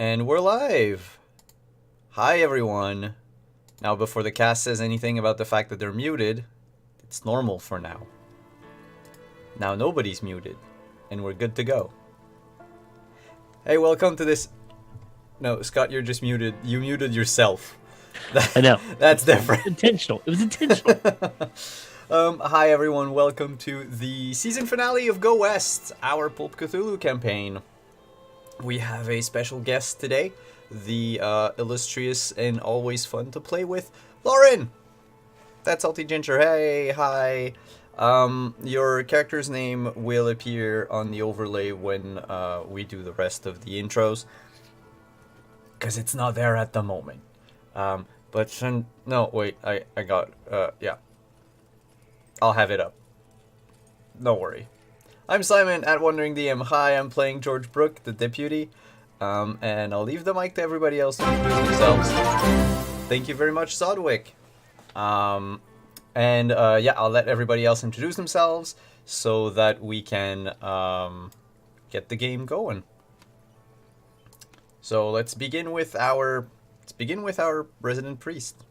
And we're live! Hi everyone! Now before the cast says anything about the fact that they're muted, it's normal for now. Now nobody's muted, and we're good to go. Hey, welcome to this... No, Scott, you're just muted. You muted yourself. I know. That's different. Intentional. It was intentional. Hi everyone, welcome to the season finale of Go West, our Pulp Cthulhu campaign. We have a special guest today, the illustrious and always fun to play with, Lauren! That's Salty Ginger. Hey, hi. Your character's name will appear on the overlay when we do the rest of the intros, because it's not there at the moment. No, wait, I got, yeah. I'll have it up. Don't worry. I'm Simon at Wandering DM. Hi, I'm playing George Brooke, the deputy. And I'll leave the mic to everybody else to introduce themselves. Thank you very much, Sodwick. Yeah, I'll let everybody else introduce themselves so that we can get the game going. So let's begin with our resident priest.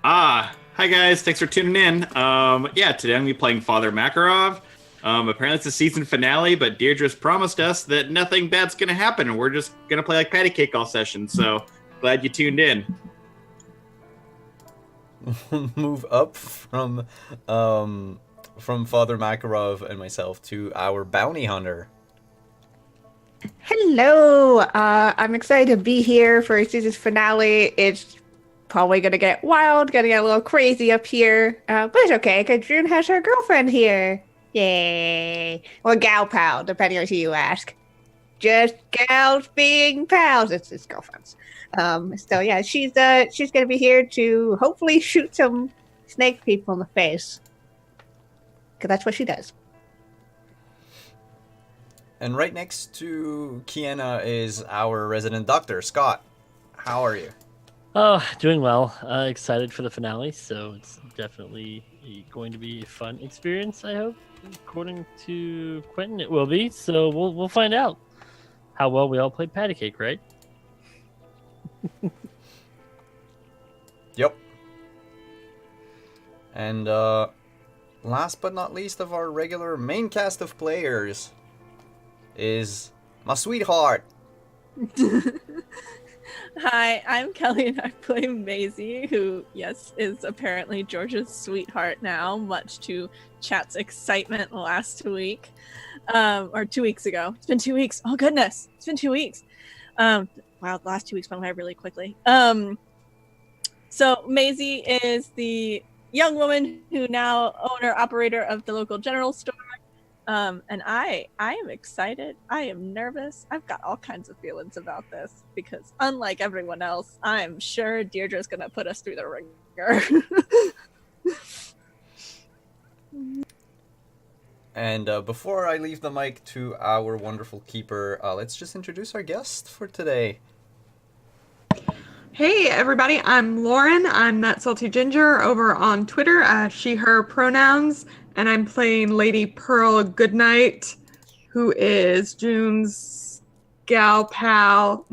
Hi guys, thanks for tuning in. Today I'm gonna be playing Father Makarov. Apparently it's the season finale, but Deirdre's promised us that nothing bad's gonna happen, and we're just gonna play like patty cake all session. So glad you tuned in. Move up from Father Makarov and myself to our bounty hunter. Hello, I'm excited to be here for a season finale. It's probably gonna get wild, gonna get a little crazy up here, but it's okay because June has her girlfriend here. Yay! Or gal pal, depending on who you ask. Just gals being pals. It's girlfriends. So yeah, she's gonna be here to hopefully shoot some snake people in the face, because that's what she does. And right next to Kiana is our resident doctor, Scott. How are you? Oh, doing well. Excited for the finale, so it's definitely going to be a fun experience, I hope. According to Quentin, it will be, so we'll find out how well we all played patty cake, right? Yep. And last but not least of our regular main cast of players is my sweetheart. Hi, I'm Kelly and I play Maisie, who, yes, is apparently George's sweetheart now, much to chat's excitement last week. Or 2 weeks ago. It's been 2 weeks. Oh, goodness. It's been 2 weeks. Wow, the last 2 weeks went by really quickly. So Maisie is the young woman who now owner-operator of the local general store. And I am excited. I am nervous. I've got all kinds of feelings about this because, unlike everyone else, I'm sure Deirdre's gonna put us through the ringer. And before I leave the mic to our wonderful keeper, let's just introduce our guest for today. Hey everybody, I'm Lauren. I'm that salty ginger over on Twitter, she, her pronouns, and I'm playing Lady Pearl Goodnight, who is June's gal pal,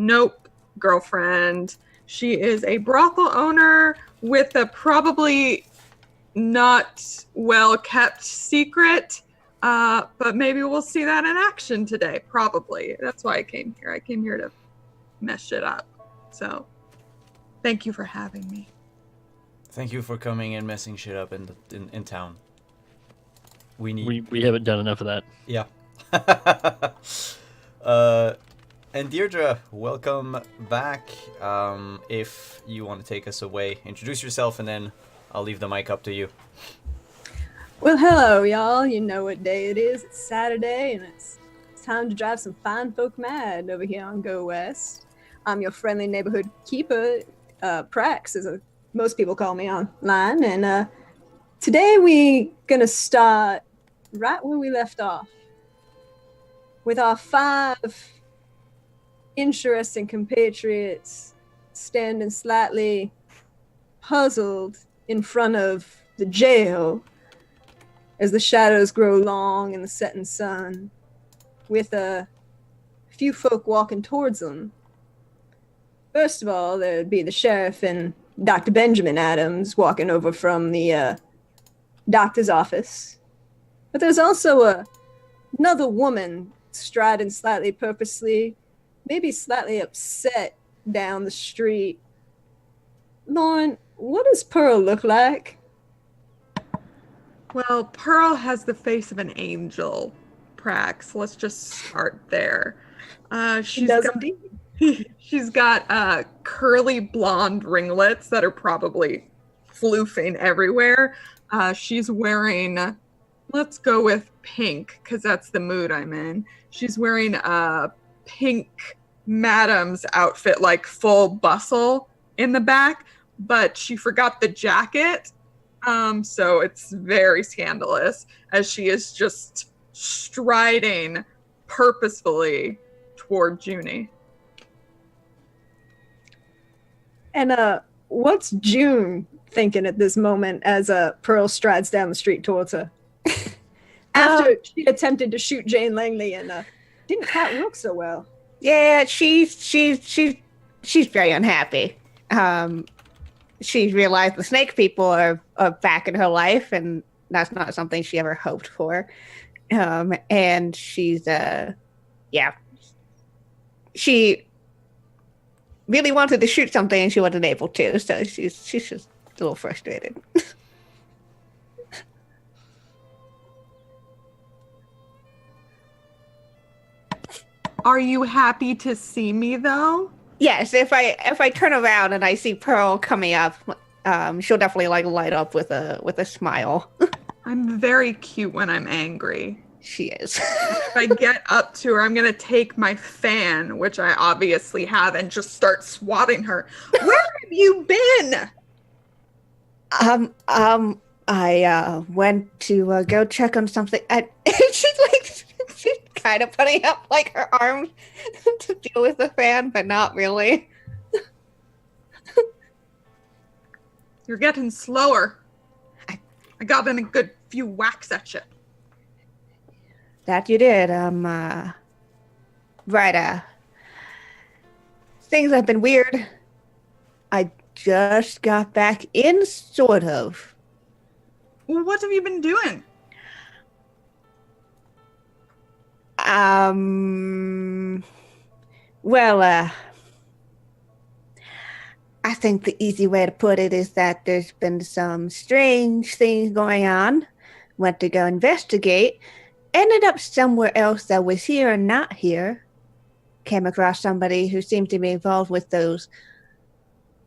girlfriend. She is a brothel owner with a probably not well kept secret, but maybe we'll see that in action today, probably. That's why I came here. I came here to mess shit up, so... Thank you for having me. Thank you for coming and messing shit up in town. We haven't done enough of that. Yeah. And Deirdre, welcome back. If you want to take us away, introduce yourself, and then I'll leave the mic up to you. Well, hello, y'all. You know what day it is. It's Saturday, and it's time to drive some fine folk mad over here on Go West. I'm your friendly neighborhood keeper, Prax, as most people call me online, and today we gonna start right where we left off with our 5 interesting compatriots standing slightly puzzled in front of the jail as the shadows grow long in the setting sun, with a few folk walking towards them. First of all, there'd be the sheriff and Dr. Benjamin Adams walking over from the doctor's office. But there's also another woman striding slightly purposely, maybe slightly upset down the street. Lauren, what does Pearl look like? Well, Pearl has the face of an angel, Prax. Let's just start there. She does indeed. She's got curly blonde ringlets that are probably floofing everywhere. She's wearing, let's go with pink, because that's the mood I'm in. She's wearing a pink madam's outfit, like full bustle in the back, but she forgot the jacket. So it's very scandalous as she is just striding purposefully toward Junie. And what's June thinking at this moment as Pearl strides down the street towards her? After she attempted to shoot Jane Langley and didn't quite work so well. Yeah, she's very unhappy. She realized the snake people are back in her life, and that's not something she ever hoped for. And she's she really wanted to shoot something and she wasn't able to, so she's just a little frustrated. Are you happy to see me though? Yes, if I turn around and I see Pearl coming up, she'll definitely light up with a smile. I'm very cute when I'm angry. She is. If I get up to her, I'm gonna take my fan, which I obviously have, and just start swatting her. Where have you been? I went to go check on something. She's kind of putting up her arms to deal with the fan, but not really. You're getting slower. I got in a good few whacks at you. That you did. Right. Things have been weird. I just got back in, sort of. Well, what have you been doing? Well, I think the easy way to put it is that there's been some strange things going on. Went to go investigate. Ended up somewhere else that was here and not here. Came across somebody who seemed to be involved with those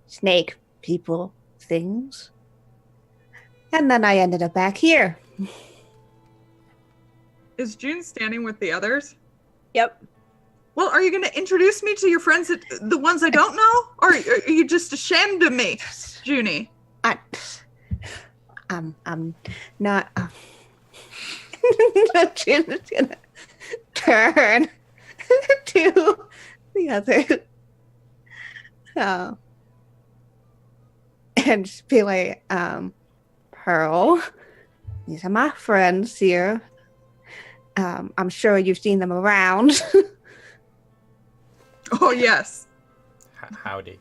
snake people things. And then I ended up back here. Is June standing with the others? Yep. Well, are you going to introduce me to your friends, the ones I don't know? Or are you just ashamed of me, Junie? I'm not. June's gonna turn to the other. And just be like, Pearl, these are my friends here. I'm sure you've seen them around. Oh, yes. Howdy.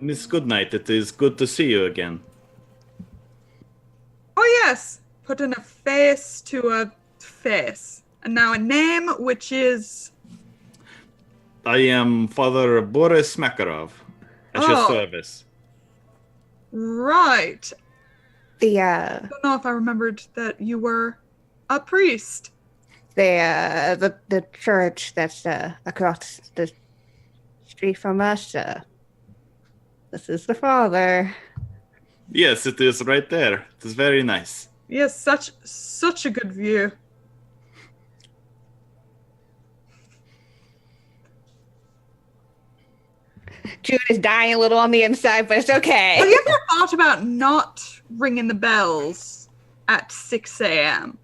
Miss Goodnight, it is good to see you again. Oh, yes. Putting a face to a face. And now a name, which is... I am Father Boris Makarov, at your service. Right. I don't know if I remembered that you were a priest. The church that's across the street from us. This is the father. Yes, it is right there. It is very nice. Yes, such a good view. June is dying a little on the inside, but it's okay. Have you ever thought about not ringing the bells at 6 a.m.?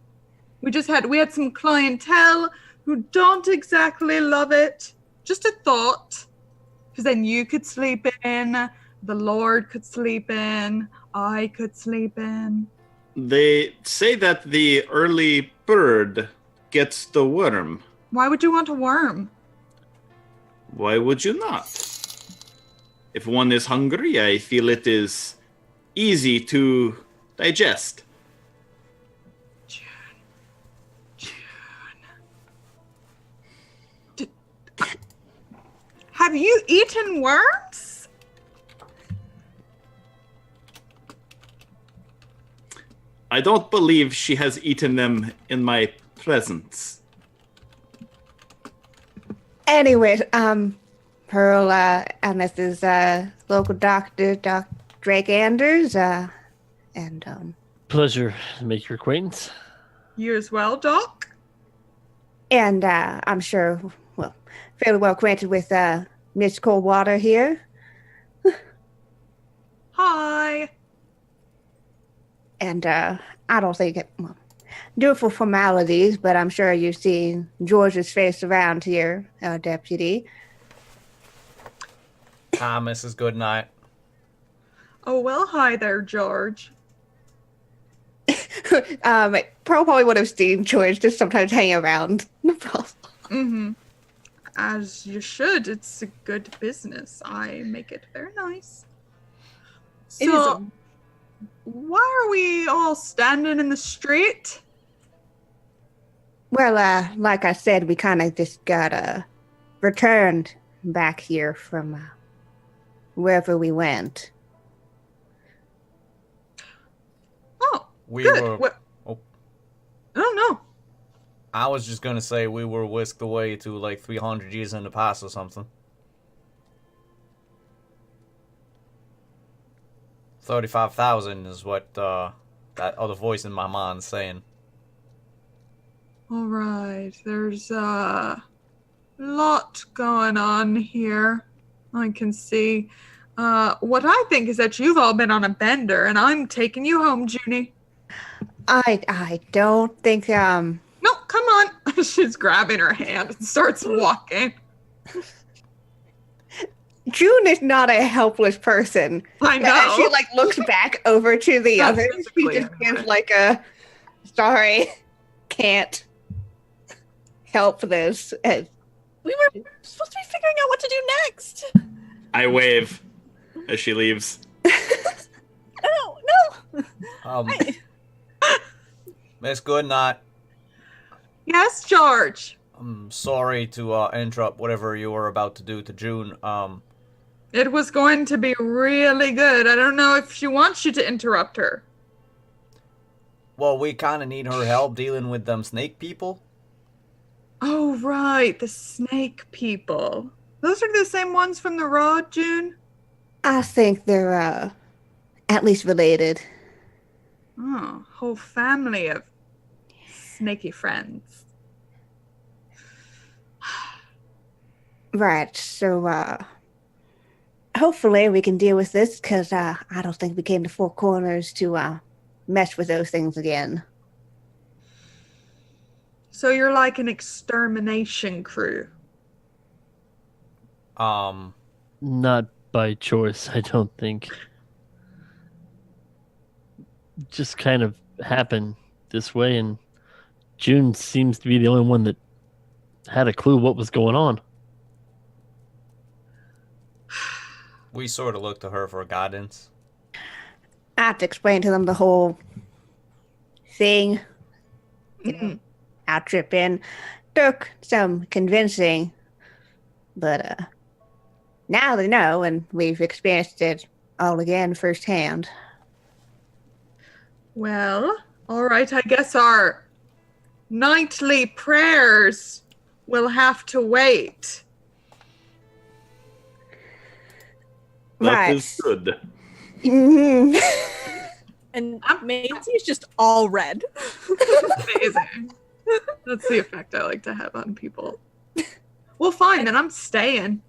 We had some clientele who don't exactly love it. Just a thought. Because then you could sleep in, the Lord could sleep in, I could sleep in. They say that the early bird gets the worm. Why would you want a worm? Why would you not? If one is hungry, I feel it is easy to digest. Have you eaten worms? I don't believe she has eaten them in my presence. Anyways, Pearl, and this is local doctor, Doc Drake Anders, and Pleasure to make your acquaintance. You as well, Doc? and I'm sure, well, fairly well acquainted with Miss Coldwater here. Hi. And I don't think it, well, do it for formalities, but I'm sure you've seen George's face around here, Deputy. Ah, Mrs. Goodnight. Oh, well, hi there, George. Pearl probably would have seen George just sometimes hang around. No problem. Mm-hmm. As you should. It's a good business. I make it very nice. It is So, why are we all standing in the street? Well, like I said, we kind of just got returned back here from wherever we went. Oh, We good. were. What? Oh. I don't know. I was just gonna say we were whisked away to like 300 years in the past or something. 35,000 is what that other voice in my mind's saying. All right. There's a lot going on here. I can see. What I think is that you've all been on a bender, and I'm taking you home, Junie. I don't think No, come on. She's grabbing her hand and starts walking. June is not a helpless person. I As know. she like looks back over to the Not others, she physically, just anyway. gives like a sorry, can't help this. And We were supposed to be figuring out what to do next. I wave as she leaves. No, no. I- Miss Goodnight, Yes, George. I'm sorry to interrupt whatever you were about to do to June. It was going to be really good. I don't know if she wants you to interrupt her. Well, we kind of need her help dealing with them snake people. Oh, right. The snake people. Those are the same ones from the road, June? I think they're at least related. Oh, whole family of snaky friends. Right. So hopefully we can deal with this because I don't think we came to Four Corners to mess with those things again. So you're like an extermination crew. Not by choice, I don't think. Just kind of happened this way, and June seems to be the only one that had a clue what was going on. We sort of look to her for guidance. I had to explain to them the whole thing. You know, our trip in took some convincing, but now they know, and we've experienced it all again firsthand. Well, all right. I guess our nightly prayers will have to wait. That Right. is good. Mhm. And Maisie is just all red. Amazing. That's the effect I like to have on people. Well, fine. Then I'm staying.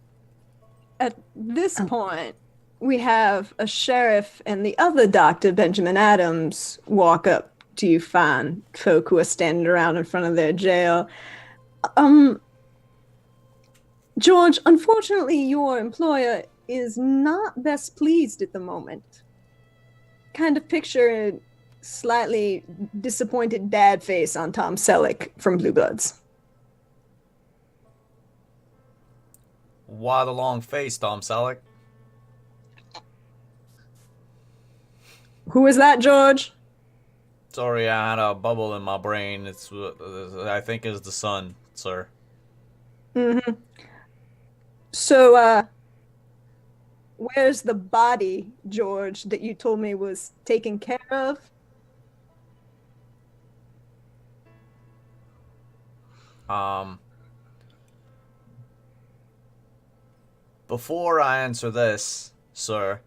At this point, we have a sheriff and the other Dr. Benjamin Adams walk up to you fine folk who are standing around in front of their jail. George, unfortunately, your employer is not best pleased at the moment. Kind of picture a slightly disappointed dad face on Tom Selleck from Blue Bloods. Why the long face, Tom Selleck? Who is that, George? Sorry, I had a bubble in my brain. It's, I think it's the sun, sir. Mm-hmm. So, where's the body, George, that you told me was taken care of? Before I answer this, sir,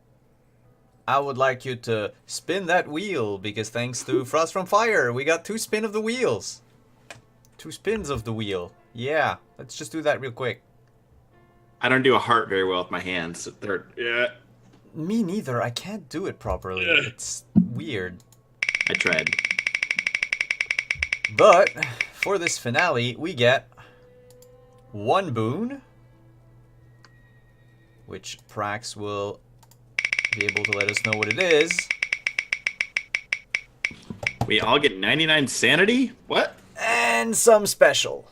I would like you to spin that wheel, because thanks to Frost from Fire, we got 2 spin of the wheels. 2 spins of the wheel. Yeah, let's just do that real quick. I don't do a heart very well with my hands. Yeah. Me neither. I can't do it properly. It's weird. I tried. But for this finale, we get 1 boon, which Prax will be able to let us know what it is. We all get 99 sanity? What? And some special.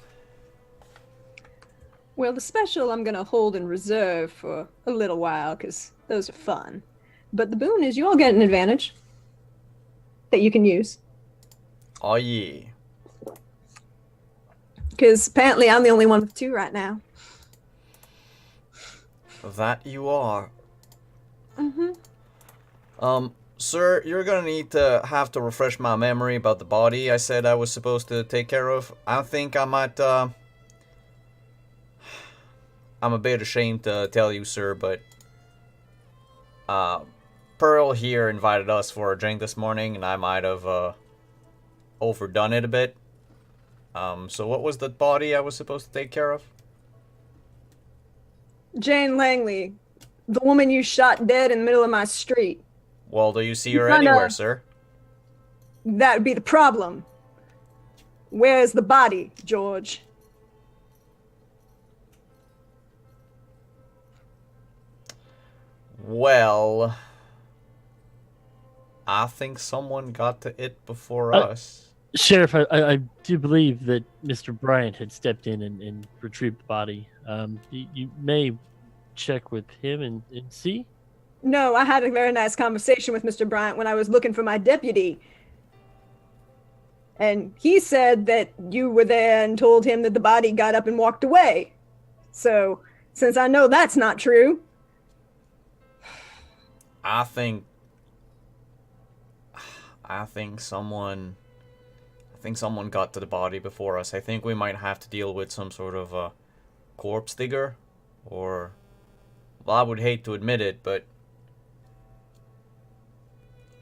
Well, the special I'm gonna hold in reserve for a little while, because those are fun. But the boon is you all get an advantage that you can use. Oh yeah. Because apparently I'm the only one with 2 right now. That you are. Mm-hmm. Sir, you're gonna have to refresh my memory about the body I said I was supposed to take care of. I think I might, I'm a bit ashamed to tell you, sir, but, Pearl here invited us for a drink this morning, and I might have, overdone it a bit. So what was the body I was supposed to take care of? Jane Langley, the woman you shot dead in the middle of my street. Well, do you see her No, no. anywhere, sir? That would be the problem. Where's the body, George? Well, I think someone got to it before us. Sheriff, I do believe that Mr. Bryant had stepped in and retrieved the body. You may check with him and see. No, I had a very nice conversation with Mr. Bryant when I was looking for my deputy. And he said that you were there and told him that the body got up and walked away. So, since I know that's not true... I think someone got to the body before us. I think we might have to deal with some sort of a corpse digger, or, well, I would hate to admit it, but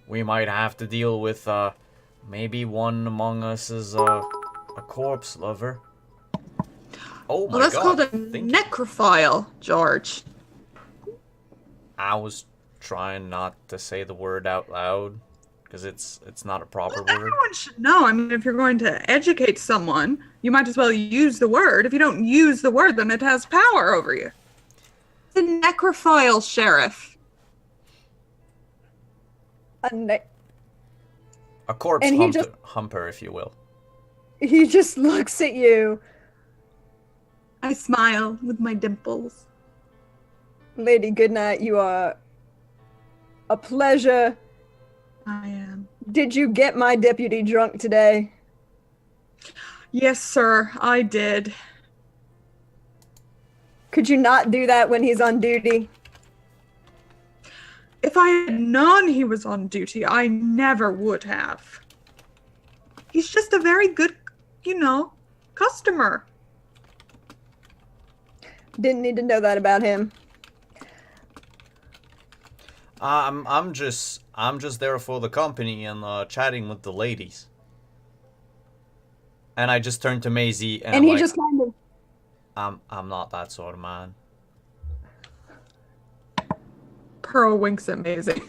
we might have to deal with maybe one among us is a corpse lover. Oh my Well, that's god. called a Thank you. necrophile, George. I was trying not to say the word out loud because it's not a proper word. Everyone should know. I mean, if you're going to educate someone, you might as well use the word. If you don't use the word, then it has power over you. It's a necrophile, Sheriff. A corpse And he just- humper, if you will. He just looks at you. I smile with my dimples. Lady Goodnight, you are a pleasure. I am. Did you get my deputy drunk today? Yes, sir, I did. Could you not do that when he's on duty? If I had known he was on duty, I never would have. He's just a very good, customer. Didn't need to know that about him. I'm just there for the company and chatting with the ladies. And I just turned to Maisie and I'm he like, just kind of... I'm not that sort of man. Pearl winks at Maisie.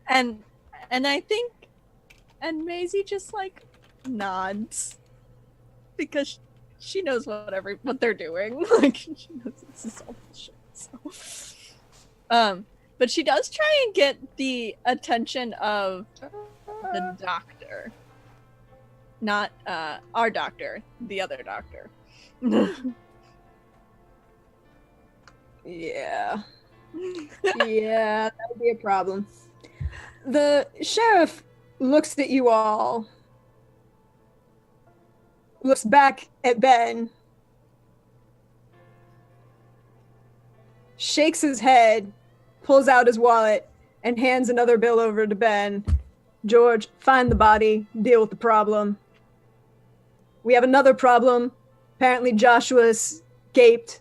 And I think, and Maisie just like nods because she knows what they're doing. Like she knows this is all bullshit. So, but she does try and get the attention of the doctor, not our doctor, the other doctor. Yeah. Yeah, that would be a problem. The sheriff looks at you all, looks back at Ben, shakes his head, pulls out his wallet, and hands another bill over to Ben. George, find the body, deal with the problem. We have another problem. Apparently Joshua escaped.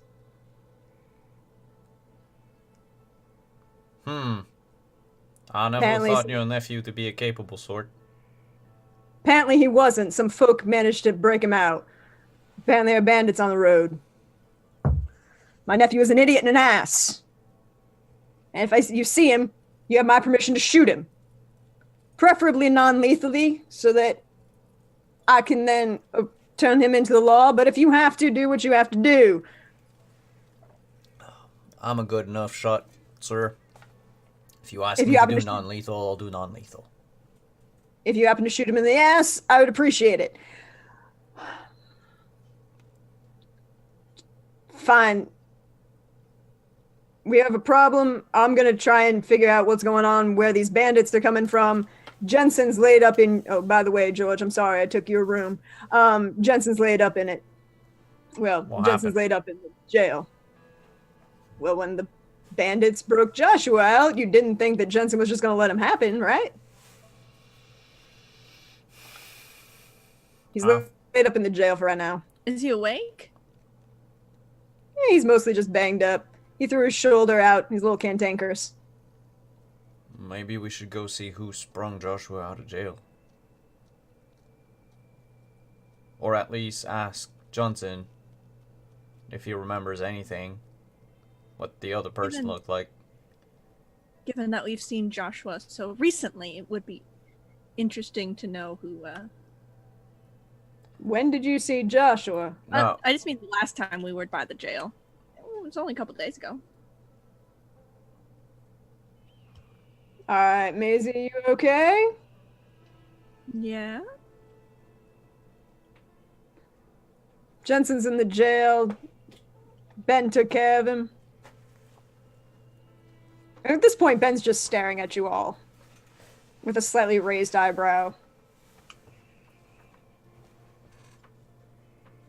I never Apparently thought some- your nephew to be a capable sort. Apparently he wasn't. Some folk managed to break him out. Apparently there are bandits on the road. My nephew is an idiot and an ass. And if you see him, you have my permission to shoot him. Preferably non-lethally, so that I can then turn him into the law. But if you have to, do what you have to do. I'm a good enough shot, sir. If you ask If me you to happen do to- non-lethal, I'll do non-lethal. If you happen to shoot him in the ass, I would appreciate it. Fine. We have a problem. I'm gonna try and figure out what's going on, where these bandits are coming from. Jensen's laid up in. Oh, by the way, George, I'm sorry I took your room. Jensen's laid up in it. Well, What Jensen's happened? laid up in the jail. Well, when the bandits broke Joshua out, you didn't think that Jensen was just gonna let him happen, right? He's laid up in the jail for right now. Is he awake? Yeah, he's mostly just banged up. He threw his shoulder out. He's a little cantankerous. Maybe we should go see who sprung Joshua out of jail. Or at least ask Johnson if he remembers anything. What the other person Even- looked like. Given that we've seen Joshua so recently, it would be interesting to know who. When did you see Joshua? No. I just mean the last time we were by the jail. It was only a couple days ago. All right, Maisie, you okay? Yeah. Jensen's in the jail. Ben took care of him. And at this point, Ben's just staring at you all with a slightly raised eyebrow.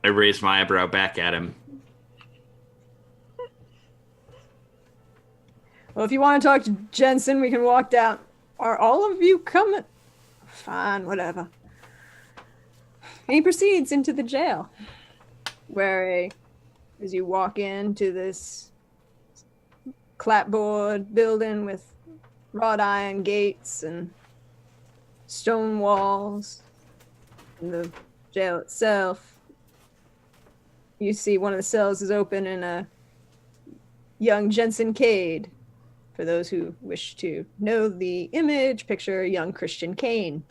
I raised my eyebrow back at him. Well, if you want to talk to Jensen, we can walk down. Are all of you coming? Fine, whatever. And he proceeds into the jail, where as you walk into this clapboard building with wrought iron gates and stone walls, and the jail itself, you see one of the cells is open and a young Jensen Cade. For those who wish to know the image, picture young Christian Kane,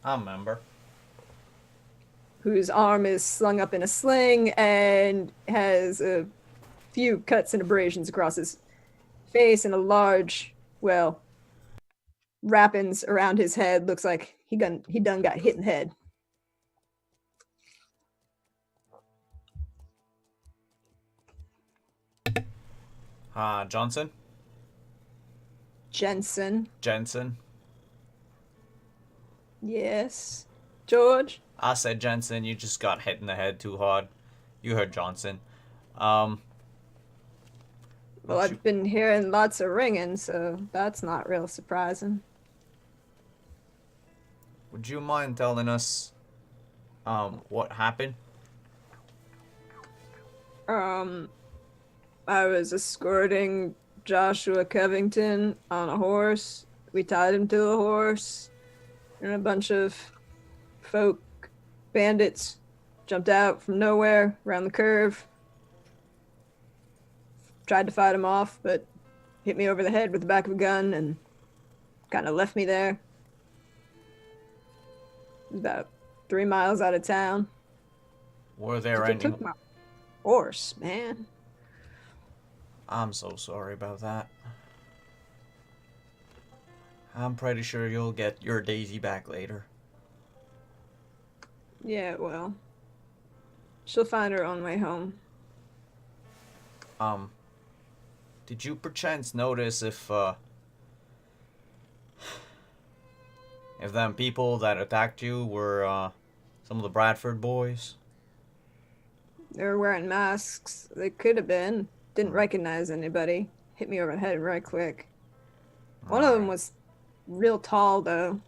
I remember. whose arm is slung up in a sling and has a few cuts and abrasions across his face and a large, well, wrappings around his head. Looks like he done got hit in the head. Johnson? Jensen, Jensen? yes. George, I said Jensen, you just got hit in the head too hard. You heard Johnson. well, Would I've you- been hearing lots of ringing, so that's not real surprising. Would you mind telling us what happened? I was escorting Joshua Covington on a horse. We tied him to a horse, and a bunch of folk bandits jumped out from nowhere around the curve. Tried to fight him off, but hit me over the head with the back of a gun and kind of left me there. It was about 3 miles out of town. Were there They any... took my horse, man. I'm so sorry about that. I'm pretty sure you'll get your Daisy back later. Yeah, well, she'll find her own way home. did you perchance notice if them people that attacked you were some of the Bradford boys? They were wearing masks. They could have been. Didn't recognize anybody. Hit me over the head right quick. One of them Alright. was real tall, though.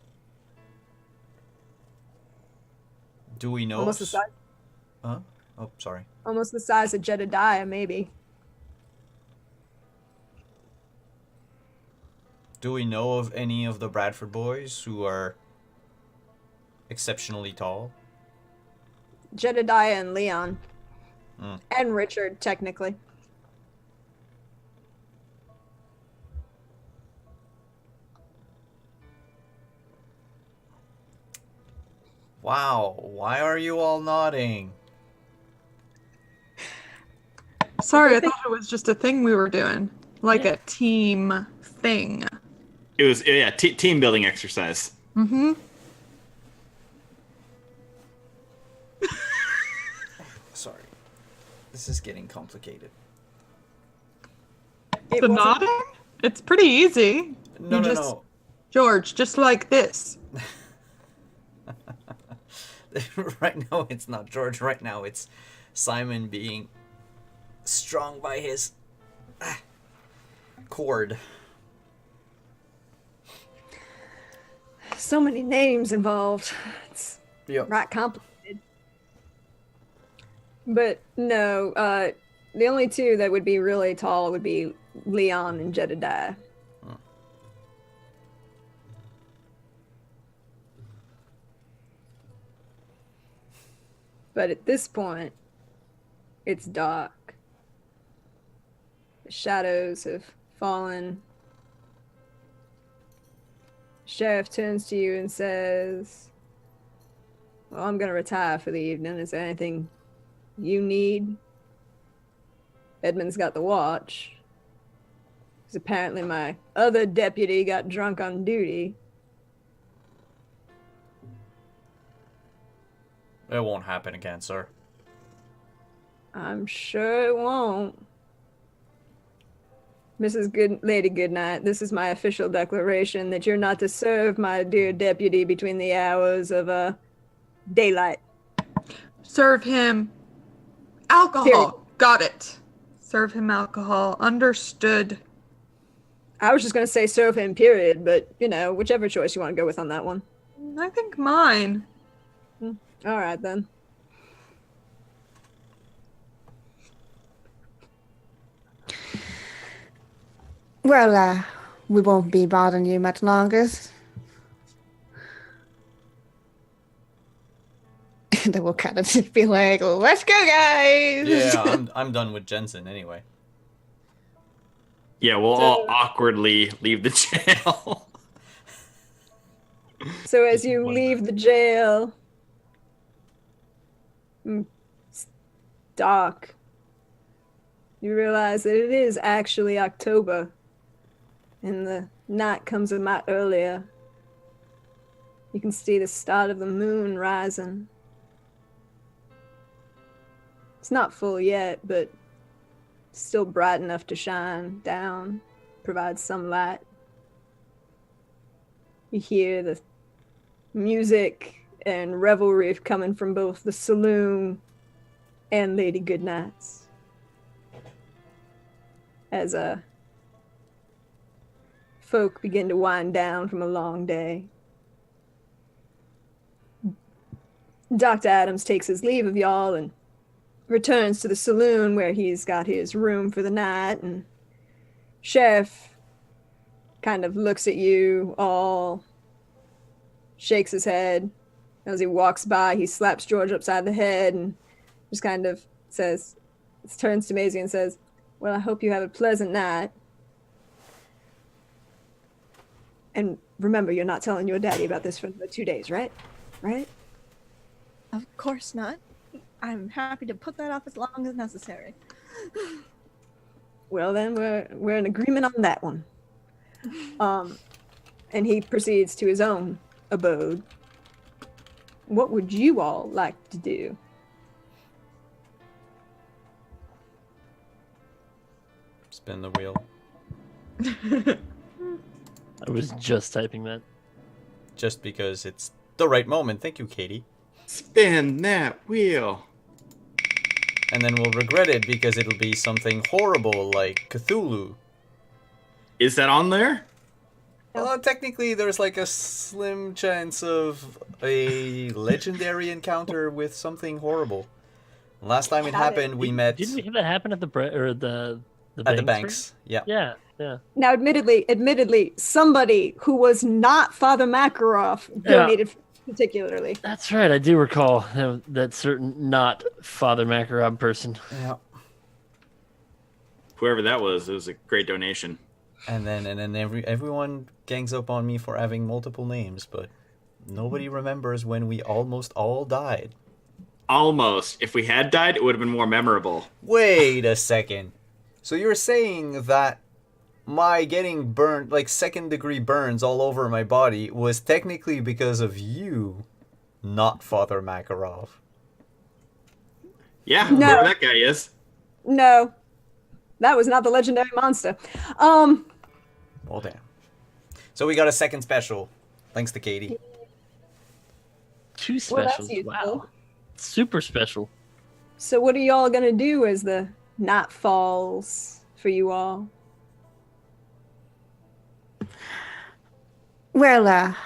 Do we know? Almost the size. Huh? Oh, sorry. Almost the size of Jedediah, maybe. Do we know of any of the Bradford boys who are exceptionally tall? Jedediah and Leon. Mm. And Richard, technically. Wow, why are you all nodding? Sorry, I thought it was just a thing we were doing. Like a team thing. It was team building exercise. Mm-hmm. Sorry. This is getting complicated. It The wasn't- nodding? It's pretty easy. No, You no, just- no. George, just like this. Right now it's not George. Right now it's Simon being strung by his cord. So many names involved. It's Yep. right complicated. But no, the only two that would be really tall would be Leon and Jedediah. But at this point, it's dark. The shadows have fallen. Sheriff turns to you and says, well, I'm going to retire for the evening. Is there anything you need? Edmund's got the watch. Because apparently my other deputy got drunk on duty. It won't happen again, sir. I'm sure it won't. Lady Goodnight, this is my official declaration that you're not to serve my dear deputy between the hours of daylight. Serve him alcohol. Period. Got it. Serve him alcohol. Understood. I was just going to say serve him, period, but, whichever choice you want to go with on that one. I think mine. All right, then. Well, we won't be bothering you much longer. And then we'll kind of just be like, let's go, guys! Yeah, I'm done with Jensen anyway. Yeah, we'll all awkwardly leave the jail. So as you leave the jail, it's dark. You realize that it is actually October, and the night comes a lot earlier. You can see the start of the moon rising. It's not full yet, but still bright enough to shine down, provide some light. You hear the music and revelry coming from both the saloon and Lady Goodnight's. As folk begin to wind down from a long day. Dr. Adams takes his leave of y'all and returns to the saloon where he's got his room for the night, and Sheriff kind of looks at you all, shakes his head. As he walks by, he slaps George upside the head and just kind of turns to Maisie and says, well, I hope you have a pleasant night. And remember, you're not telling your daddy about this for the 2 days, right? Right? Of course not. I'm happy to put that off as long as necessary. Well, then we're in agreement on that one. And he proceeds to his own abode. What would you all like to do? Spin the wheel. I was just typing that. Just because it's the right moment. Thank you, Katie. Spin that wheel. And then we'll regret it because it'll be something horrible like Cthulhu. Is that on there? Well, technically, there's like a slim chance of a legendary encounter with something horrible. Last time it happened, we met Didn't we have that happen at the the at the banks? banks. Yeah. Yeah, yeah. Now, admittedly, somebody who was not Father Makarov donated particularly. That's right. I do recall that certain not Father Makarov person. Yeah. Whoever that was, it was a great donation. And then everyone gangs up on me for having multiple names, but nobody remembers when we almost all died. Almost. If we had died, it would have been more memorable. Wait a second. So you're saying that my getting burned, like second-degree burns all over my body, was technically because of you, not Father Makarov? Yeah, No. whoever that guy is. No, that was not the legendary monster. Well, damn. So we got a second special, thanks to Katie. Two Well, that's specials. useful. Wow. Super special. So what are y'all gonna do as the night falls for you all? Well,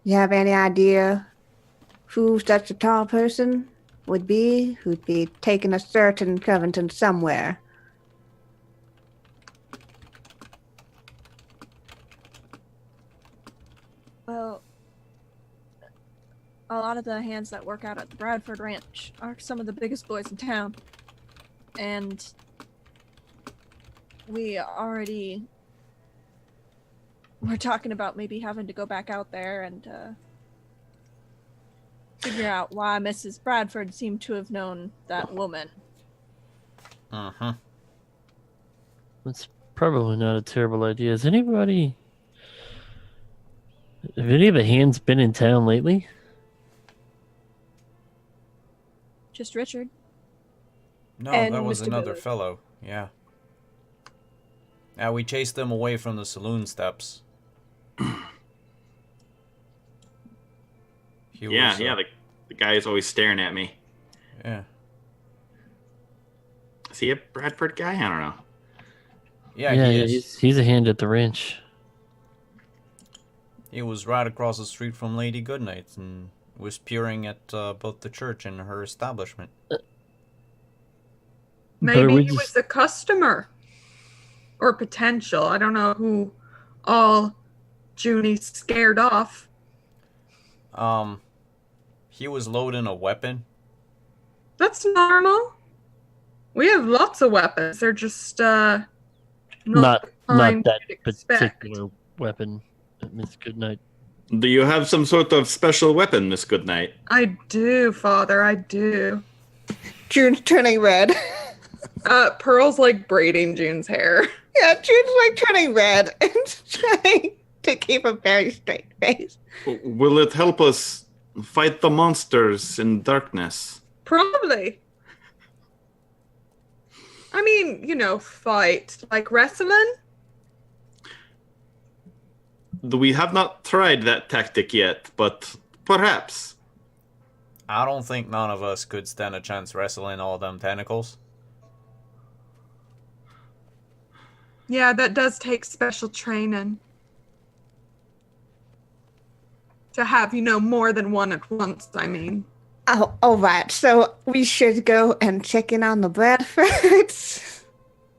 you have any idea who such a tall person would be who'd be taking a certain Covington somewhere? Well, a lot of the hands that work out at the Bradford Ranch are some of the biggest boys in town. And we're talking about maybe having to go back out there and figure out why Mrs. Bradford seemed to have known that woman. Uh-huh. That's probably not a terrible idea. Have any of the hands been in town lately? Just Richard. No, And that was Mr. another Billy. fellow. Yeah. We chased them away from the saloon steps. The guy is always staring at me. Yeah. Is he a Bradford guy? I don't know. Yeah, he is. He's a hand at the ranch. He was right across the street from Lady Goodnight and was peering at both the church and her establishment. Maybe he was a customer. Or potential. I don't know who all Junie scared off. He was loading a weapon. That's normal. We have lots of weapons. They're just Not the kind that you'd expect. particular weapon, Miss Goodnight. Do you have some sort of special weapon, Miss Goodnight? I do, Father. I do. June's turning red. Pearl's like braiding June's hair. Yeah, June's like turning red and trying to keep a very straight face. Will it help us fight the monsters in darkness? Probably. I mean, fight. Like wrestling? We have not tried that tactic yet, but perhaps. I don't think none of us could stand a chance wrestling all them tentacles. Yeah, that does take special training. To have, more than one at once, I mean. Oh, all right. So we should go and check in on the Bradfords.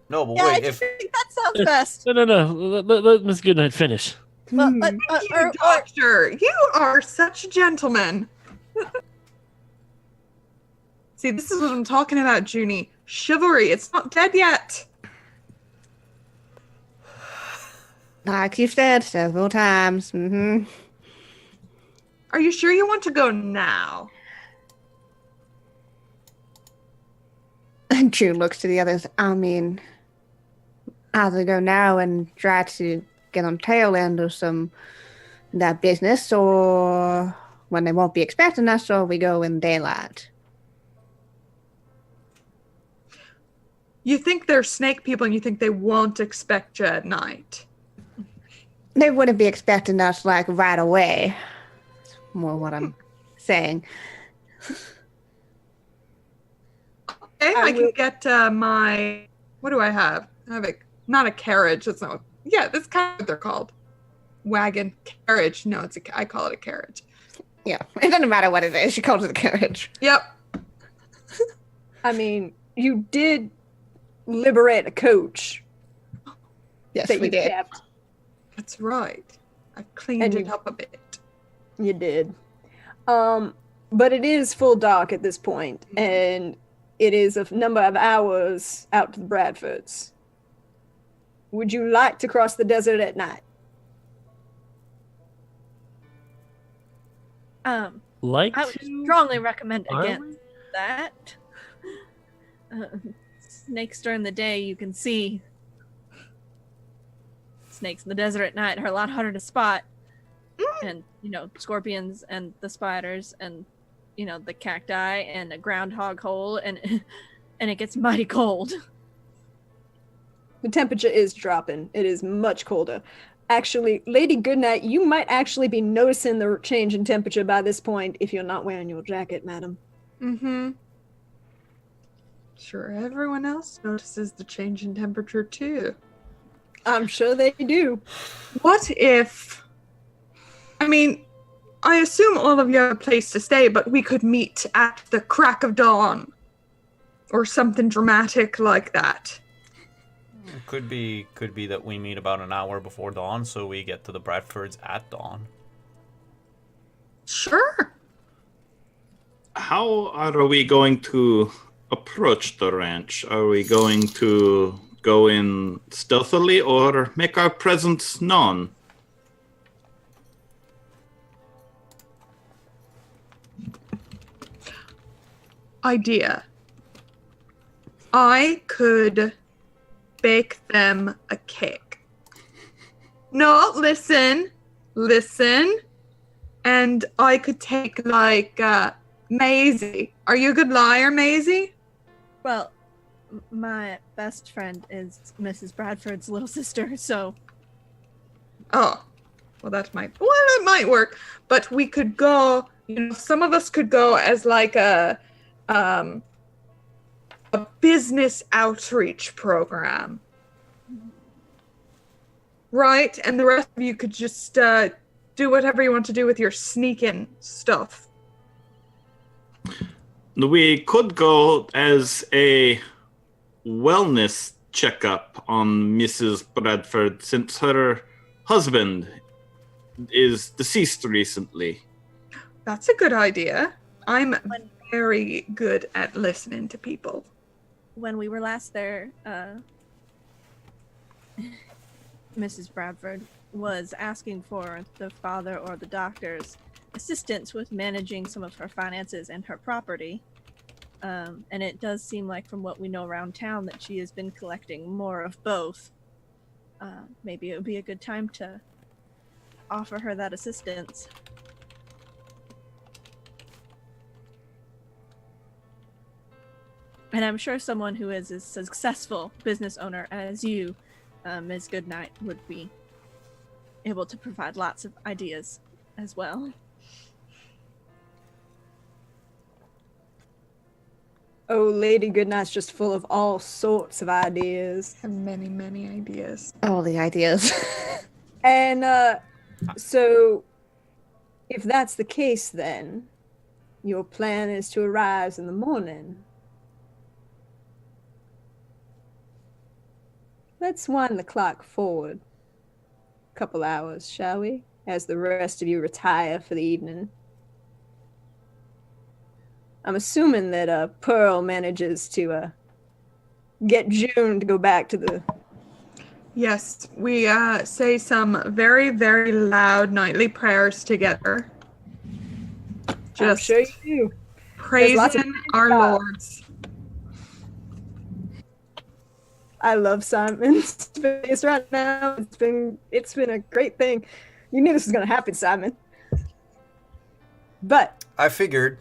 No, but Yeah, wait, I if think that sounds best. No. Let Miss Goodnight finish. But, Thank you, Doctor. You are such a gentleman. See, this is what I'm talking about, Junie. Chivalry. It's not dead yet. Like you said several times. Mm-hmm. Are you sure you want to go now? And June looks to the others. I mean, either go now and try to get on tail end of that business, or when they won't be expecting us, or we go in daylight. You think they're snake people and you think they won't expect you at night. They wouldn't be expecting us like right away. That's more what I'm saying. Okay, I can get my... What do I have? I have not a carriage. That's not... Yeah, that's kind of what they're called. Wagon. Carriage. No, I call it a carriage. Yeah, it doesn't matter what it is. She calls it a carriage. Yep. I mean, you did liberate a coach. Yes, that we you did. kept. That's right. I cleaned And it you- up a bit. You did. But it is full dark at this point, and it is a number of hours out to the Bradfords. Would you like to cross the desert at night? Like I would to? strongly recommend Are against that. Snakes during the day, you can see. Snakes in the desert at night are a lot harder to spot. And, scorpions and the spiders and, the cacti and a groundhog hole and it gets mighty cold. The temperature is dropping. It is much colder. Actually, Lady Goodnight, you might actually be noticing the change in temperature by this point if you're not wearing your jacket, madam. Mm-hmm. Sure, everyone else notices the change in temperature too. I'm sure they do. What if... I mean, I assume all of you have a place to stay, but we could meet at the crack of dawn. Or something dramatic like that. Could be that we meet about an hour before dawn, so we get to the Bradfords at dawn. Sure. How are we going to approach the ranch? Are we going to go in stealthily or make our presence known? Idea. I could bake them a cake. No, listen. And I could take Maisie. Are you a good liar, Maisie? Well, my best friend is Mrs. Bradford's little sister, so Oh, well, that might work. But we could go. Some of us could go as like a business outreach program, right? And the rest of you could just do whatever you want to do with your sneaking stuff. We could go as a wellness checkup on Mrs. Bradford since her husband is deceased recently. That's a good idea. I'm very good at listening to people. when we were last there, Mrs. Bradford was asking for the father or the doctor's assistance with managing some of her finances and her property. And it does seem like, from what we know around town, that she has been collecting more of both. Maybe it would be a good time to offer her that assistance. And I'm sure someone who is as successful business owner as you, Ms. Goodnight, would be able to provide lots of ideas as well. Oh, Lady Goodnight's just full of all sorts of ideas. I have many, many ideas. All the ideas. And so, if that's the case, then your plan is to arise in the morning. Let's wind the clock forward a couple hours, shall we? As the rest of you retire for the evening. I'm assuming that Pearl manages to get June to go back to the... Yes, we say some very, very loud nightly prayers together. I'm Just sure you do. lots of praising our God. lords. I love Simon's face right now. It's been a great thing. You knew this was gonna happen, Simon. But I figured.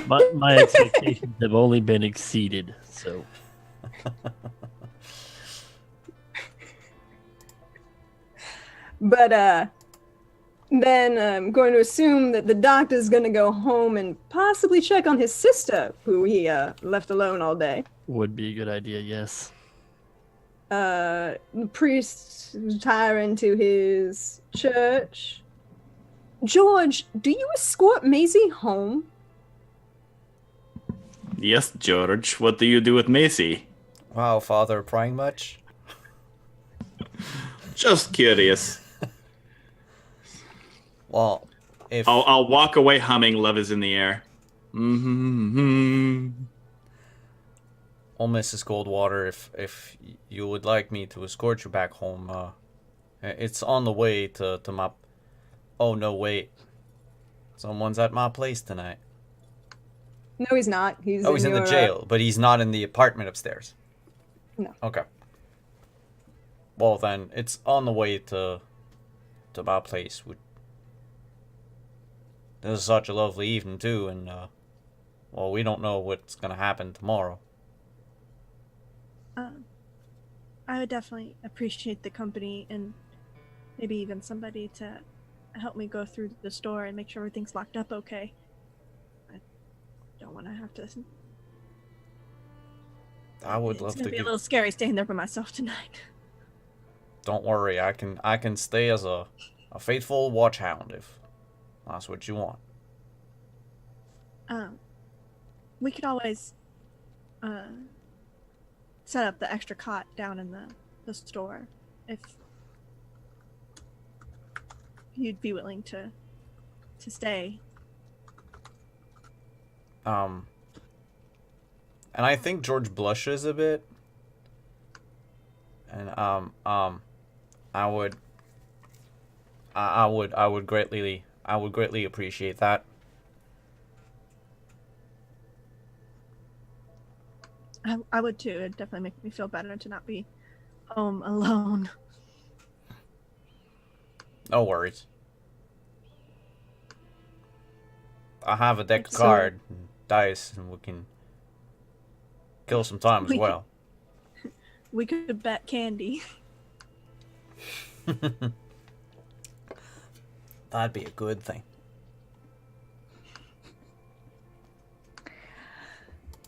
My expectations have only been exceeded, so But then I'm going to assume that the doctor's going to go home and possibly check on his sister, who he left alone all day. Would be a good idea, yes. The priest retiring to his church. George, do you escort Maisie home? Yes, George. What do you do with Macy? Wow, Father, prying much? Just curious. Well, if I'll walk away humming "Love Is in the Air." Mm-hmm. well, Mrs. Goldwater, if you would like me to escort you back home, it's on the way to my. Oh no, wait. Someone's at my place tonight. No, he's not. He's He's in the your, jail, but he's not in the apartment upstairs. No. Okay. Well then, it's on the way to my place. This is such a lovely evening too, and well, we don't know what's gonna happen tomorrow. I would definitely appreciate the company and maybe even somebody to help me go through the store and make sure everything's locked up okay. I don't want to have to. I would It's love gonna to be a give. little scary staying there by myself tonight. Don't worry, I can stay as a faithful watchhound if that's what you want. We could always set up the extra cot down in the store if you'd be willing to stay. And I think George blushes a bit. And I would greatly appreciate that. I would too. It'd definitely make me feel better to not be home alone. No worries. I have a deck of So- cards and dice, and we can kill some time as We well. We could bet candy. That'd be a good thing.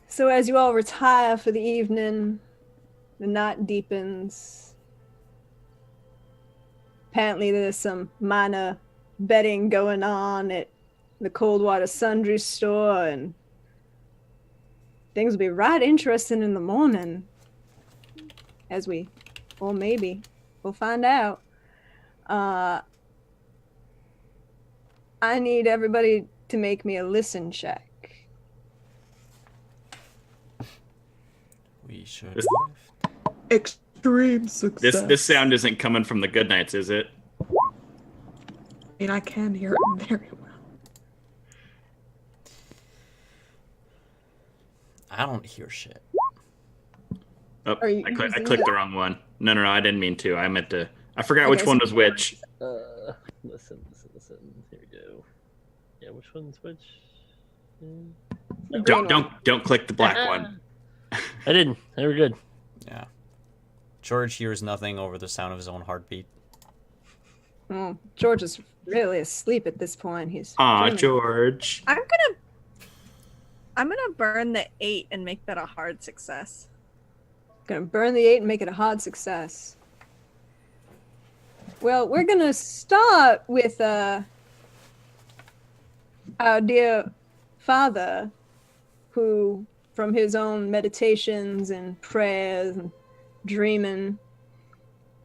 So as you all retire for the evening, the night deepens. Apparently there's some minor betting going on at the Coldwater Sundry store, and things will be right interesting in the morning. As we, or maybe, we'll find out. I need everybody to make me a listen check. We should. This- Extreme success. This sound isn't coming from the Goodnights, is it? I mean, I can hear it very well. I don't hear shit. Oh, Are you I using clicked the- the wrong one. No, I didn't mean to. I meant to. I forgot Okay, which one so- was which. Listen. Here we go. Yeah, which one's which? The green one. Don't click the black one. I didn't. They were good. Yeah. George hears nothing over the sound of his own heartbeat. Oh, George is really asleep at this point. He's Aw, dreaming. George. I'm gonna burn the 8 and make that a hard success. Gonna burn the 8 and make it a hard success. Well, we're gonna start with our dear father, who, from his own meditations and prayers and dreaming,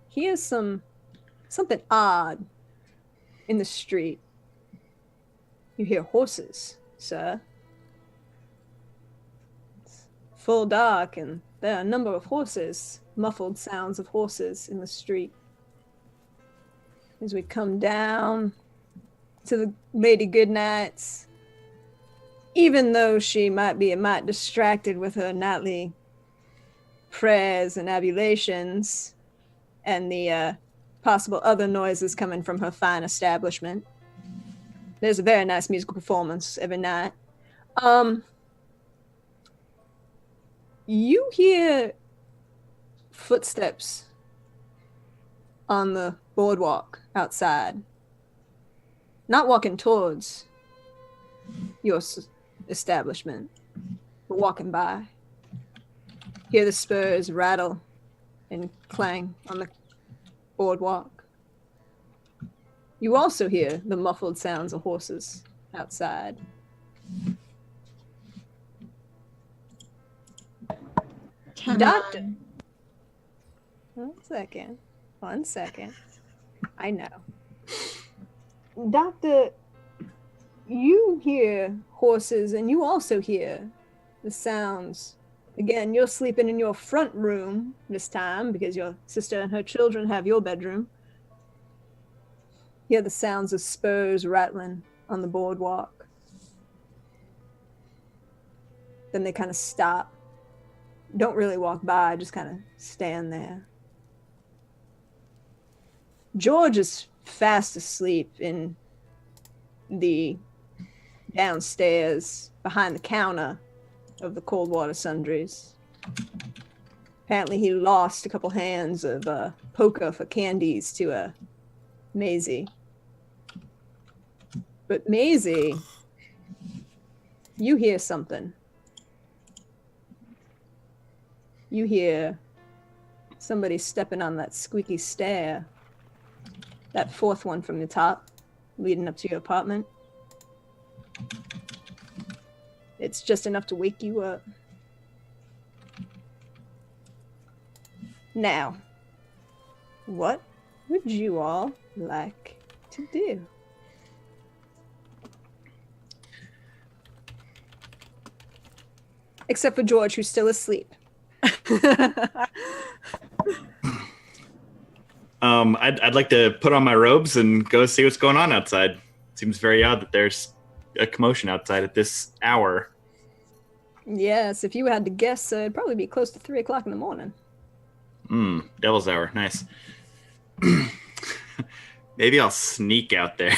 he hears something odd in the street. You hear horses, sir. It's full dark, and there are a number of horses, muffled sounds of horses in the street. As we come down to the Lady Goodnight's, even though she might be a mite distracted with her nightly prayers and ablutions and the possible other noises coming from her fine establishment, there's a very nice musical performance every night. You hear footsteps on the boardwalk outside. Not walking towards your establishment, but walking by. Hear the spurs rattle and clang on the boardwalk. You also hear the muffled sounds of horses outside. Doctor. One second. I know. Doctor, you hear horses and you also hear the sounds. Again, you're sleeping in your front room this time because your sister and her children have your bedroom. Hear the sounds of spurs rattling on the boardwalk. Then they kind of stop. Don't really walk by, just kind of stand there. George is fast asleep in the downstairs behind the counter of the cold water sundries. Apparently he lost a couple hands of poker for candies to Maisie. But Maisie, you hear something. You hear somebody stepping on that squeaky stair. That fourth one from the top, leading up to your apartment. It's just enough to wake you up. Now, what would you all like to do? Except for George, who's still asleep. I'd like to put on my robes and go see what's going on outside. Seems very odd that there's a commotion outside at this hour. Yes, if you had to guess, it'd probably be close to 3 o'clock in the morning. Devil's hour. Nice. Maybe I'll sneak out there.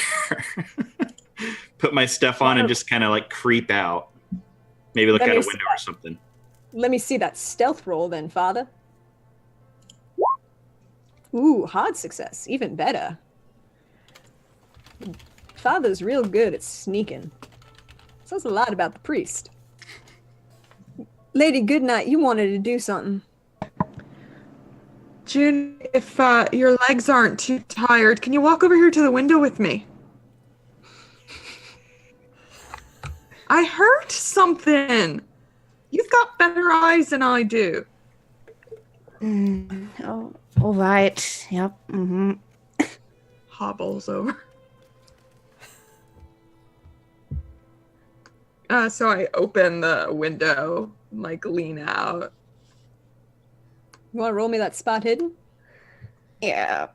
Put my stuff on and just kind of like creep out. Maybe look out a window or something. Let me see that stealth roll then, Father. Ooh, hard success. Even better. Father's real good at sneaking. Says a lot about the priest. Lady Goodnight, you wanted to do something. June, if your legs aren't too tired, can you walk over here to the window with me? I heard something. You've got better eyes than I do. Oh, all right. Yep. Mm-hmm. Hobbles over. So I open the window, like lean out. You want to roll me that spot hidden? Yeah.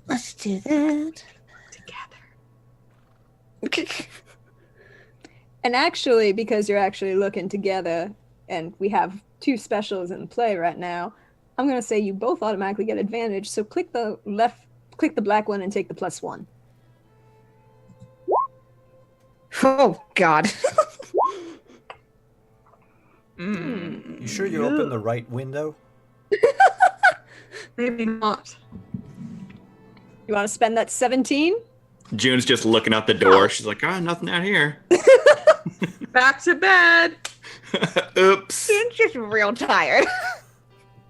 Let's do that. Together. And actually, because you're actually looking together, and we have 2 specials in play right now, I'm going to say you both automatically get advantage. So click the black one and take the +1. Oh, God. You sure you opened the right window? Maybe not. You want to spend that 17? June's just looking out the door. She's like, nothing out here. Back to bed. Oops. June's just real tired.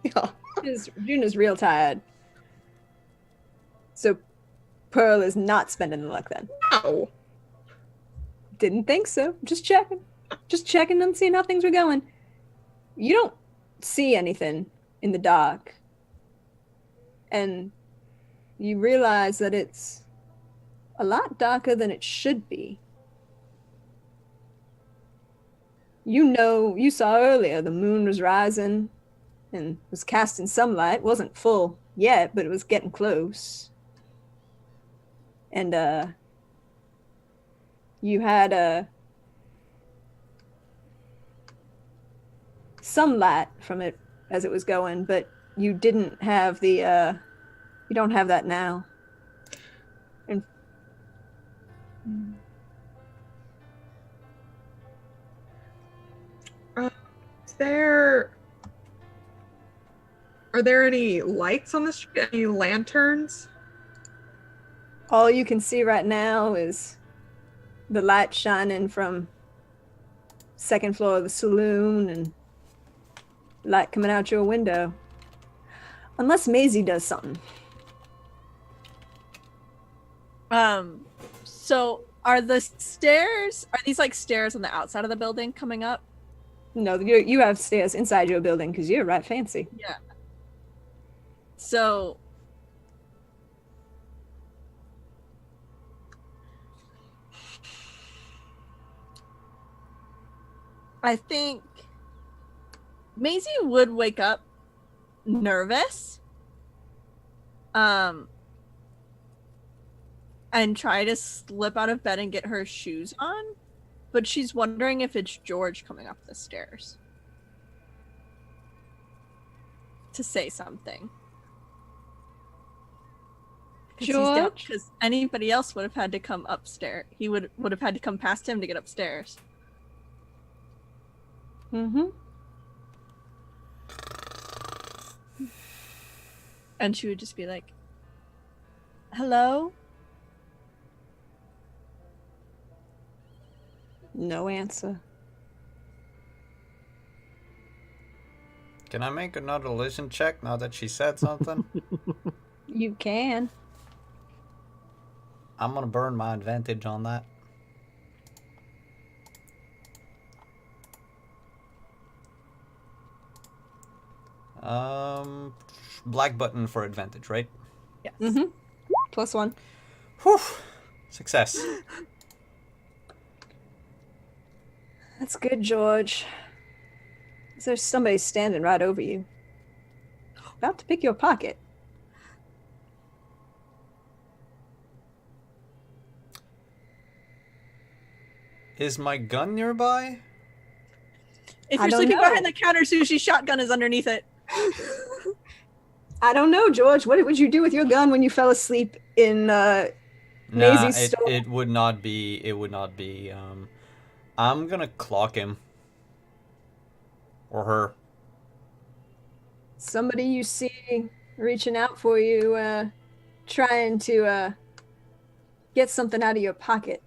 Yeah. June is real tired. So Pearl is not spending the luck then. No. Didn't think so. Just checking. Just checking and seeing how things were going. You don't see anything in the dark. And you realize that it's a lot darker than it should be. You saw earlier the moon was rising and was casting some light. It wasn't full yet, but it was getting close. And you had some light from it as it was going, but you didn't have the you don't have that now. And Are there any lights on the street? Any lanterns? All you can see right now is the light shining from second floor of the saloon and light coming out your window. Unless Maisie does something. So are the stairs, are these like stairs on the outside of the building coming up? No, you have stairs inside your building because you're right fancy. Yeah. So I think Maisie would wake up nervous. And try to slip out of bed and get her shoes on, but she's wondering if it's George coming up the stairs to say something. George? Because anybody else would have had to come upstairs. He would have had to come past him to get upstairs. Mm-hmm. And she would just be like, hello? No answer. Can I make another listen check now that she said something? You can. I'm gonna burn my advantage on that. Black button for advantage, right? Yes. Mm-hmm. +1. Whew. Success. That's good, George. There's somebody standing right over you. About to pick your pocket. Is my gun nearby? If I you're don't sleeping know. behind the counter, Sushi's shotgun is underneath it. I don't know, George. What would you do with your gun when you fell asleep in Maisie's store? It would not be. It would not be. I'm gonna clock him. Or her. Somebody you see reaching out for you, trying to get something out of your pocket.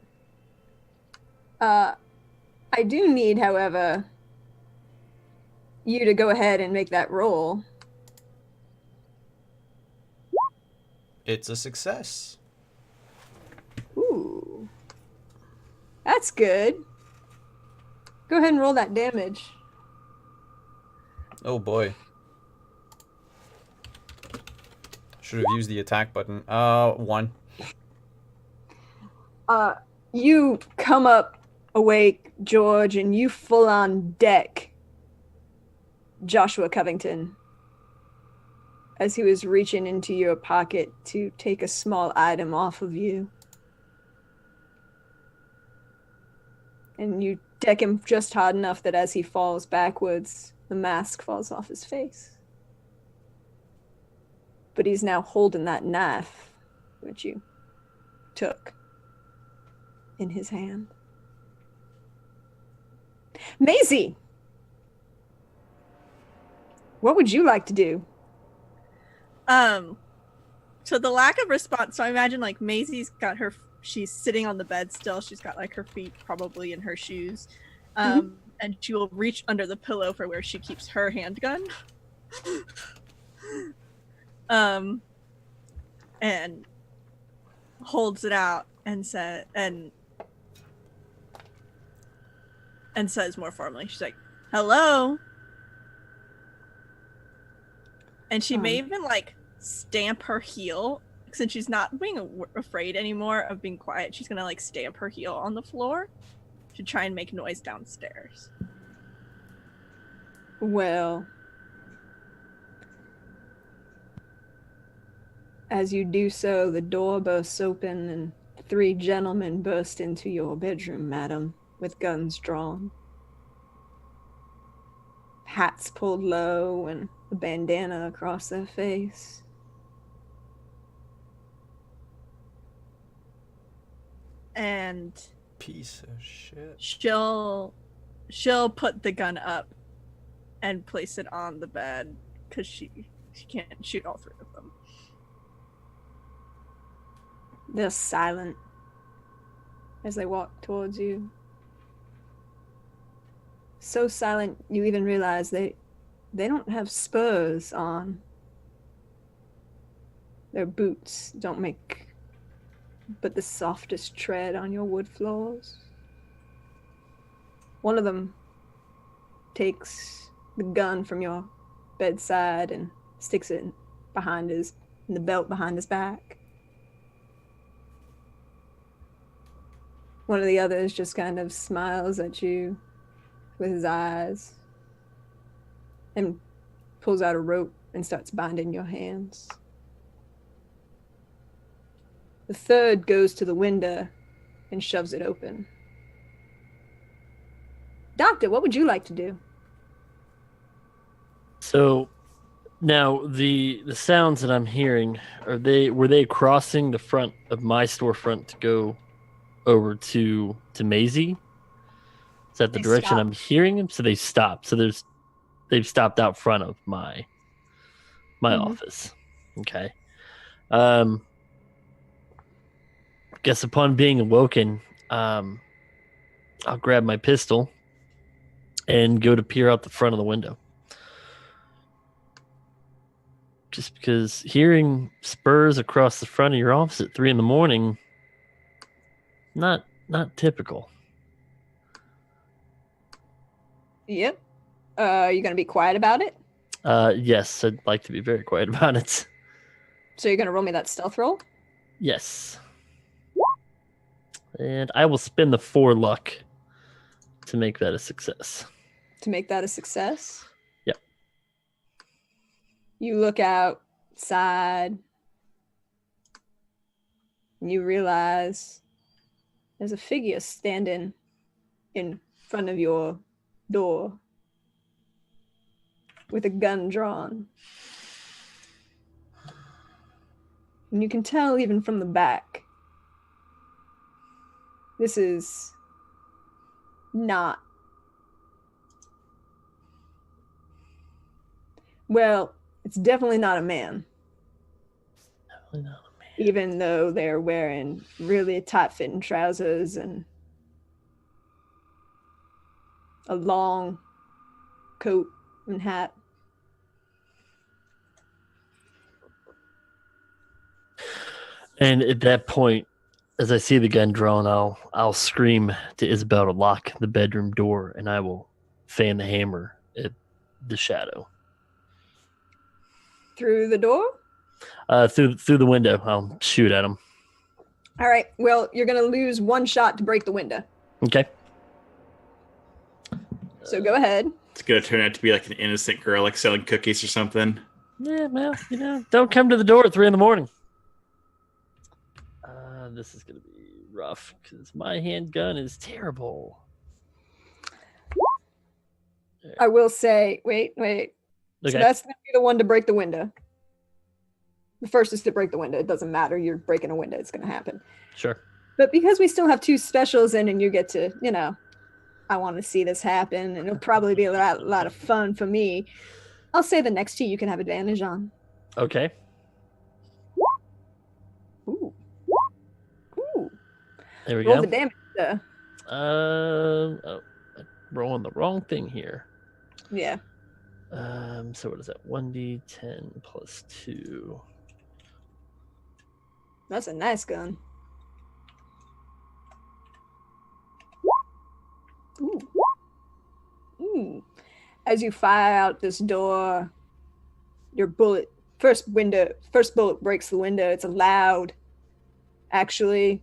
I do need, however, you to go ahead and make that roll. It's a success. Ooh. That's good. Go ahead and roll that damage. Oh boy. Should have used the attack button. 1. You come up awake, George, and you full on deck Joshua Covington as he was reaching into your pocket to take a small item off of you. And you deck him just hard enough that as he falls backwards, the mask falls off his face. But he's now holding that knife, which you took, in his hand. Maisie! What would you like to do? So the lack of response, so I imagine like Maisie's got her, she's sitting on the bed still, she's got like her feet probably in her shoes, and she will reach under the pillow for where she keeps her handgun, and holds it out and says more formally, she's like, hello? And she may even like stamp her heel, since she's not being afraid anymore of being quiet. She's gonna like stamp her heel on the floor to try and make noise downstairs. Well, as you do so, the door bursts open and 3 gentlemen burst into your bedroom, madam, with guns drawn. Hats pulled low and a bandana across their face. And Piece of shit. she'll put the gun up and place it on the bed because You can't shoot all three of them. They're silent as they walk towards you. So silent you even realize they don't have spurs on. Their boots don't make but the softest tread on your wood floors. One of them takes the gun from your bedside and sticks it in the belt behind his back. One of the others just kind of smiles at you with his eyes and pulls out a rope and starts binding your hands. The third goes to the window and shoves it open. Doctor, what would you like to do? So now the sounds that I'm hearing, were they crossing the front of my storefront to go over to Maisie? Is that the They direction stopped. I'm hearing them? So they stopped. So they've stopped out front of my Mhm. office. Okay. Guess upon being awoken, I'll grab my pistol and go to peer out the front of the window. Just because hearing spurs across the front of your office at 3 a.m, not typical. Yep. You gonna be quiet about it? Yes, I'd like to be very quiet about it. So you're gonna roll me that stealth roll? Yes. And I will spend the 4 luck to make that a success. To make that a success? Yep. You look outside and you realize there's a figure standing in front of your door with a gun drawn. And you can tell even from the back, this is not. Well, it's definitely not a man. Definitely not a man. Even though they're wearing really tight-fitting trousers and a long coat and hat. And at that point, as I see the gun drawn, I'll scream to Isabel to lock the bedroom door, and I will fan the hammer at the shadow. Through the door? Through the window, I'll shoot at him. All right. Well, you're going to lose 1 shot to break the window. Okay. So go ahead. It's gonna turn out to be like an innocent girl, like selling cookies or something. Yeah, well, don't come to the door at 3 a.m. This is gonna be rough because my handgun is terrible. I will say, wait. Okay. So that's going to be the one to break the window. The first is to break the window. It doesn't matter. You're breaking a window. It's going to happen. Sure. But because we still have 2 specials in and you get to, I want to see this happen and it'll probably be a lot of fun for me. I'll say the next 2 you can have advantage on. Okay. Ooh. There we Roll go. the damage, though. I'm rolling the wrong thing here. Yeah. So what is that? 1d10 plus 2. That's a nice gun. Ooh. Ooh. As you fire out this door, your first bullet breaks the window. It's loud. Actually,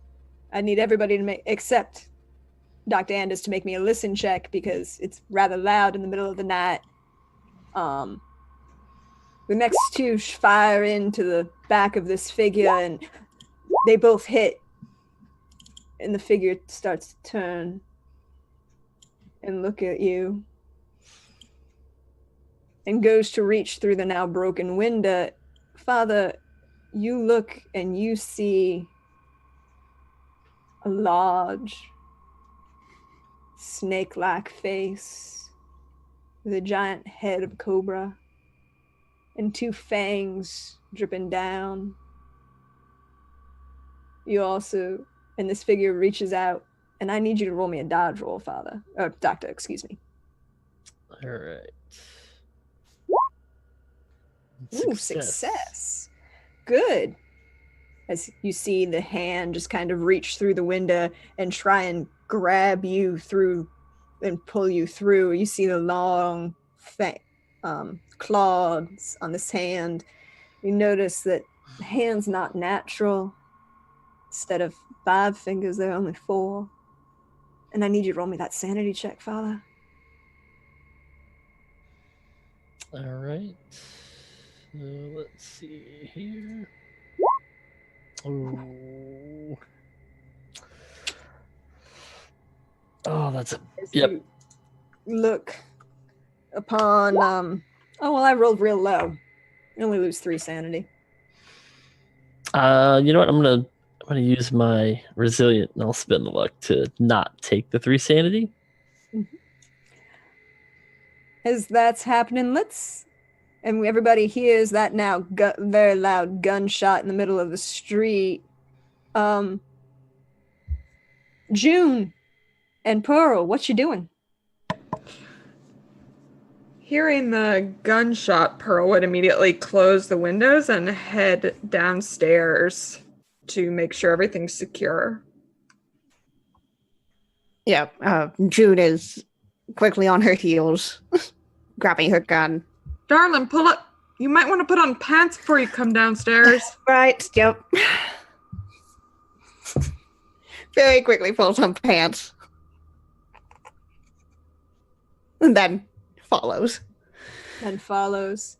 I need everybody to except Dr. Anders to make me a listen check because it's rather loud in the middle of the night. The next 2 fire into the back of this figure and they both hit. And the figure starts to turn and look at you and goes to reach through the now broken window. Father, you look and you see a large snake-like face with a giant head of cobra and 2 fangs dripping down. You also, and this figure reaches out, and I need you to roll me a dodge roll, Father. Or Doctor, excuse me. All right. Ooh, success. Good. As you see the hand just kind of reach through the window and try and grab you through and pull you through. You see the long claws on this hand. You notice that the hand's not natural. Instead of 5 fingers, there are only 4. And I need you to roll me that sanity check, Father. All right. Let's see here. Ooh. Oh, that's a yep. You look upon oh well, I rolled real low. You only lose 3 sanity. You know what? I'm gonna use my resilient and I'll spend the luck to not take the 3 sanity. As that's happening, and everybody hears that now very loud gunshot in the middle of the street. June and Pearl, what you doing? Hearing the gunshot, Pearl would immediately close the windows and head downstairs to make sure everything's secure. Yeah, June is quickly on her heels, grabbing her gun. Darling, pull up. You might want to put on pants before you come downstairs. Right, yep. Very quickly pulls on pants. And then follows. And follows.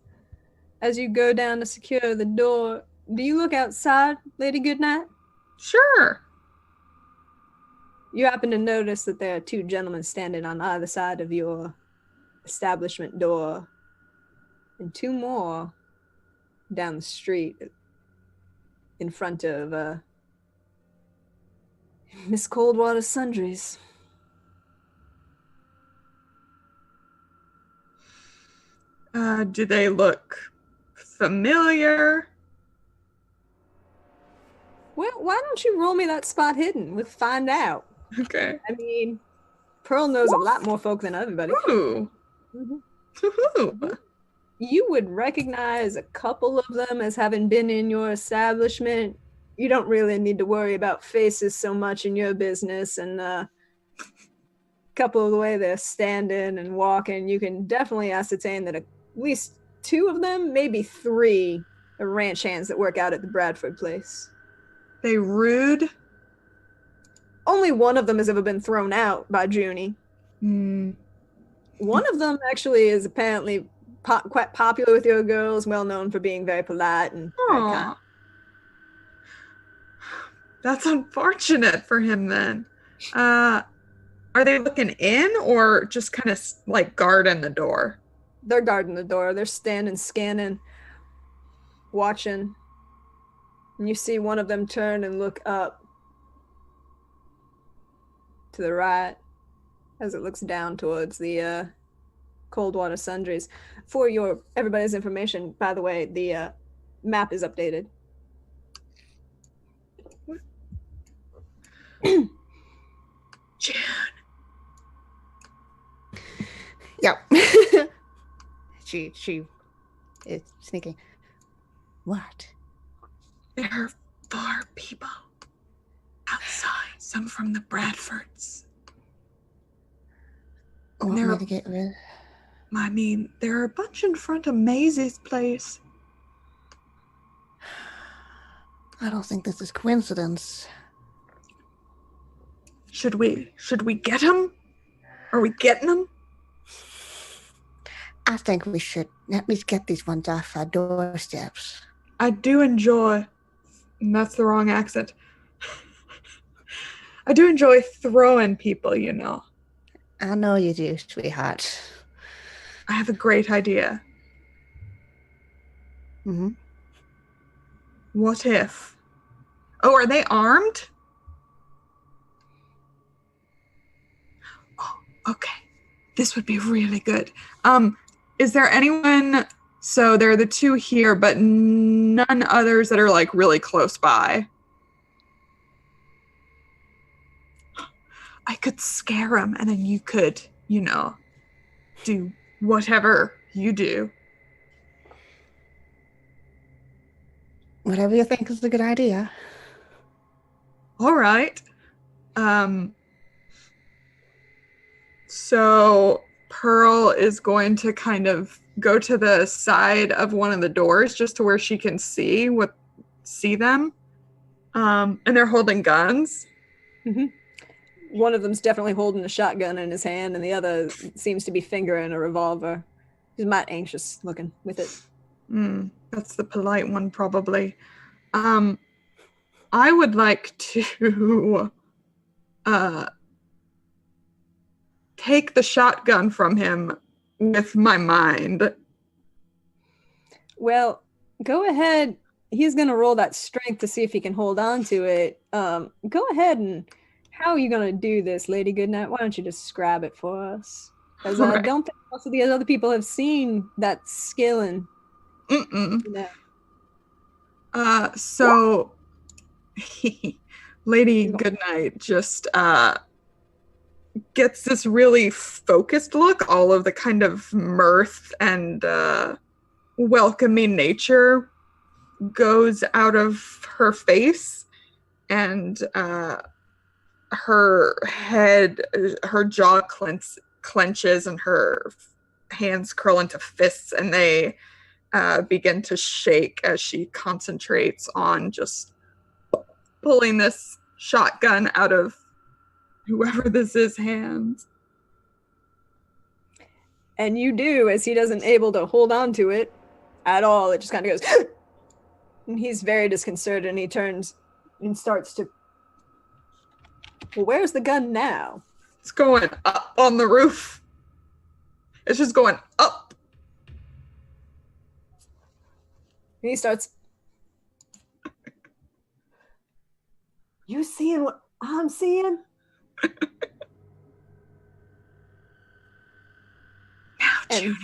As you go down to secure the door, do you look outside, Lady Goodnight? Sure. You happen to notice that there are 2 gentlemen standing on either side of your establishment door, and 2 more down the street in front of Miss Coldwater Sundries. Do they look familiar? Well, why don't you roll me that spot hidden? We'll find out. Okay. I mean, Pearl knows a lot more folk than everybody. Ooh. Mhm. Ooh. You would recognize a couple of them as having been in your establishment. You don't really need to worry about faces so much in your business, and a couple of the way they're standing and walking, you can definitely ascertain that at least 2 of them, maybe 3, are ranch hands that work out at the Bradford place. They rude? Only one of them has ever been thrown out by Junie. Hmm. One of them actually is apparently quite popular with your girls, well known for being very polite and very kind. Aw. That's unfortunate for him then. Are they looking in or just kind of like guarding the door? They're guarding the door. They're standing, scanning, watching. And you see one of them turn and look up to the right as it looks down towards the Coldwater Sundries. For everybody's information, by the way, the map is updated. June. Yep. she is sneaking. What? There are 4 people outside. Some from the Bradfords. Want There me are- to get rid? I mean, there are a bunch in front of Maisie's place. I don't think this is coincidence. Should we get him? Are we getting him? I think we should at least get these ones off our doorsteps. I do enjoy, and that's the wrong accent. I do enjoy throwing people, you know. I know you do, sweetheart. I have a great idea. Mm-hmm. What if? Oh, are they armed? Oh, okay. This would be really good. Is there anyone So there are the two here, but none others that are like really close by. I could scare him, and then you could, do whatever you do. Whatever you think is a good idea. All right. So Pearl is going to kind of go to the side of one of the doors just to where she can see them. And they're holding guns. Mm-hmm. One of them's definitely holding a shotgun in his hand, and the other seems to be fingering a revolver. He's might anxious looking with it. That's the polite one, probably. I would like to take the shotgun from him with my mind. Well, go ahead. He's going to roll that strength to see if he can hold on to it. Go ahead and... How are you going to do this, Lady Goodnight? Why don't you describe it for us? Because I don't think most of the other people have seen that skill and... So Lady Goodnight just gets this really focused look. All of the kind of mirth and welcoming nature goes out of her face, and her head, her jaw clenches, and her hands curl into fists, and they begin to shake as she concentrates on just pulling this shotgun out of whoever this is hands. And you do, as he doesn't able to hold on to it at all. It just kind of goes, and he's very disconcerted, and he turns and starts to, well, where's the gun now? It's going up on the roof. It's just going up. And he starts, you seeing what I'm seeing? And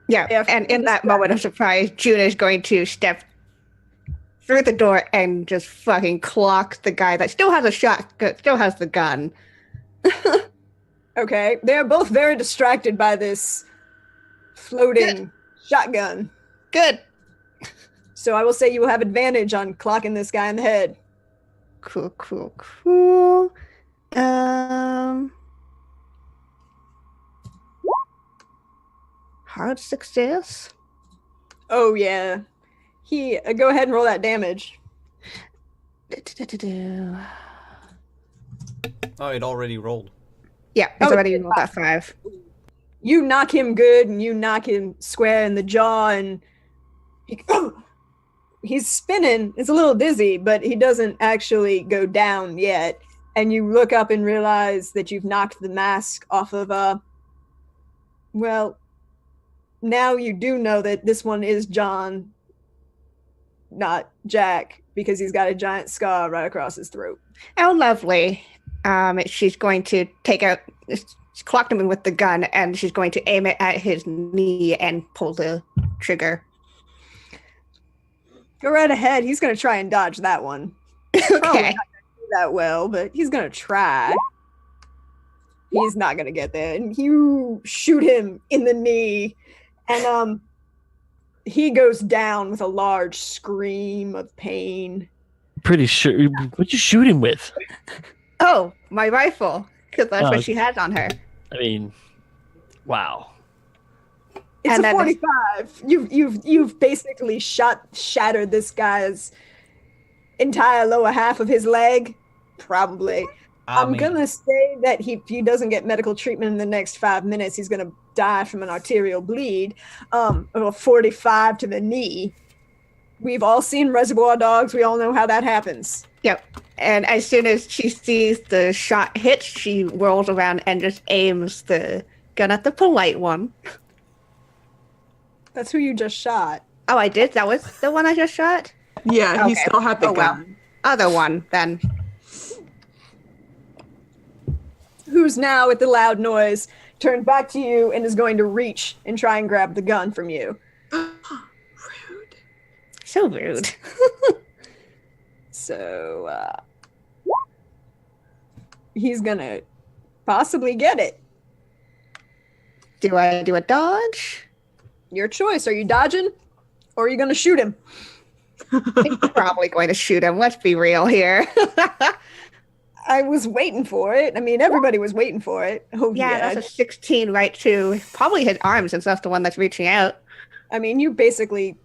and in that moment of surprise, June is going to step through the door and just fucking clock the guy that still has the gun. Okay, they're both very distracted by this floating shotgun. Good. So I will say you will have advantage on clocking this guy in the head. Cool. Hard success. Oh yeah. He go ahead and roll that damage. Oh, it already rolled. Yeah, it's already rolled that 5. You knock him good, and you knock him square in the jaw, and he's spinning. It's a little dizzy, but he doesn't actually go down yet. And you look up and realize that you've knocked the mask off of well, now you do know that this one is John, not Jack, because he's got a giant scar right across his throat. Oh, lovely. She's going to take out, she's clocked him with the gun, and she's going to aim it at his knee and pull the trigger. Go right ahead. He's going to try and dodge that one. Probably not going to do that well, but he's going to try. He's not going to get there. And you shoot him in the knee, and he goes down with a large scream of pain. Pretty sure. What'd you shoot him with? Oh, my rifle, because that's what she has on her. I mean, wow. It's and a 45. You've basically shattered this guy's entire lower half of his leg, probably. I'm gonna say that if he doesn't get medical treatment in the next 5 minutes, he's gonna die from an arterial bleed of a 45 to the knee. We've all seen Reservoir Dogs. We all know how that happens. Yep. And as soon as she sees the shot hit, she rolls around and just aims the gun at the polite one. That's who you just shot. Oh, I did? That was the one I just shot? Yeah, okay. He still had the gun. Well. Other one, then. Who's now, with the loud noise, turns back to you and is going to reach and try and grab the gun from you. Rude. So rude. So, he's gonna possibly get it. Do I do a dodge? Your choice. Are you dodging? Or are you gonna shoot him? I'm probably going to shoot him. Let's be real here. I was waiting for it. I mean, everybody was waiting for it. Oh, Yeah, that's a 16 right to probably his arm since that's the one that's reaching out. I mean, you basically...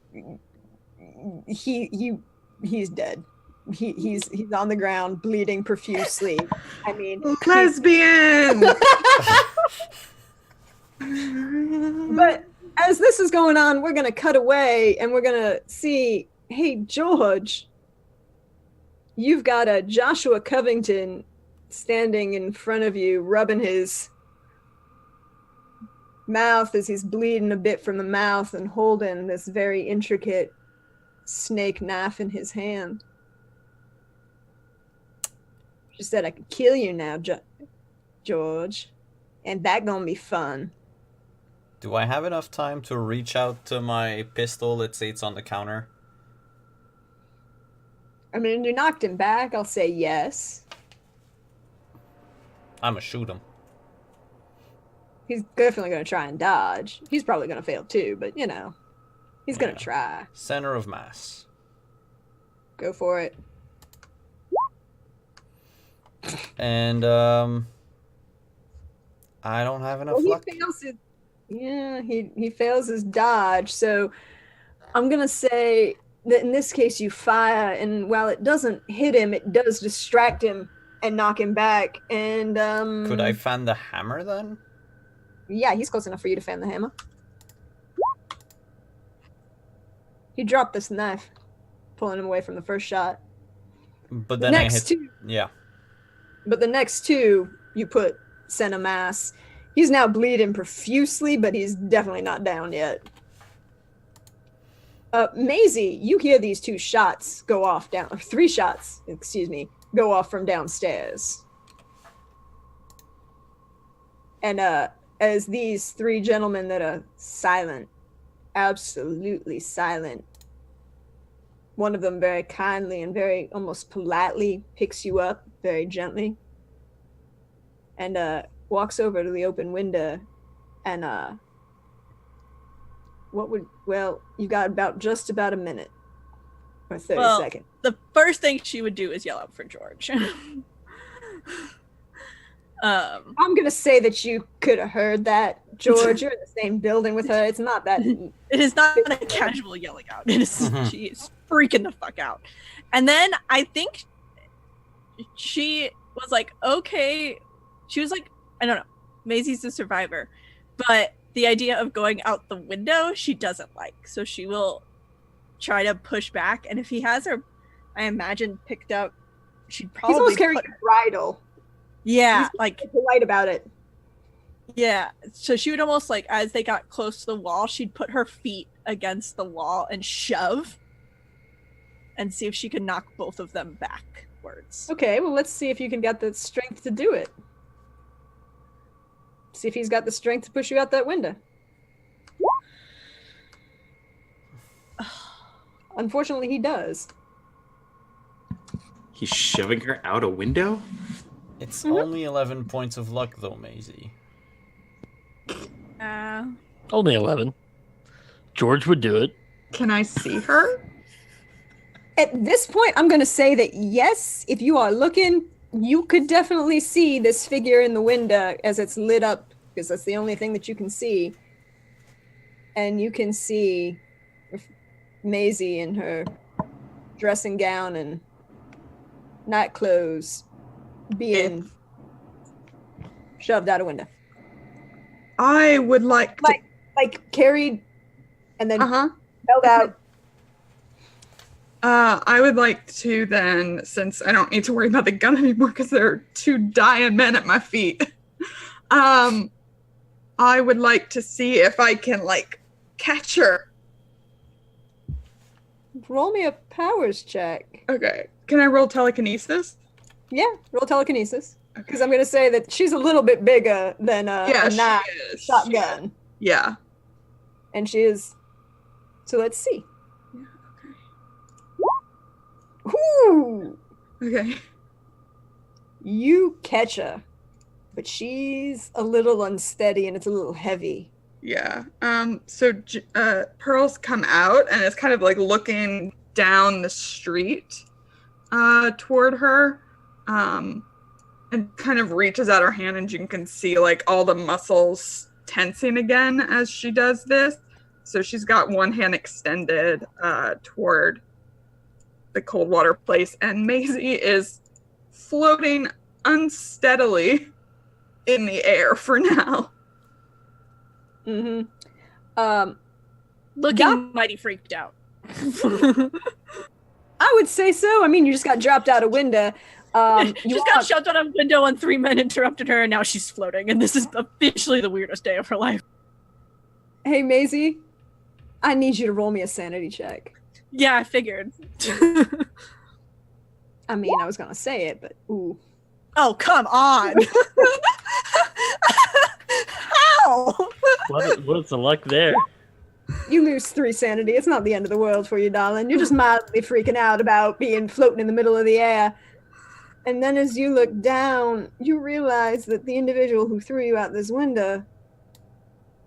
He's dead. He's on the ground, bleeding profusely. I mean... Lesbian! But as this is going on, we're going to cut away and we're going to see, hey, George, you've got a Joshua Covington standing in front of you, rubbing his mouth as he's bleeding a bit from the mouth and holding this very intricate snake knife in his hand. She said, I could kill you now, George, and that gonna be fun. Do I have enough time to reach out to my pistol? Let's say it's on the counter. I mean, you knocked him back, I'll say yes. I'ma shoot him. He's definitely going to try and dodge. He's probably going to fail too, but you know, he's going Yeah. to try. Center of mass. Go for it. And I don't have enough Well, luck. he fails his dodge. So I'm going to say that in this case you fire, and while it doesn't hit him, it does distract him and knock him back. And Could I fan the hammer then? Yeah, he's close enough for you to fan the hammer. He dropped this knife, pulling him away from the first shot. But then I hit. Yeah. But the next two, you put center mass. He's now bleeding profusely, but he's definitely not down yet. Maisie, you hear these two shots go off down, or 3 shots, excuse me, go off from downstairs. And as these 3 gentlemen that are silent, absolutely silent, one of them very kindly and very almost politely picks you up very gently and walks over to the open window and you got just about a minute or 30 seconds. The first thing she would do is yell out for George. I'm gonna say that you could have heard that, George. You're in the same building with her. It's not that. It is not a casual yelling out. It is she is freaking the fuck out. And then I think she was like, okay. She was like, I don't know. Maisie's the survivor, but the idea of going out the window she doesn't like. So she will try to push back. And if he has her, I imagine, picked up, she'd probably He's almost carrying a bridle. Yeah, He's like polite about it. Yeah, so she would almost like, as they got close to the wall, she'd put her feet against the wall and shove and see if she could knock both of them backwards. Okay, well, let's see if you can get the strength to do it. See if he's got the strength to push you out that window. Unfortunately, he does. He's shoving her out a window? It's only 11 points of luck, though, Maisie. Only 11. George would do it. Can I see her? At this point, I'm going to say that yes, if you are looking, you could definitely see this figure in the window as it's lit up, because that's the only thing that you can see. And you can see Maisie in her dressing gown and night clothes being shoved out a window. I would like to... Like carried and then held out. I would like to then, since I don't need to worry about the gun anymore because there are 2 dying men at my feet, I would like to see if I can, catch her. Roll me a powers check. Okay. Can I roll telekinesis? Yeah, roll telekinesis. Because I'm going to say that she's a little bit bigger than Yeah, a she knife is. shotgun. Yeah. And she is. So let's see. Ooh! Okay. You catch her, but she's a little unsteady and it's a little heavy. Yeah. So Pearl's come out and is kind of like looking down the street toward her. And kind of reaches out her hand and you can see like all the muscles tensing again as she does this. So she's got one hand extended toward the cold water place, and Maisie is floating unsteadily in the air for now. Mm-hmm. Looking mighty freaked out. I would say so. I mean, you just got dropped out a window. She's got shoved out a window and 3 men interrupted her, and now she's floating, and this is officially the weirdest day of her life. Hey, Maisie, I need you to roll me a sanity check. Yeah, I figured. I mean, I was gonna say it, but ooh. Oh, come on! How? What's the luck there? You lose 3 sanity. It's not the end of the world for you, darling. You're just mildly freaking out about being floating in the middle of the air. And then as you look down, you realize that the individual who threw you out this window,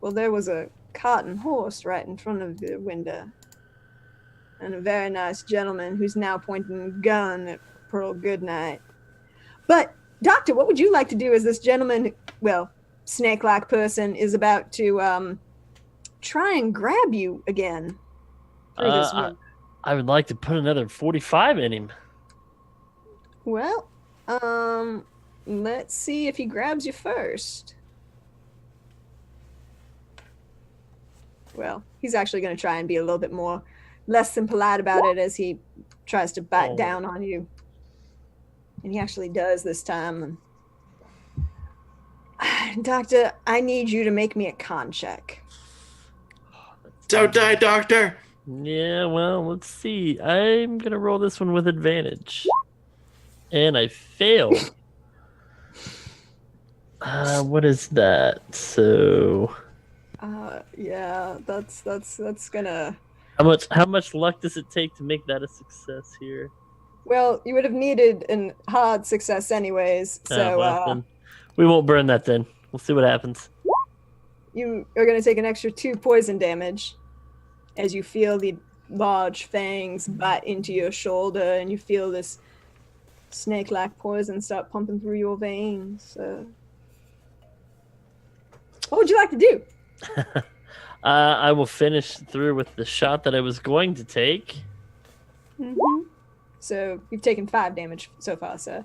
well, there was a cart and horse right in front of the window. And a very nice gentleman who's now pointing a gun at Pearl Goodnight. But, Doctor, what would you like to do as this gentleman, well, snake-like person, is about to try and grab you again through this window? I would like to put another 45 in him. Well, let's see if he grabs you first. Well, he's actually going to try and be a little bit more less than polite about it as he tries to bite down on you. And he actually does this time. Doctor, I need you to make me a con check. Don't die, Doctor! Yeah, well, let's see. I'm going to roll this one with advantage. And I failed. What is that? So... yeah, that's gonna... How much luck does it take to make that a success here? Well, you would have needed a hard success anyways, so then we won't burn that then. We'll see what happens. You are going to take an extra 2 poison damage as you feel the large fangs bite into your shoulder and you feel this snake-like poison start pumping through your veins. What would you like to do? I will finish through with the shot that I was going to take. Mm-hmm. So you've taken 5 damage so far, sir.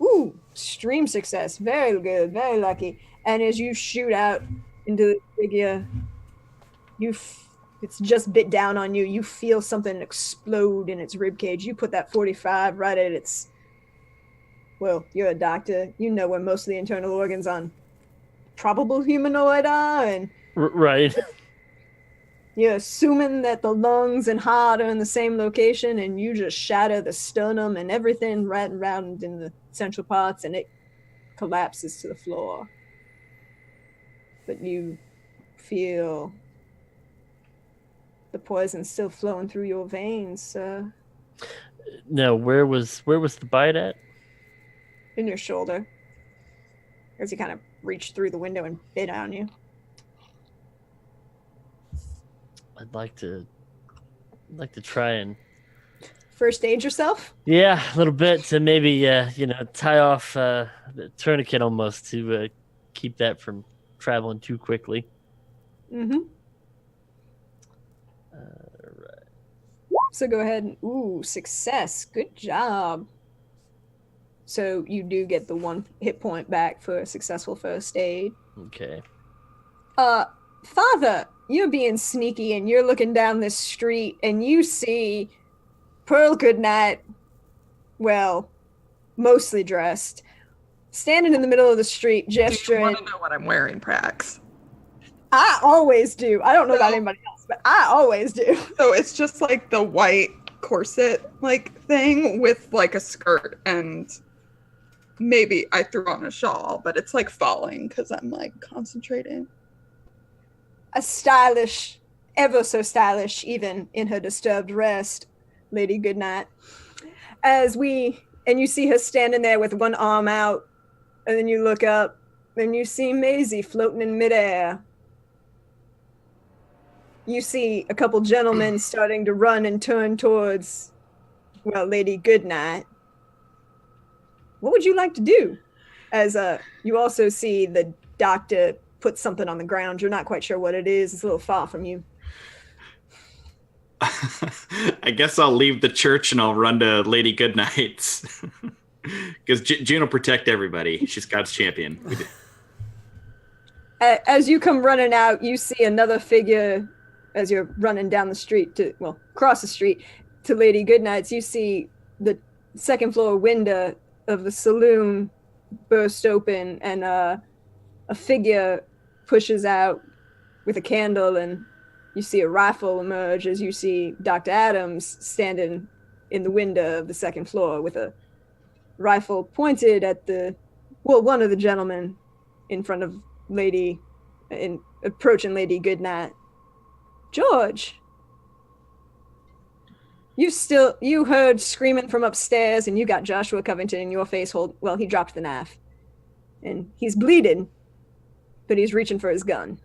Ooh, stream success. Very good, very lucky. And as you shoot out into the figure, it's just bit down on you. You feel something explode in its ribcage. You put that 45 right at its... Well, you're a doctor. You know where most of the internal organs on probable humanoid are, and... Right. You're assuming that the lungs and heart are in the same location, and you just shatter the sternum and everything right around in the central parts, and it collapses to the floor. But you feel the poison still flowing through your veins, sir. Now, where was the bite at? In your shoulder. As he kind of reached through the window and bit on you. I'd like to try and First aid yourself? yeah, a little bit to maybe tie off the tourniquet almost to keep that from traveling too quickly. Mm-hmm. Right. So go ahead and ooh, success. Good job. So you do get the 1 hit point back for a successful first aid. Okay. Father, you're being sneaky and you're looking down this street and you see Pearl Goodnight, well, mostly dressed, standing in the middle of the street, gesturing. Do you want to know what I'm wearing, Prax? I always do. I don't know about anybody else, but I always do. So it's just like the white corset like thing with like a skirt and maybe I threw on a shawl, but it's like falling because I'm like concentrating. A stylish, ever so stylish, even in her disturbed rest, Lady Goodnight. And you see her standing there with one arm out, and then you look up, and you see Maisie floating in midair. You see a couple gentlemen starting to run and turn towards, well, Lady Goodnight. What would you like to do? As you also see the doctor put something on the ground. You're not quite sure what it is. It's a little far from you. I guess I'll leave the church and I'll run to Lady Goodnight's. Because June will protect everybody. She's God's champion. As you come running out, you see another figure as you're running down the street across the street to Lady Goodnight's. You see the second floor window of the saloon burst open, and a figure pushes out with a candle, and you see a rifle emerge as you see Dr. Adams standing in the window of the second floor with a rifle pointed at one of the gentlemen in front of approaching Lady Goodnight. George, you heard screaming from upstairs, and you got Joshua Covington in your face he dropped the knife. And he's bleeding, but he's reaching for his gun.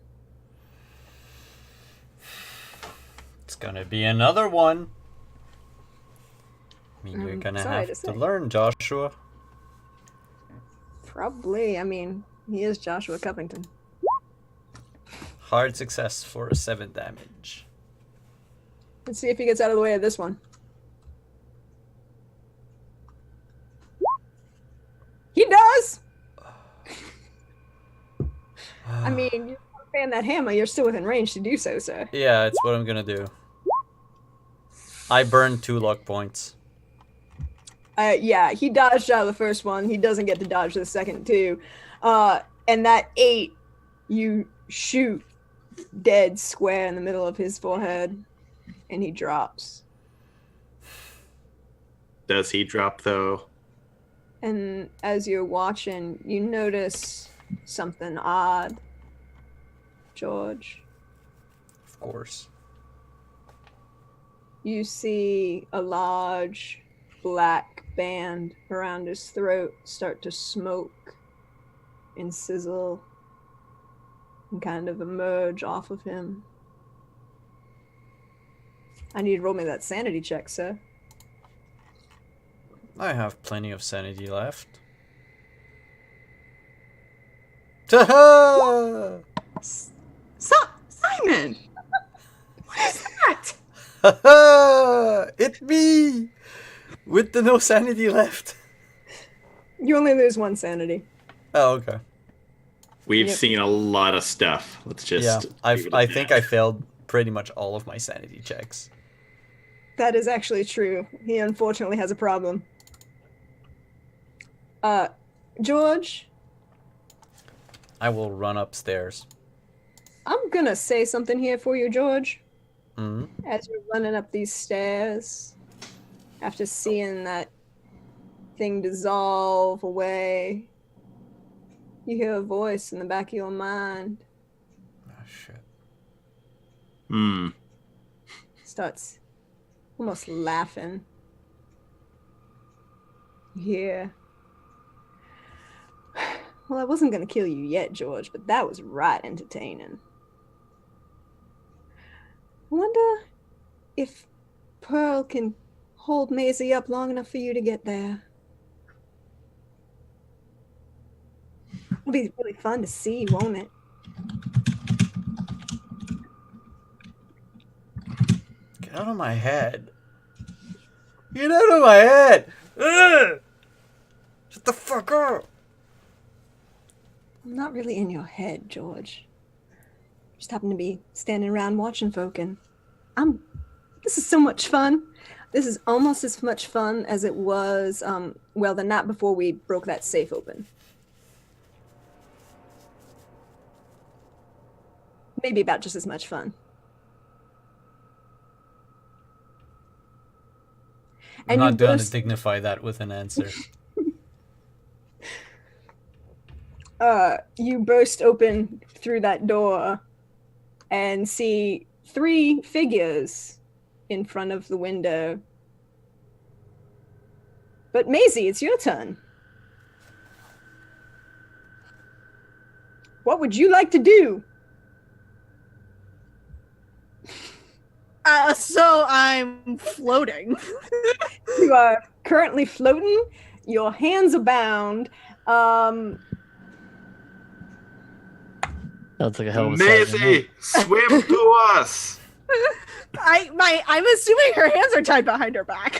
It's gonna be another one. I mean, you're gonna have to learn, Joshua. Probably. I mean, he is Joshua Covington. Hard success for 7 damage. Let's see if he gets out of the way of this one. He does! I mean, you're fan that hammer, you're still within range to do so, sir. Yeah, it's what I'm gonna do. I burned 2 luck points. Yeah, he dodged out of the first one. He doesn't get to dodge the second two. And that 8, you shoot dead square in the middle of his forehead, and he drops. Does he drop, though? And as you're watching, you notice something odd, George. Of course. You see a large black band around his throat start to smoke and sizzle and kind of emerge off of him. I need you to roll me that sanity check, sir. I have plenty of sanity left. Ta-ha! Simon! What is that? Ha-ha! It me! With the no sanity left. You only lose 1 sanity. Oh, okay. We've seen a lot of stuff. Let's just... Yeah, I think I failed pretty much all of my sanity checks. That is actually true. He unfortunately has a problem. George? I will run upstairs. I'm gonna say something here for you, George. Mm-hmm. As you're running up these stairs, after seeing that thing dissolve away, you hear a voice in the back of your mind. Oh, shit. Starts almost laughing. Yeah. Well, I wasn't going to kill you yet, George, but that was right entertaining. I wonder if Pearl can hold Maisie up long enough for you to get there. It'll be really fun to see, won't it? Get out of my head. Get out of my head! Ugh! Shut the fuck up! I'm not really in your head, George. Just happen to be standing around watching folk, and this is so much fun. This is almost as much fun as it was, the night before we broke that safe open. Maybe about just as much fun. I'm not going to dignify that with an answer. You burst open through that door and see 3 figures in front of the window. But Maisie, it's your turn. What would you like to do? So I'm floating. You are currently floating. Your hands are bound. Sounds like a hell of a assignment, Maisie, swim to us. I'm assuming her hands are tied behind her back.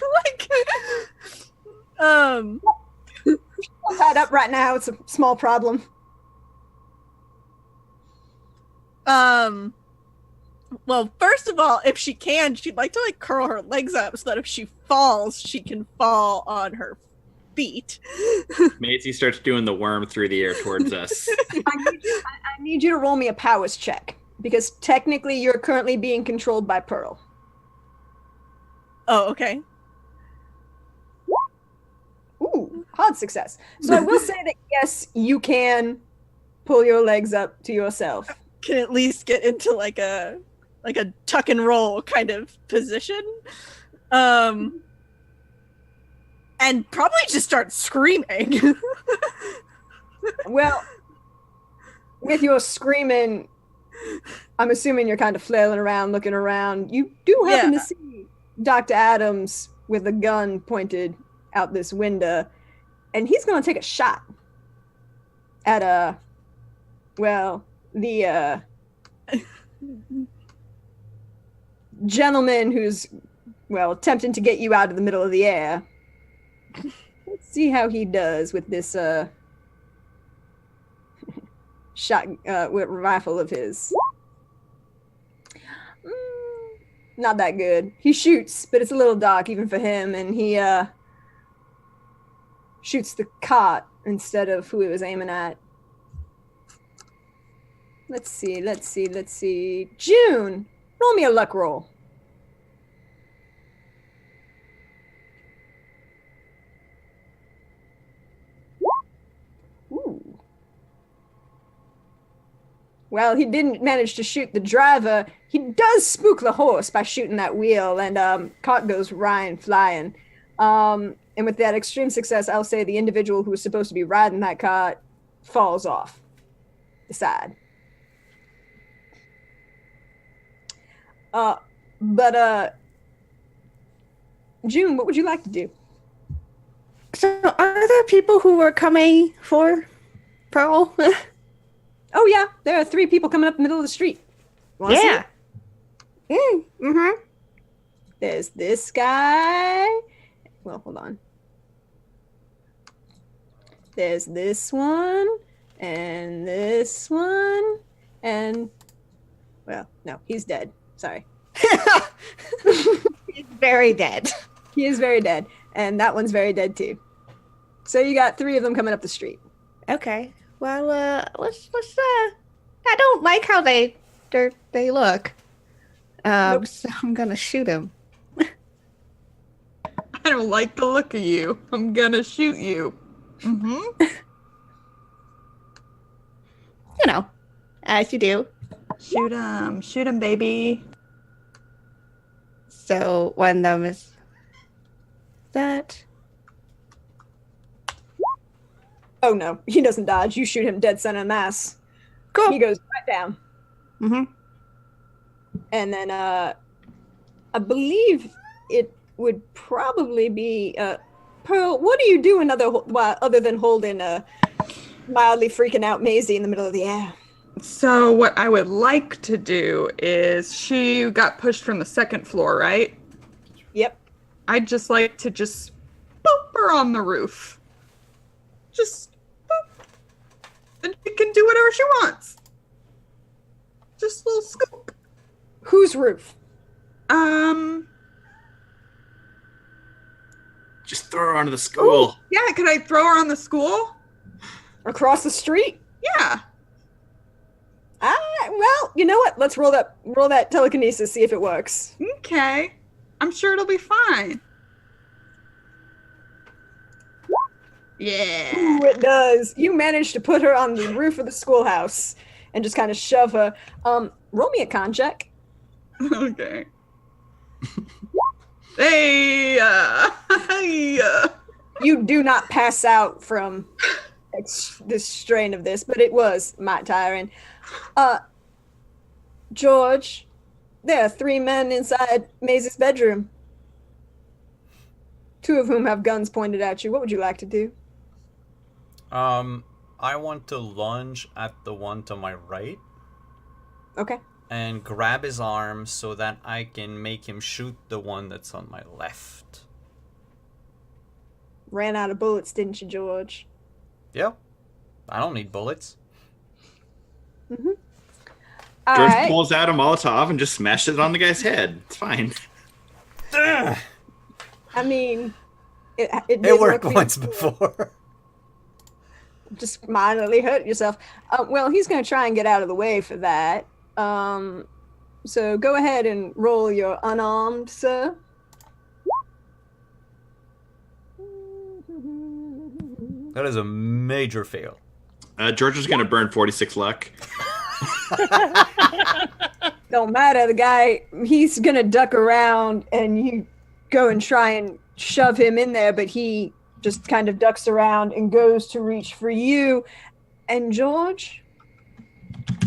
I'm tied up right now. It's a small problem. Well, first of all, if she can, she'd like to curl her legs up so that if she falls, she can fall on her feet. Maisie starts doing the worm through the air towards us. I need you to roll me a powers check because technically you're currently being controlled by Pearl. Oh, okay. Ooh, hard success. So I will say that yes, you can pull your legs up to yourself. Can at least get into like a tuck and roll kind of position. And probably just start screaming. Well, with your screaming, I'm assuming you're kind of flailing around, looking around. You do happen to see Dr. Adams with a gun pointed out this window, and he's going to take a shot at the gentleman who's, attempting to get you out of the middle of the air. Let's see how he does with this shot with rifle of his. Not that good. He shoots, but it's a little dark even for him, and he shoots the cot instead of who he was aiming at. Let's see. June, roll me a luck roll. Ooh. Well, he didn't manage to shoot the driver. He does spook the horse by shooting that wheel, and cart goes flying. And with that extreme success, I'll say the individual who was supposed to be riding that cart falls off the side. June, what would you like to do? So, are there people who are coming for Pearl? Oh yeah, there are 3 people coming up the middle of the street. Wanna see Yeah. it? Mm-hmm. There's this guy. Well, hold on. There's this one, and this one, and no, he's dead. Sorry. He's very dead. He is very dead, and that one's very dead too. So you got 3 of them coming up the street. Okay. Well, let's I don't like how they look. Nope. So I'm gonna shoot him. I don't like the look of you. I'm gonna shoot you. Mm-hmm. You know, as you do. Shoot him, baby. So one of them is that. Oh no, he doesn't dodge. You shoot him dead center mass. Cool. He goes right down. Mm-hmm. And then I believe it would probably be Pearl. What are you doing other than holding mildly freaking out Maisie in the middle of the air? So what I would like to do is she got pushed from the 2nd floor, right? Yep. I'd just like to just boop her on the roof. Just boop. And she can do whatever she wants. Just a little scoop. Whose roof? Just throw her onto the school. Yeah, could I throw her on the school? Across the street? Yeah. Well, you know what? Let's roll that telekinesis, see if it works. Okay. I'm sure it'll be fine. Yeah. Ooh, it does. You managed to put her on the roof of the schoolhouse and just kind of shove her. Roll me a con check. Okay. Hey. You do not pass out from this strain of this, but it was might tiring. George, there are 3 men inside Maze's bedroom. 2 of whom have guns pointed at you. What would you like to do? I want to lunge at the one to my right Okay. and grab his arm so that I can make him shoot the one that's on my left. Ran out of bullets, didn't you, George? Yeah. I don't need bullets. All George right. pulls out a Molotov and just smashes it on the guy's head. It's fine. Ugh. I mean, it It did worked work for once you. before. Just mildly hurt yourself. Well, he's going to try and get out of the way for that. So go ahead and roll your unarmed, sir. That is a major fail. George is going to burn 46 luck. Don't matter. The guy, he's going to duck around and you go and try and shove him in there, but he just kind of ducks around and goes to reach for you. And George,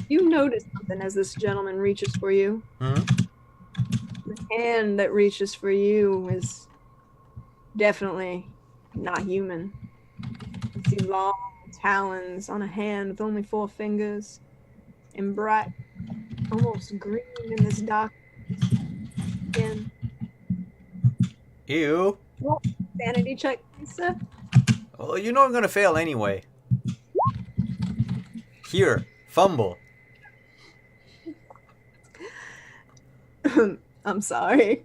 you notice something as this gentleman reaches for you. Hmm? The hand that reaches for you is definitely not human. You see long talons on a hand with only 4 fingers and bright, almost green in this dark skin. Ew. Sanity check, please, sir. Well, you know I'm gonna fail anyway. Here, fumble. I'm sorry.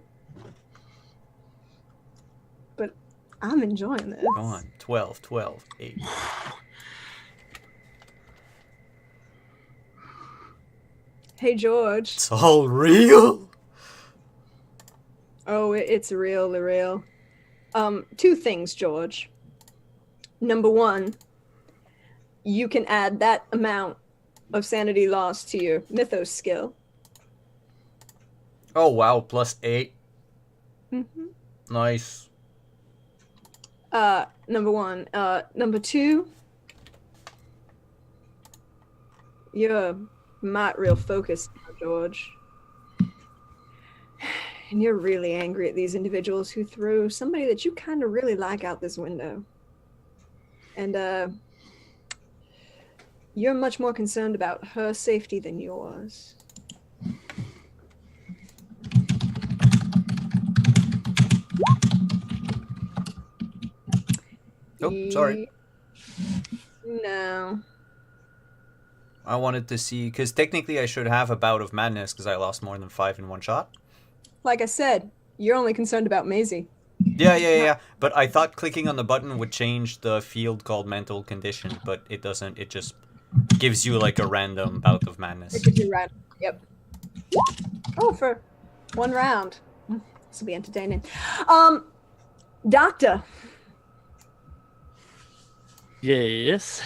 But I'm enjoying this. Go on. 12, 8. Hey, George. It's all real? Oh, it's real, the real. 2 things, George. Number 1, you can add that amount of sanity loss to your mythos skill. Oh, wow. Plus 8. Mm-hmm. Nice. Number 1. Number 2, you're not real focused now, George. And you're really angry at these individuals who threw somebody that you kind of really like out this window. And, you're much more concerned about her safety than yours. Oh, sorry. No. I wanted to see, because technically I should have a bout of madness because I lost more than 5 in one shot. Like I said, you're only concerned about Maisie. Yeah. But I thought clicking on the button would change the field called mental condition, but it doesn't. It just gives you like a random bout of madness. You're right. Yep. Oh, for 1 round. This will be entertaining. Doctor, Yes.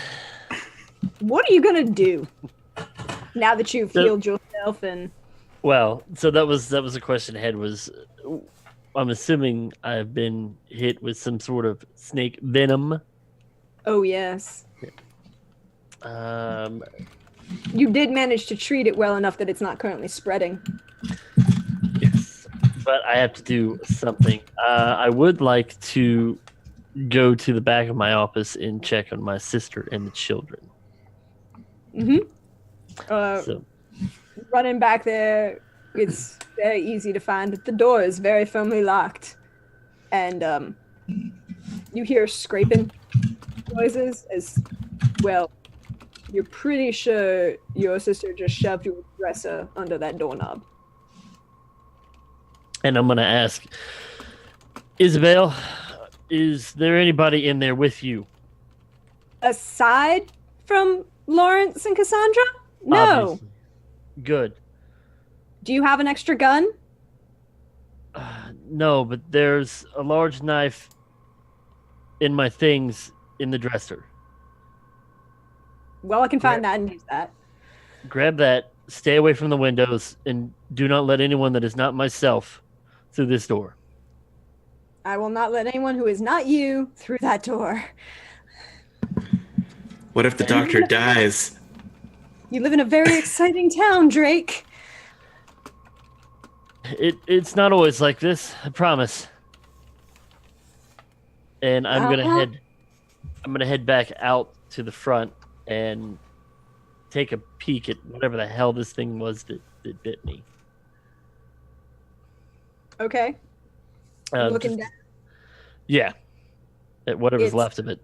what are you gonna do now that you've healed yourself and? Well, so that was a question ahead. Was I'm assuming I've been hit with some sort of snake venom. Oh yes, Um, you did manage to treat it well enough that it's not currently spreading. yes, but I have to do something. I would like to go to the back of my office and check on my sister and the children. So, Running back there, it's very easy to find that the door is very firmly locked, and you hear scraping noises as well. You're pretty sure your sister just shoved your dresser under that doorknob. and I'm gonna ask, Isabel, is there anybody in there with you? Aside from Lawrence and Cassandra? No. Obviously. Good. Do you have an extra gun? No, but there's a large knife in my things in the dresser. Well, I can find that and use that. Grab that, stay away from the windows, and do not let anyone that is not myself through this door. I will not let anyone who is not you through that door. What if the doctor dies? You live in a very exciting town, Drake. It's not always like this, I promise. And I'm gonna head back out to the front and take a peek at whatever the hell this thing was that bit me. Okay. Looking down. Yeah. At whatever's It's left of it.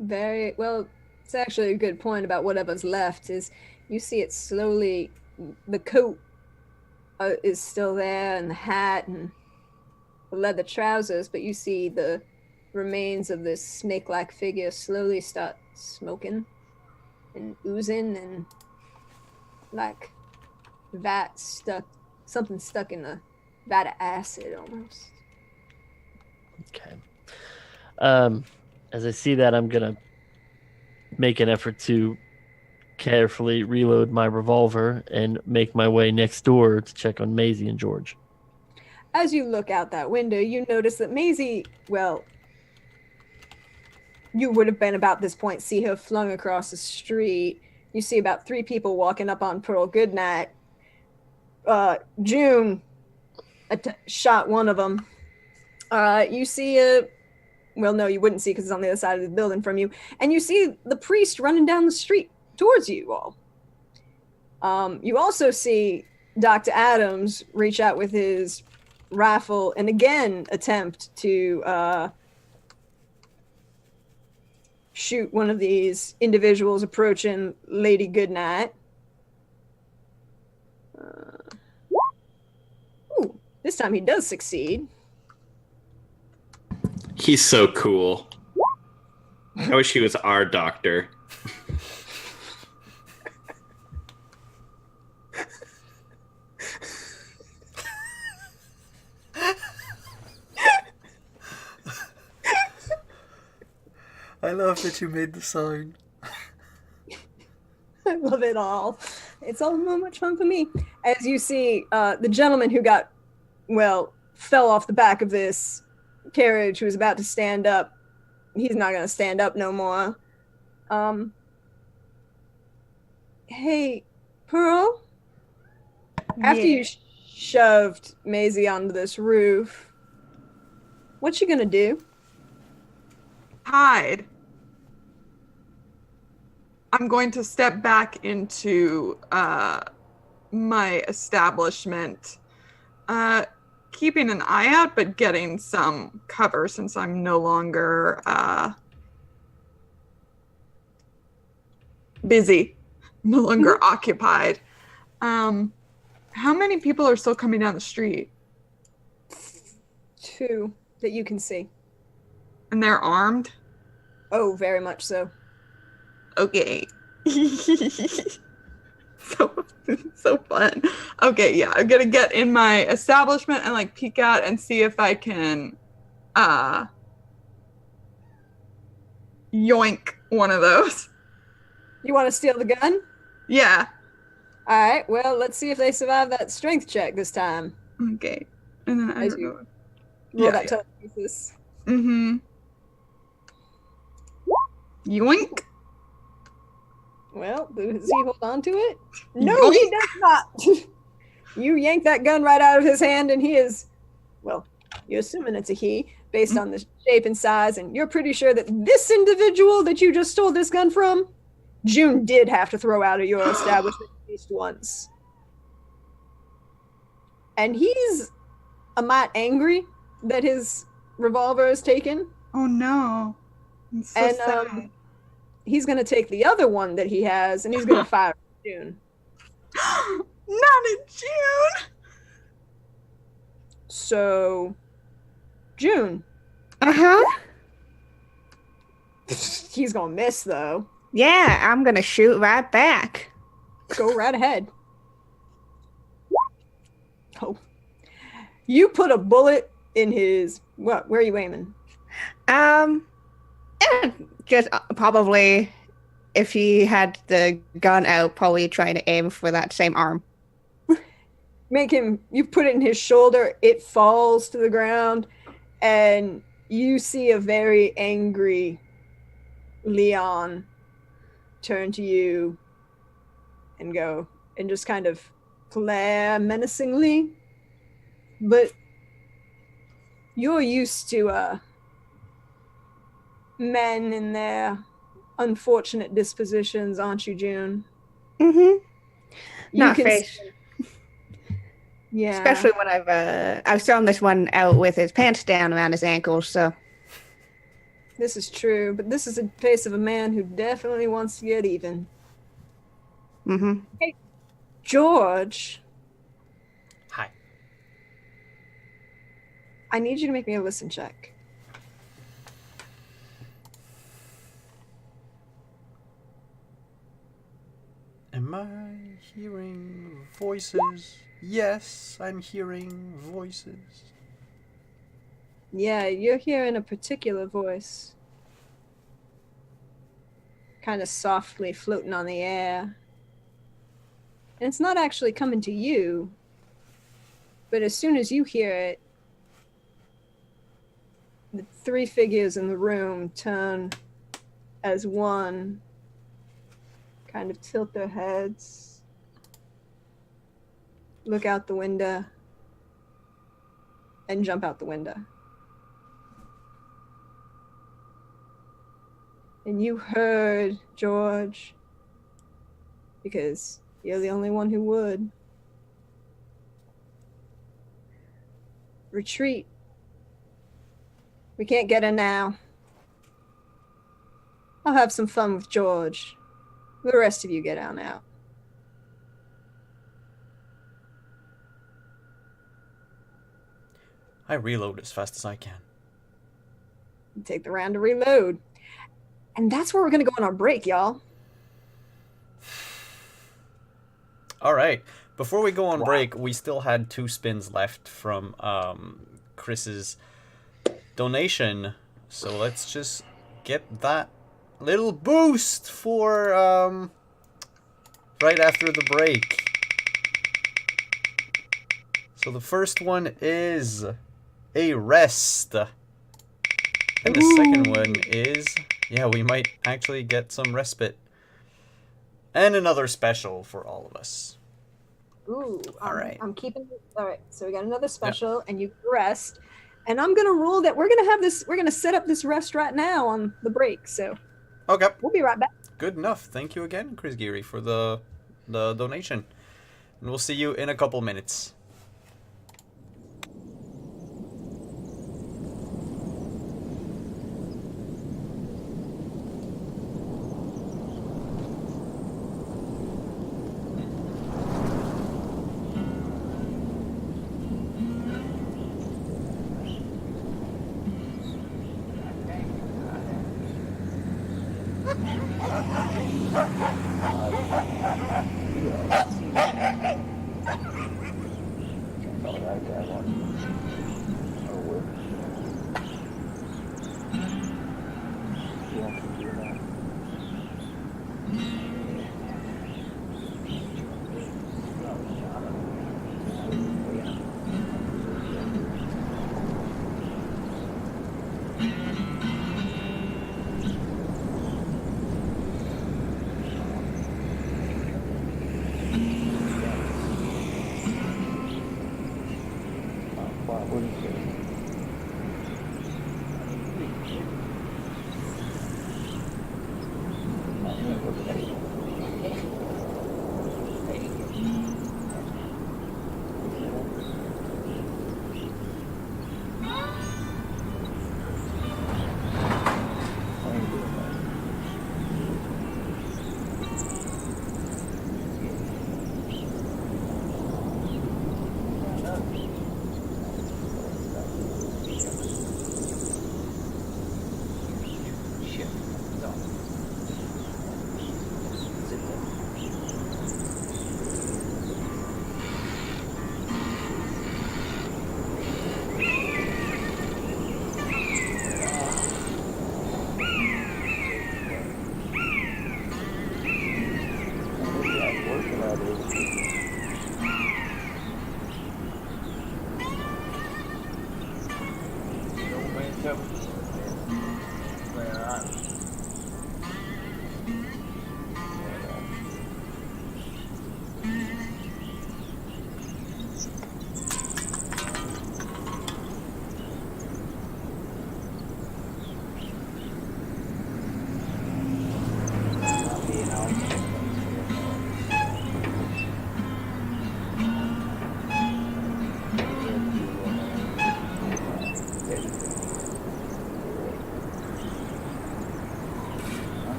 very well. It's actually a good point about whatever's left. Is you see it slowly. The coat is still there, and the hat, and the leather trousers. But you see the remains of this snake-like figure slowly start smoking and oozing, and like something stuck in a vat of acid almost. Okay. As I see that, I'm gonna make an effort to carefully reload my revolver and make my way next door to check on Maisie and George. As you look out that window, you notice that Maisie, well, you would have been about this point, see her flung across the street. You see about 3 people walking up on Pearl Goodnight. June shot one of them. You see well, no, you wouldn't see because it's on the other side of the building from you. And you see the priest running down the street towards you all. You also see Dr. Adams reach out with his rifle and again attempt to shoot one of these individuals approaching Lady Goodnight. This time he does succeed. He's so cool. I wish he was our doctor. I love that you made the sign. I love it all. It's all so much fun for me. As you see, the gentleman who fell off the back of this carriage, who was about to stand up, he's not going to stand up no more. Hey, Pearl? After you shoved Maisie onto this roof, what you going to do? Hide. I'm going to step back into my establishment, keeping an eye out, but getting some cover since I'm no longer busy, no longer occupied. How many people are still coming down the street? 2 that you can see. And they're armed? Oh, very much so. Okay. So fun. Okay, yeah, I'm gonna get in my establishment and like peek out and see if I can yoink one of those. You want to steal the gun? Yeah. All right, well, let's see if they survive that strength check this time. Okay. And then I As don't you know. roll that telekinesis. Mm-hmm. Yoink. Well, does he hold on to it? No, he does not. You yank that gun right out of his hand, and he is, well, you're assuming it's a he, based on the shape and size, and you're pretty sure that this individual that you just stole this gun from, June did have to throw out of your establishment at least once. And he's a mite angry that his revolver is taken. Oh no. It's so sad. He's going to take the other one that he has, and he's going to fire at June. Not in June! So, June. Uh-huh. He's going to miss, though. Yeah, I'm gonna shoot right back. Go right ahead. Oh. You put a bullet in his... What? Where are you aiming? Just probably, if he had the gun out, probably trying to aim for that same arm. You put it in his shoulder, it falls to the ground, and you see a very angry Leon turn to you and go, and just kind of glare menacingly. But you're used to men and their unfortunate dispositions, aren't you, June? Mm-hmm. You Not can face. Yeah. Especially when I've thrown this one out with his pants down around his ankles, so. This is true, but this is a face of a man who definitely wants to get even. Mm-hmm. Hey, George. Hi. I need you to make me a listen check. Am I hearing voices? Yes, I'm hearing voices. Yeah, you're hearing a particular voice. Kind of softly floating on the air. And it's not actually coming to you, but as soon as you hear it, the three figures in the room turn as one, kind of tilt their heads, look out the window, and jump out the window. And you heard, George, because you're the only one who would. Retreat. We can't get her now. I'll have some fun with George. The rest of you get on out. I reload as fast as I can. Take the round to reload. And that's where we're going to go on our break, y'all. All right. Before we go on break, we still had 2 spins left from Chris's donation. So let's just get that little boost for right after the break. So the first one is a rest. And the second one is, yeah, we might actually get some respite. And another special for all of us. Ooh. All right. I'm keeping it. All right. So we got another special, and you can rest. And I'm going to rule that we're going to have this, we're going to set up this rest right now on the break. So Okay. we'll be right back. Good enough. Thank you again, Chris Geary, for the donation. And we'll see you in a couple minutes.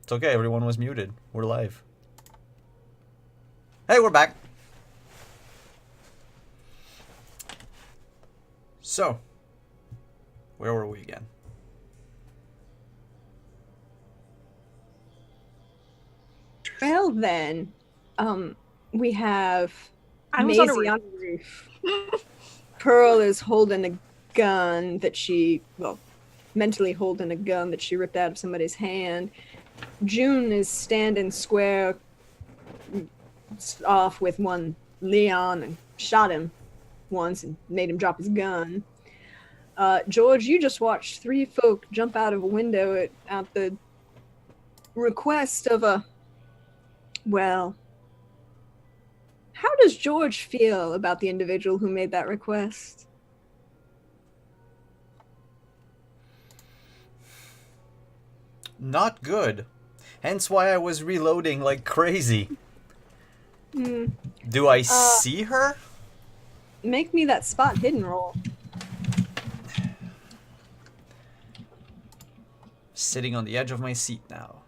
It's okay, everyone was muted. We're live. Hey, we're back. So, where were we again? Well then, we have I was on a Maisie roof. on the roof. Pearl is holding a gun that she, well, mentally holding a gun that she ripped out of somebody's hand. June is standing square off with one Leon and shot him once and made him drop his gun. George, you just watched three folk jump out of a window at the request of a, well, how does George feel about the individual who made that request? Not good. Hence why I was reloading like crazy. Do I see her? Make me that spot hidden roll. Sitting on the edge of my seat now.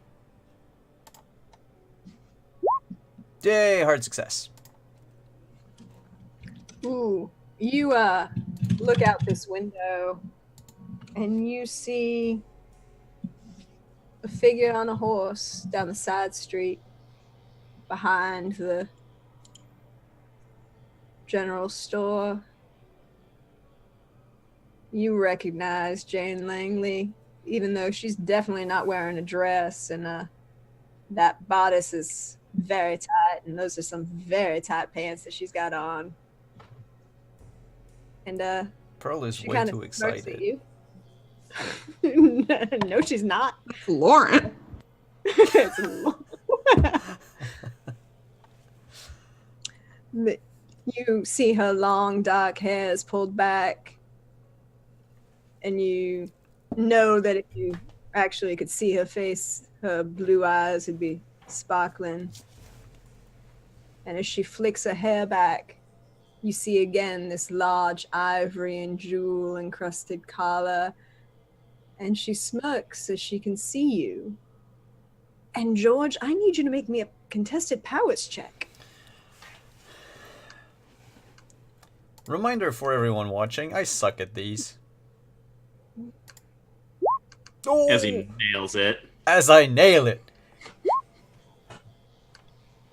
Yay, hard success. Ooh, you look out this window and you see a figure on a horse down the side street behind the general store. You recognize Jane Langley, even though she's definitely not wearing a dress, and that bodice is very tight, and those are some very tight pants that she's got on. And Pearl is she way kind too of smirks at excited. you. No, she's not. Lauren. It's you see her long dark hair is pulled back, and you know that if you actually could see her face, her blue eyes would be sparkling. And as she flicks her hair back, you see again this large ivory and jewel encrusted collar, and she smirks as she can see you. And George, I need you to make me a contested powers check. Reminder for everyone watching, I suck at these. Oh, As he nails it. as I nail it.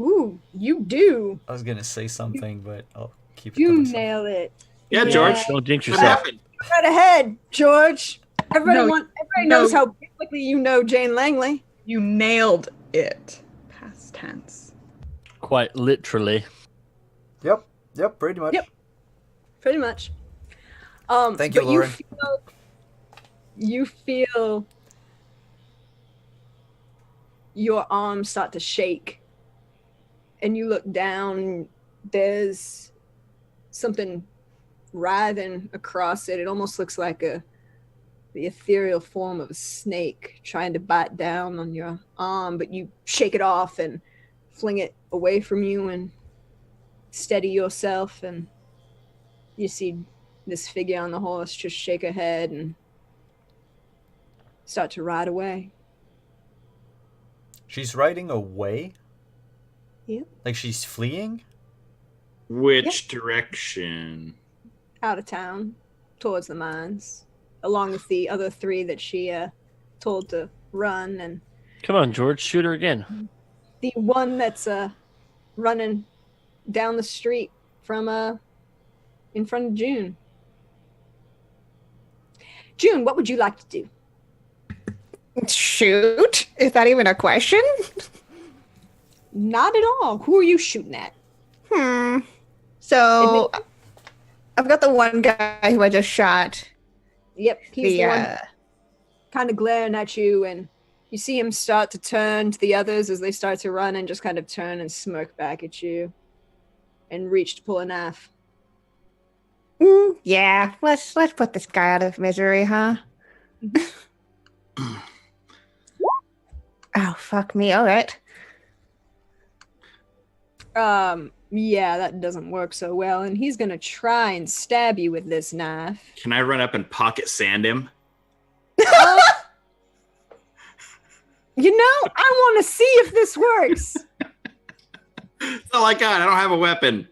Ooh, you do. I was gonna say something, but I'll keep it to You myself. nail it. Yeah, Yeah. George. Don't jinx What yourself. happened? Right ahead, George. Everybody No. knows how biblically you know Jane Langley. You nailed it. Past tense. Quite literally. Yep, pretty much. Yep. Pretty much. Thank you, but Lauren. You feel your arms start to shake, and you look down, and there's something writhing across it. It almost looks like the ethereal form of a snake trying to bite down on your arm, but you shake it off and fling it away from you and steady yourself, and you see this figure on the horse just shake her head and start to ride away. She's riding away? Yep. Like she's fleeing? Which direction? Out of town, towards the mines, along with the other three that she told to run, and Come on, George, shoot her again. the one that's running down the street from in front of June. June, what would you like to do? Shoot? Is that even a question? Not at all. Who are you shooting at? So, I've got the one guy who I just shot. Yep, he's The the one kind of glaring at you, and you see him start to turn to the others as they start to run, and just kind of turn and smirk back at you and reach to pull a knife. Yeah, let's put this guy out of misery, huh? Oh, fuck me. All right. Yeah, that doesn't work so well, and he's gonna try and stab you with this knife. Can I run up and pocket sand him? You know, I want to see if this works. That's all I got. I don't have a weapon.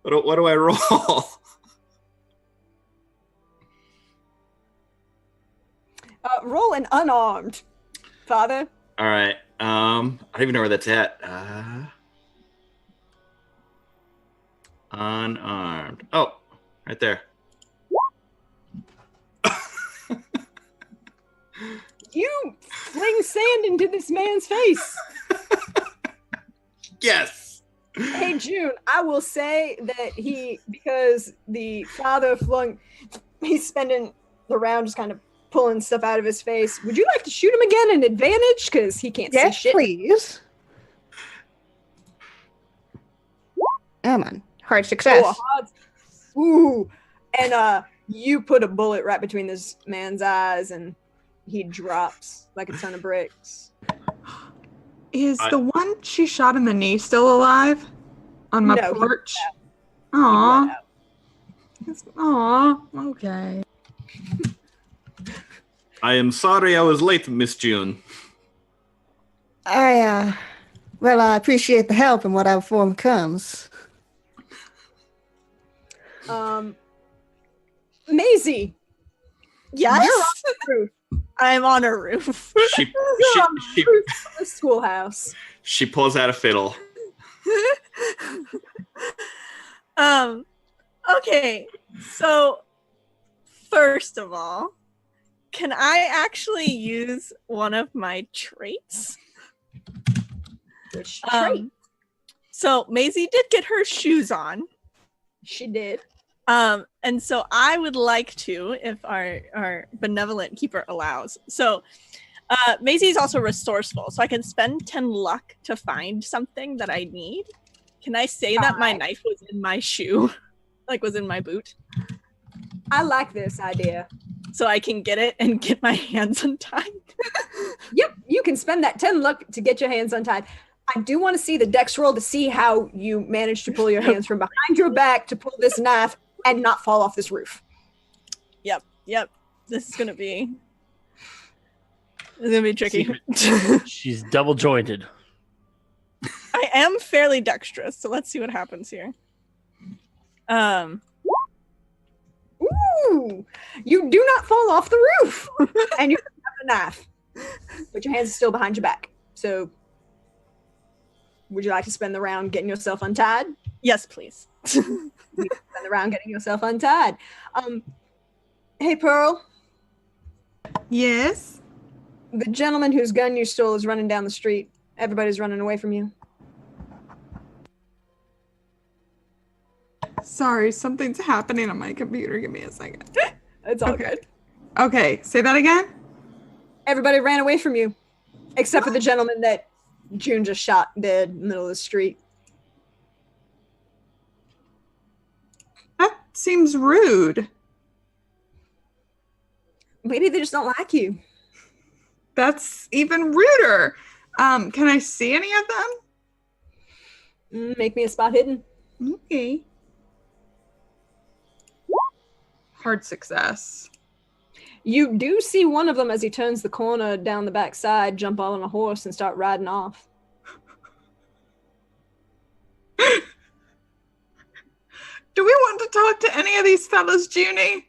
What do I roll? Roll an unarmed, Father. All right. I don't even know where that's at. Unarmed. Oh, right there. You fling sand into this man's face. Yes. Hey, June, I will say that because the father he's spending the round just kind of pulling stuff out of his face. Would you like to shoot him again in advantage? Because he can't see Yes, shit. please. Come on. Hard success. Oh, ooh. And you put a bullet right between this man's eyes, and he drops like a ton of bricks. Is the one she shot in the knee still alive? On my No, he porch? bled Aw. out. Aw. Okay. I am sorry I was late, Miss June. I appreciate the help in whatever form comes. Maisie. Yes? You're on the roof. I'm on a roof. She You're on the roof of the schoolhouse. she pulls out a fiddle. Okay, so first of all, can I actually use one of my traits? Which trait? So Maisie did get her shoes on. She did. And so I would like to, if our benevolent keeper allows. So Maisie's also resourceful, so I can spend 10 luck to find something that I need. Can I say that my knife was in my shoe? Like was in my boot? I like this idea. So I can get it and get my hands untied. Yep, you can spend that 10 luck to get your hands untied. I do want to see the dex roll to see how you managed to pull your hands from behind your back to pull this knife and not fall off this roof. Yep. This is gonna be tricky. She's double jointed. I am fairly dexterous, so let's see what happens here. Ooh, you do not fall off the roof, and you have the knife, but your hands are still behind your back. So, would you like to spend the round getting yourself untied? Yes, please. Spend the round getting yourself untied. Hey, Pearl. Yes. The gentleman whose gun you stole is running down the street. Everybody's running away from you. Sorry, something's happening on my computer. Give me a second. It's all Okay. good. Okay, say that again. Everybody ran away from you, except for the gentleman that June just shot dead in the middle of the street. That seems rude. Maybe they just don't like you. That's even ruder. Can I see any of them? Make me a spot hidden. Okay. Hard success. You do see one of them as he turns the corner down the back side, jump on a horse and start riding off. Do we want to talk to any of these fellas, Junie?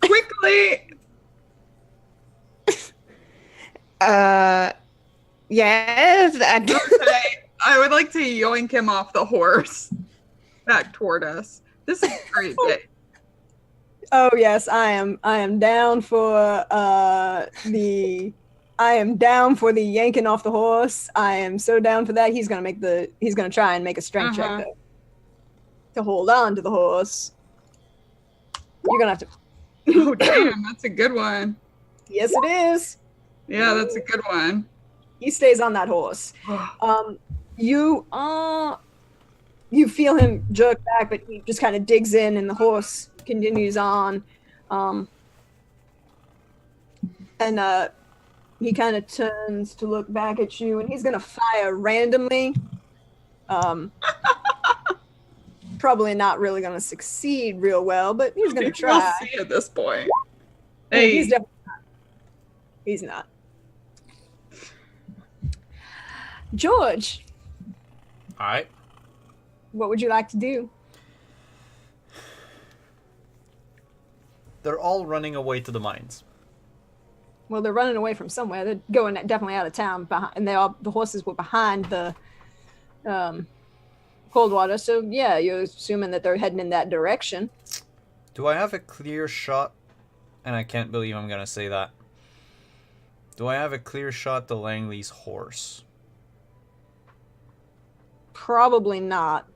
Quickly! Yes. Okay, I would like to yoink him off the horse back toward us. This is a great day. Oh yes, I am down for the yanking off the horse. I am so down for that. He's gonna try and make a strength check though, to hold on to the horse. You're gonna have to. Oh damn, that's a good one. Yes, it is. Yeah, that's a good one. He stays on that horse. You feel him jerk back, but he just kind of digs in, and the horse continues on. And he kind of turns to look back at you, and he's gonna fire randomly. Probably not really gonna succeed real well, but he's gonna try. We'll see at this point. Hey, Hey, he's definitely not. He's not. George, All right. what would you like to do? They're all running away to the mines. Well, they're running away from somewhere. They're going definitely out of town, and the horses were behind the Coldwater. So yeah, you're assuming that they're heading in that direction. Do I have a clear shot? And I can't believe I'm gonna say that. Do I have a clear shot to Langley's horse? Probably not,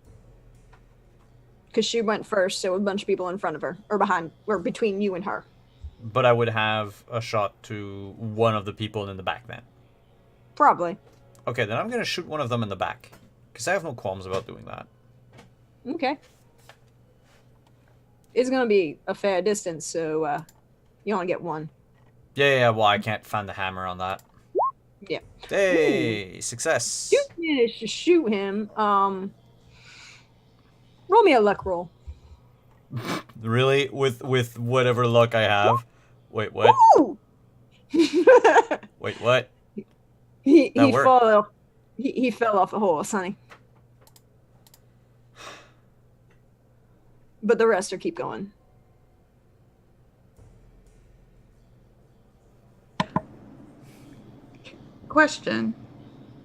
because she went first, so a bunch of people in front of her, or behind, or between you and her. But I would have a shot to one of the people in the back then. Probably. Okay, then I'm gonna shoot one of them in the back. Because I have no qualms about doing that. Okay. It's gonna be a fair distance, so you only get one. Yeah, well, I can't find the hammer on that. Yeah. Hey, success. You managed to shoot him. Roll me a luck roll. Really? With whatever luck I have? Wait, what? Woo! Wait, what? he That worked. fell off. He fell off the horse, honey. but the rest are keep going. Question.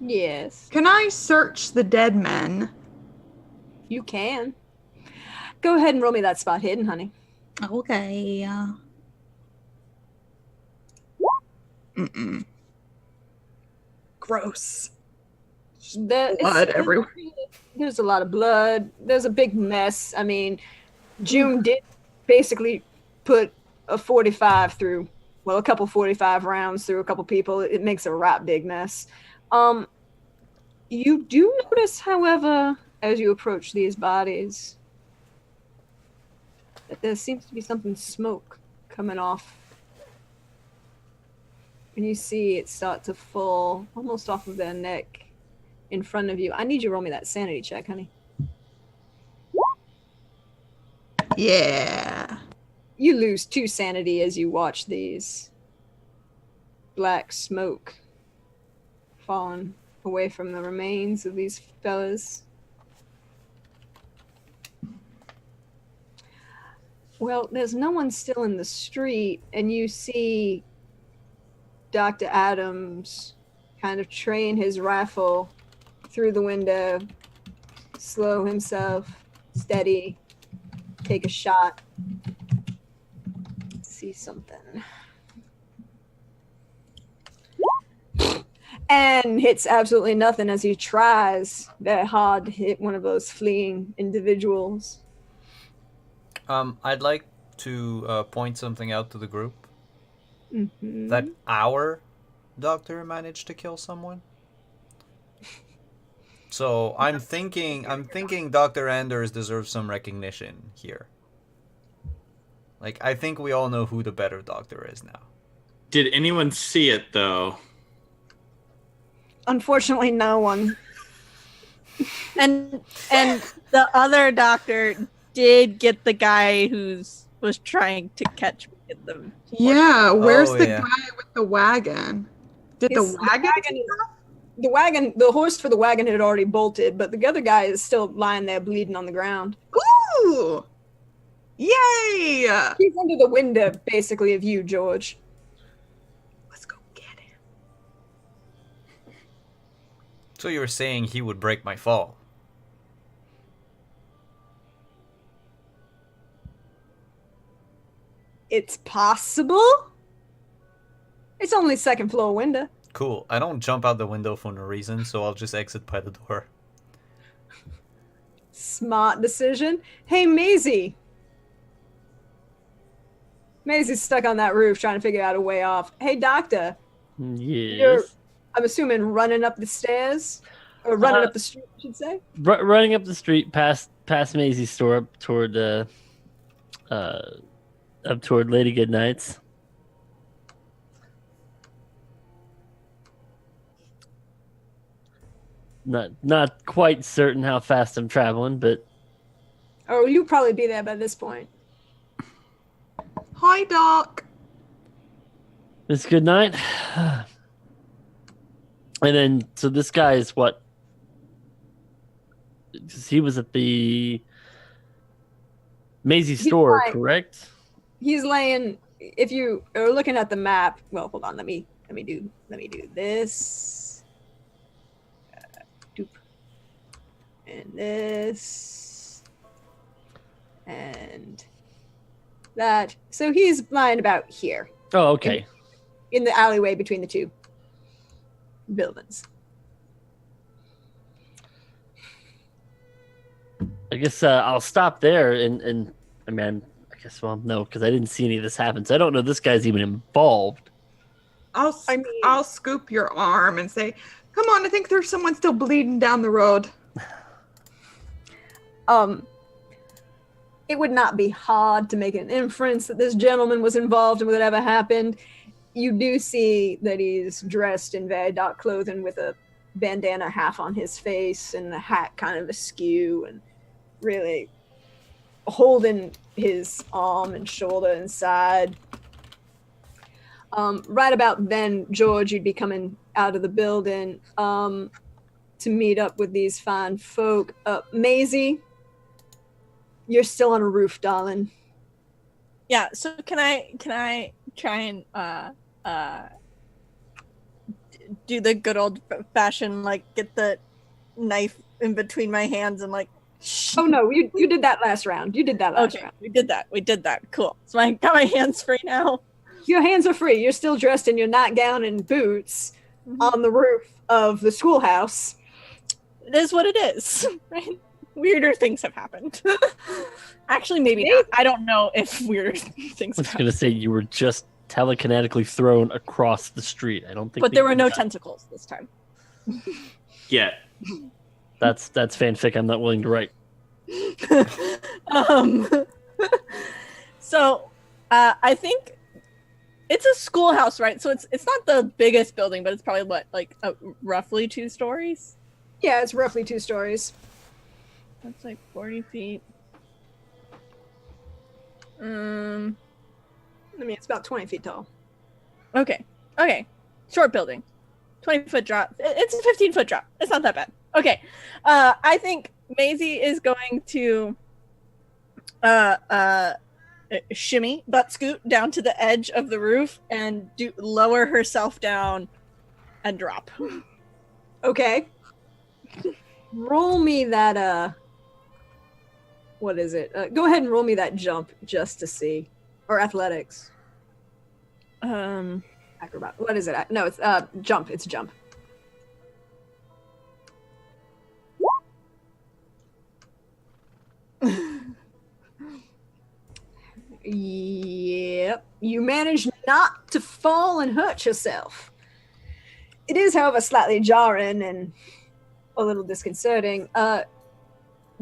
Yes, Can I search the dead men? you can. Go ahead and roll me that spot hidden, honey. Okay. Mm-mm. Gross. Blood everywhere. There's a lot of blood. There's a big mess. I mean, June did basically put a 45 through, well, a couple 45 rounds through a couple people. It makes a right big mess. You do notice, however, as you approach these bodies, that there seems to be something smoke coming off. And you see it start to fall almost off of their neck in front of you. I need you to roll me that sanity check, honey. Yeah. You lose 2 sanity as you watch these black smoke falling away from the remains of these fellas. Well, there's no one still in the street, and you see Dr. Adams kind of train his rifle through the window, slow himself, steady, take a shot, see something. And hits absolutely nothing as he tries very hard to hit one of those fleeing individuals. I'd like to point something out to the group. Mm-hmm. That our doctor managed to kill someone. So I'm thinking Dr. Anders deserves some recognition here. Like, I think we all know who the better doctor is now. Did anyone see it though? Unfortunately, no one. And the other doctor did get the guy was trying to catch me at them. Yeah, where's Oh, the yeah. guy with the wagon? Did His- the wagon? The horse for the wagon had already bolted, but the other guy is still lying there bleeding on the ground. Ooh! Yay! He's under the window, basically, of you, George. Let's go get him. So you were saying he would break my fall. It's possible. It's only second floor window. Cool. I don't jump out the window for no reason, so I'll just exit by the door. Smart decision. Hey, Maisie. Maisie's stuck on that roof trying to figure out a way off. Hey, doctor. Yes. I'm assuming running up the stairs? Or running up the street, I should say? Running up the street past Maisie's store up toward Lady Goodnight's. Not quite certain how fast I'm traveling, but Oh, you'll probably be there by this point. Hi, Doc. Miss Goodnight. And then, so this guy is what? 'Cause he was at the Maisie store, fine. correct? He's laying. If you are looking at the map, well, hold on. Let me do this. Doop. And this. And that. So he's lying about here Oh, okay. in the alleyway between the two buildings. I guess I'll stop there and I mean, I guess, well, no, because I didn't see any of this happen, so I don't know this guy's even involved. I'll scoop your arm and say, "Come on, I think there's someone still bleeding down the road." It would not be hard to make an inference that this gentleman was involved in whatever happened. You do see that he's dressed in very dark clothing with a bandana half on his face and the hat kind of askew and really holding his arm and shoulder and side. Right about then, George, you'd be coming out of the building to meet up with these fine folk. Maisie, You're still on a roof, darling. Yeah, so can I try and do the good old fashioned, like, get the knife in between my hands and, like, Oh no, you did that last round. You did that last okay, round. we did that. Cool. So I got my hands free now. Your hands are free. You're still dressed in your nightgown and boots on the roof of the schoolhouse. It is what it is, right? Weirder things have happened. Actually, maybe not. I don't know if weirder things I have was happened. gonna say you were just telekinetically thrown across the street. I don't think. But there were no got- tentacles this time. Yeah. That's fanfic. I'm not willing to write. um, so I think it's a schoolhouse, right? So it's not the biggest building, but it's probably what, like roughly 2 stories. Yeah, it's roughly 2 stories. That's like 40 feet. I mean, it's about 20 feet tall. Okay. Short building. 20-foot drop. It's a 15-foot drop. It's not that bad. Okay. I think Maisie is going to shimmy, butt scoot down to the edge of the roof and lower herself down and drop. Okay. Roll me that, what is it? Go ahead and roll me that jump just to see. Or athletics. Acrobat. What is it? No, it's jump. It's jump. Yep. You managed not to fall and hurt yourself. It is, however, slightly jarring and a little disconcerting.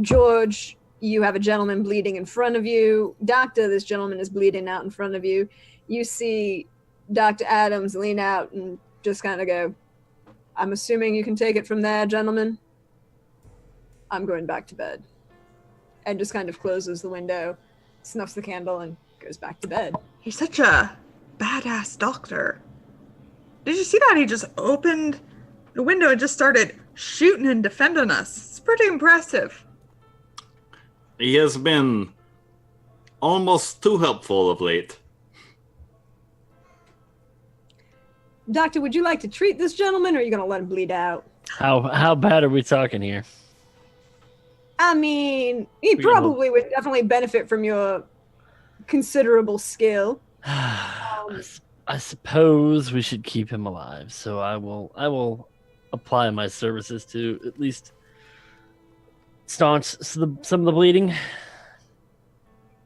George, you have a gentleman bleeding in front of you. Doctor, this gentleman is bleeding out in front of you. You see Dr. Adams lean out and just kind of go, I'm assuming you can take it from there, gentlemen. I'm going back to bed. And just kind of closes the window, snuffs the candle, and goes back to bed. He's such a badass doctor. Did you see that? He just opened the window and just started shooting and defending us. It's pretty impressive. He has been almost too helpful of late. Doctor, would you like to treat this gentleman, or are you going to let him bleed out? How bad are we talking here? I mean, he probably would definitely benefit from your considerable skill. I suppose we should keep him alive. So I will apply my services to at least staunch some of the bleeding.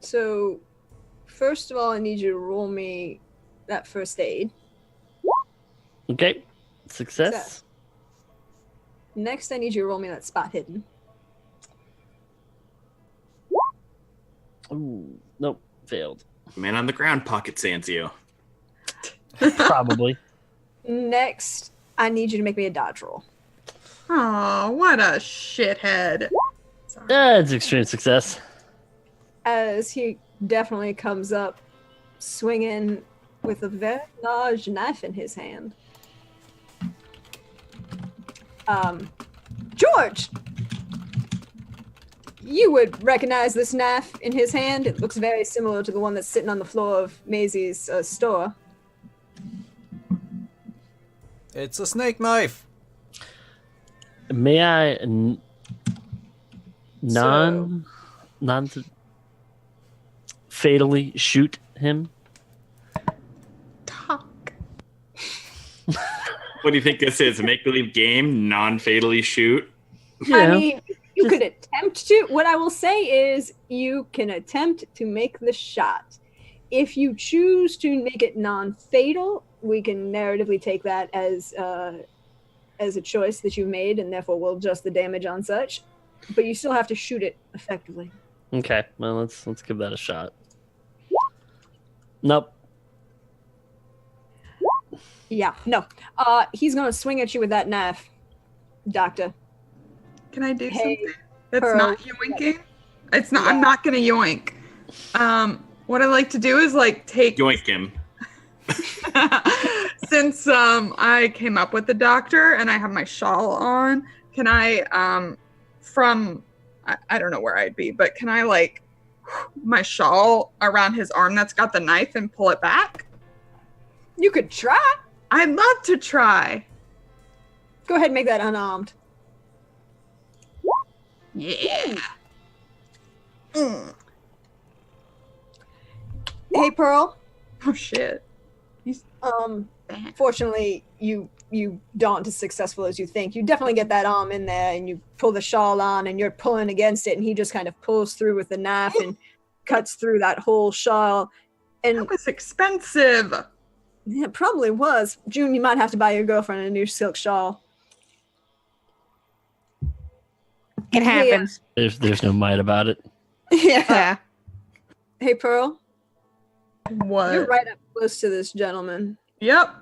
So, first of all, I need you to roll me that first aid. Okay, success. Next, I need you to roll me that spot hidden. Ooh, nope, failed. Man on the ground pocket sands you. Probably. Next, I need you to make me a dodge roll. Oh, what a shithead. That's extreme success. As he definitely comes up swinging with a very large knife in his hand. George! You would recognize this knife in his hand. It looks very similar to the one that's sitting on the floor of Maisie's store. It's a snake knife. May I non fatally shoot him? Talk. What do you think this is? A make-believe game? Non-fatally shoot? I mean, you could attempt to. What I will say is you can attempt to make the shot. If you choose to make it non-fatal, we can narratively take that as a choice that you made, and therefore we'll adjust the damage on such. But you still have to shoot it effectively. Okay, well let's give that a shot. Nope. Yeah, no. He's gonna swing at you with that knife, Doctor. Can I do Hey, something that's Pearl. not yoinking? It's not. I'm not gonna yoink. What I like to do is like take. Yoink him. Since I came up with the doctor and I have my shawl on, can I from I don't know where I'd be, but can I like my shawl around his arm that's got the knife and pull it back? You could try. I'd love to try. Go ahead and make that unarmed. Yeah. Hey, Pearl. Oh shit. Fortunately, you aren't as successful as you think. You definitely get that arm in there, and you pull the shawl on, and you're pulling against it, and he just kind of pulls through with the knife and cuts through that whole shawl. And That was expensive. yeah, it probably was. June, you might have to buy your girlfriend a new silk shawl. It happens. There's no might about it. Yeah. Hey, Pearl. What? You're right up close to this gentleman. Yep.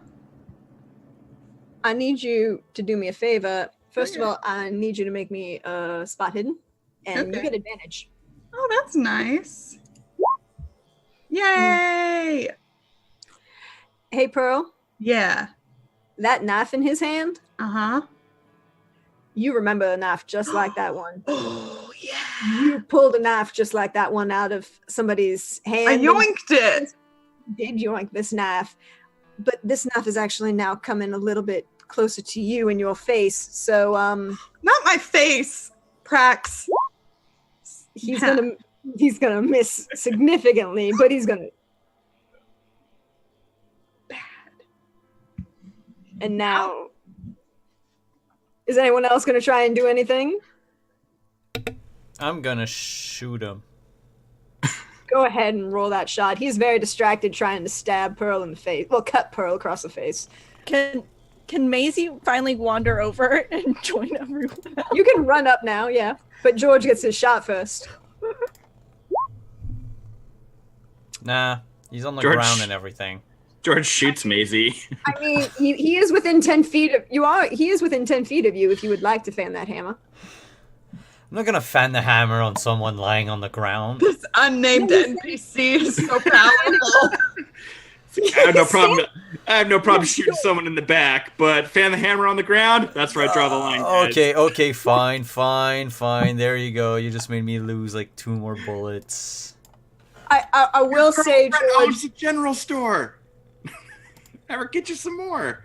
I need you to do me a favor. First Okay. of all, I need you to make me spot hidden, and you Okay. get advantage. Oh, that's nice. Yay! Hey, Pearl, Yeah. that knife in his hand, Uh-huh. you remember a knife just like that one. Oh, yeah. You pulled a knife just like that one out of somebody's hand. I and yoinked it. did yoink this knife. But this knife is actually now coming a little bit closer to you in your face. So Not my face, Prax. he's Yeah. gonna miss significantly, but he's gonna And now, is anyone else going to try and do anything? I'm gonna shoot him. Go ahead and roll that shot. He's very distracted trying to stab Pearl in the face. Well, cut Pearl across the face. Can Maisie finally wander over and join everyone else? You can run up now, yeah. But George gets his shot first. Nah, he's on the George- ground and everything. George shoots Maisie. I mean, he is within 10 feet of you. He is within 10 feet of you if you would like to fan that hammer. I'm not gonna fan the hammer on someone lying on the ground. This unnamed NPC is so powerful. I have no problem shooting someone in the back, but fan the hammer on the ground, that's where I draw the line. guys. Okay, fine. There you go. You just made me lose like 2 more bullets. I will say, George, George, it's a general store. Ever get you some more?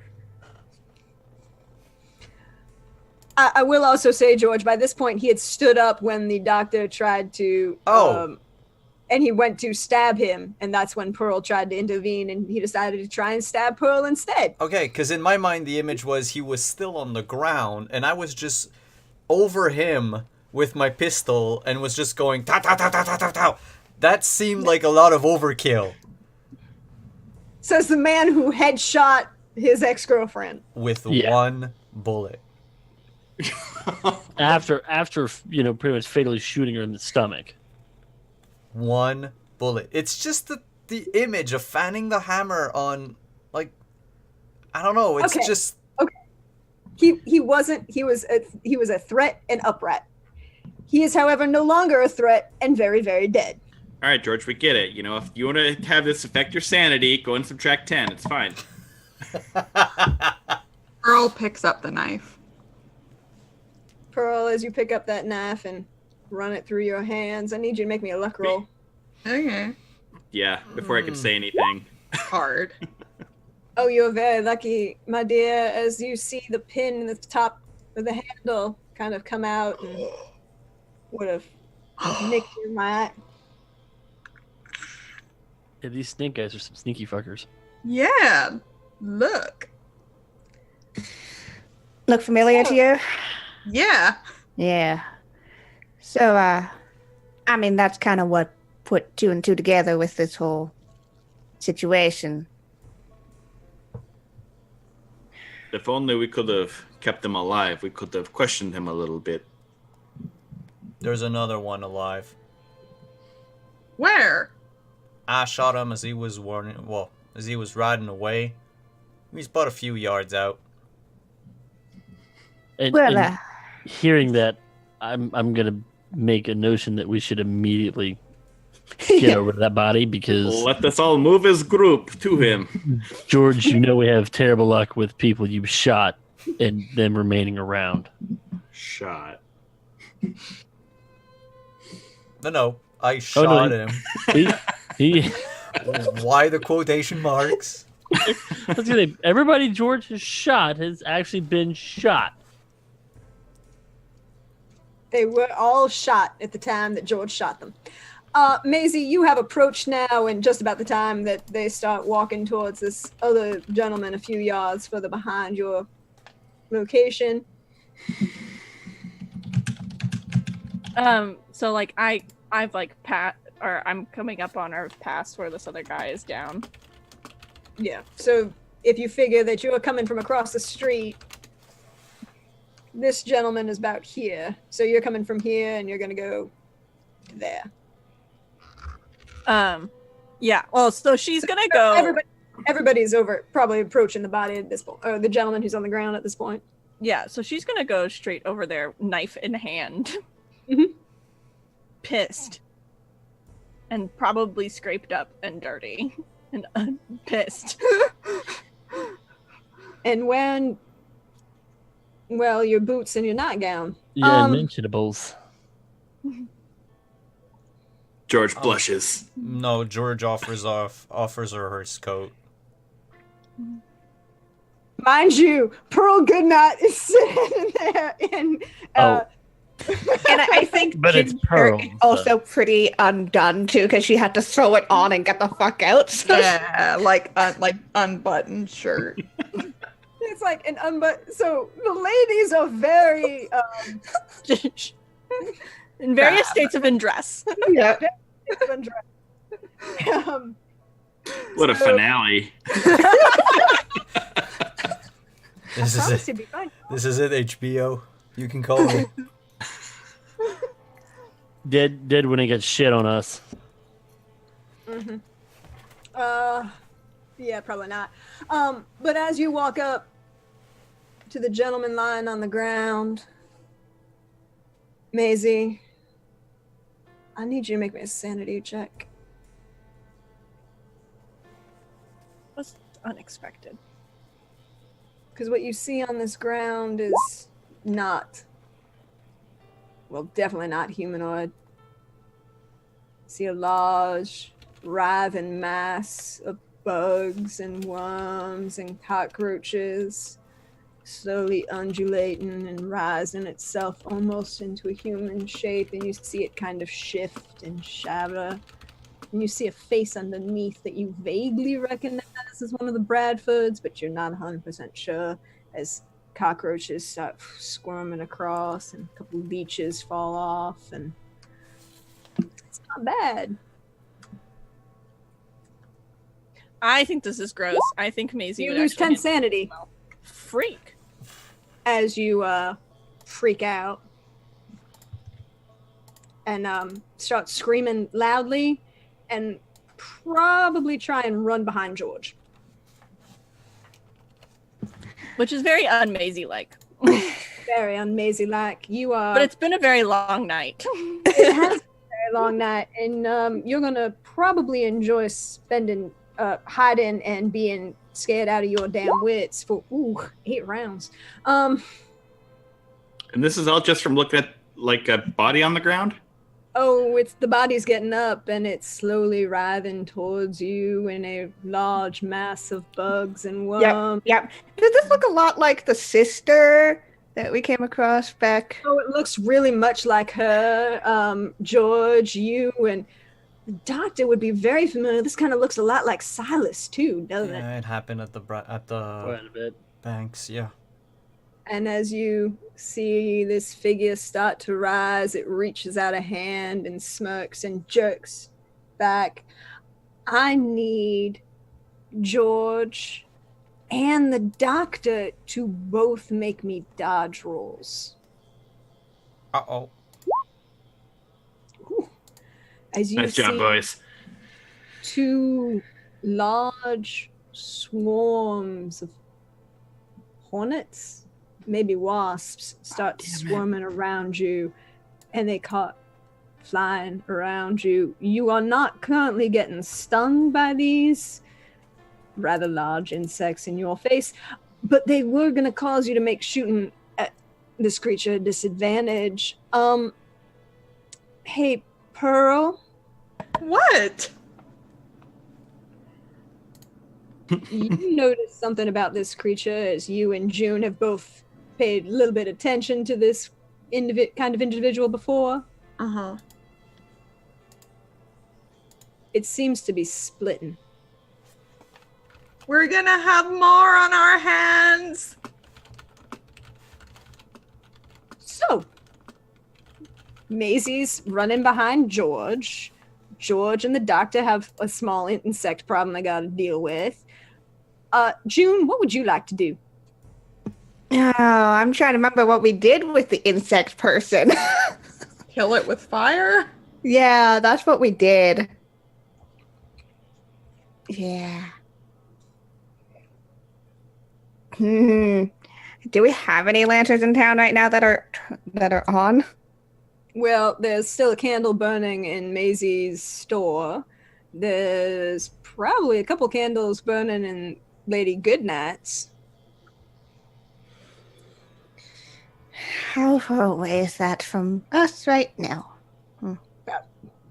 I will also say, George, by this point, he had stood up when the doctor tried to, and he went to stab him, and that's when Pearl tried to intervene, and he decided to try and stab Pearl instead. Okay, because in my mind the image was he was still on the ground, and I was just over him with my pistol and was just going ta ta ta ta ta ta ta. That seemed like a lot of overkill. Says the man who headshot his ex-girlfriend. With Yeah. 1 bullet. After pretty much fatally shooting her in the stomach. 1 bullet. It's just the image of fanning the hammer on, like, I don't know. It's Okay. just He was a threat and upright. He is, however, no longer a threat and very, very dead. All right, George, we get it. You know, if you want to have this affect your sanity, go and subtract 10. It's fine. Earl picks up the knife. Pearl, as you pick up that knife and run it through your hands, I need you to make me a luck roll. Okay. Yeah, before I could say anything. Hard. Oh, you're very lucky, my dear, as you see the pin in the top of the handle kind of come out and would have nicked your eye. Yeah, these snake guys are some sneaky fuckers. Yeah. Look. Look familiar to you? Yeah. Yeah. So, I mean, that's kind of what put 2 and 2 together with this whole situation. If only we could have kept him alive, we could have questioned him a little bit. there's another one alive. Where? I shot him as he was riding away. He's about a few yards out. And, Well, and hearing that, I'm gonna make a notion that we should immediately get over to that body because Let us all move as group to him. George, you know we have terrible luck with people you've shot and them remaining around. Shot. No. I shot no, him. He Why the quotation marks? let's say everybody George has shot has actually been shot. They were all shot at the time that George shot them. Maisie, you have approached now, and just about the time that they start walking towards this other gentleman a few yards further behind your location. So like I've like I'm coming up on or past where this other guy is down. Yeah. So if you figure that you're coming from across the street, this gentleman is about here. So you're coming from here, and you're gonna go there. Yeah. Well, so she's gonna go. Everybody's over, probably approaching the body at this point, or the gentleman who's on the ground at this point. Yeah. So she's gonna go straight over there, knife in hand. Mhm. Pissed. And probably scraped up and dirty. And pissed. And wearing, well, your boots and your nightgown. Yeah, mentionables. George blushes. No, George offers her his coat. Mind you, Pearl Goodnight is sitting there in. And I think But it's Ginger Pearl, is also pretty undone too, because she had to throw it on and get the fuck out. So Yeah, like unbuttoned shirt. It's like an so the ladies are very In various states of undress. yeah. What a finale. This is promise it. you'd be fine. This is it, HBO. You can call me. Dead when he gets shit on us. Yeah, probably not. But as you walk up to the gentleman lying on the ground, Maisie, I need you to make me a sanity check. Was unexpected. Because what you see on this ground is not, well, definitely not humanoid. See a large, writhing mass of bugs and worms and cockroaches slowly undulating and rising itself almost into a human shape, and you see it kind of shift and shatter. And you see a face underneath that you vaguely recognize as one of the Bradfords, but you're not 100% sure, as cockroaches start squirming across and a couple leeches fall off, and it's not bad. I think this is gross. I think Maisie You would lose actually 10 sanity freak. as you freak out and start screaming loudly and probably try and run behind George. Which is very un-Maisie-like. Very un-Maisie-like. You are... But it's been a very long night. It has been a very long night, and you're gonna probably enjoy spending hiding and being scared out of your damn wits for 8 rounds. And this is all just from looking at like a body on the ground? Oh, it's the body's getting up and it's slowly writhing towards you in a large mass of bugs and worms. Yep. Does this look a lot like the sister that we came across back? Oh, it looks really much like her. George, you, and the doctor would be very familiar. This kind of looks a lot like Silas too, doesn't it? Yeah, it happened at the Quite a bit. banks. Yeah. And as you see this figure start to rise, it reaches out a hand and smirks and jerks back. I need George and the doctor to both make me dodge rolls. Uh-oh. As you Nice job, see boys. 2 large swarms of hornets, maybe wasps, start swarming around you, and they caught flying around you. You are not currently getting stung by these rather large insects in your face, but they were going to cause you to make shooting at this creature a disadvantage. Hey, Pearl, What? You notice something about this creature as you and June have both paid a little bit of attention to this kind of individual before. Uh-huh. It seems to be splitting. We're gonna have more on our hands. So, Maisie's running behind George. George and the doctor have a small insect problem they gotta deal with. June, what would you like to do? Oh, I'm trying to remember what we did with the insect person. Kill it with fire? Yeah, that's what we did. Yeah. Do we have any lanterns in town right now that are on? Well, there's still a candle burning in Maisie's store. There's probably a couple candles burning in Lady Goodnight's. How far away is that from us right now?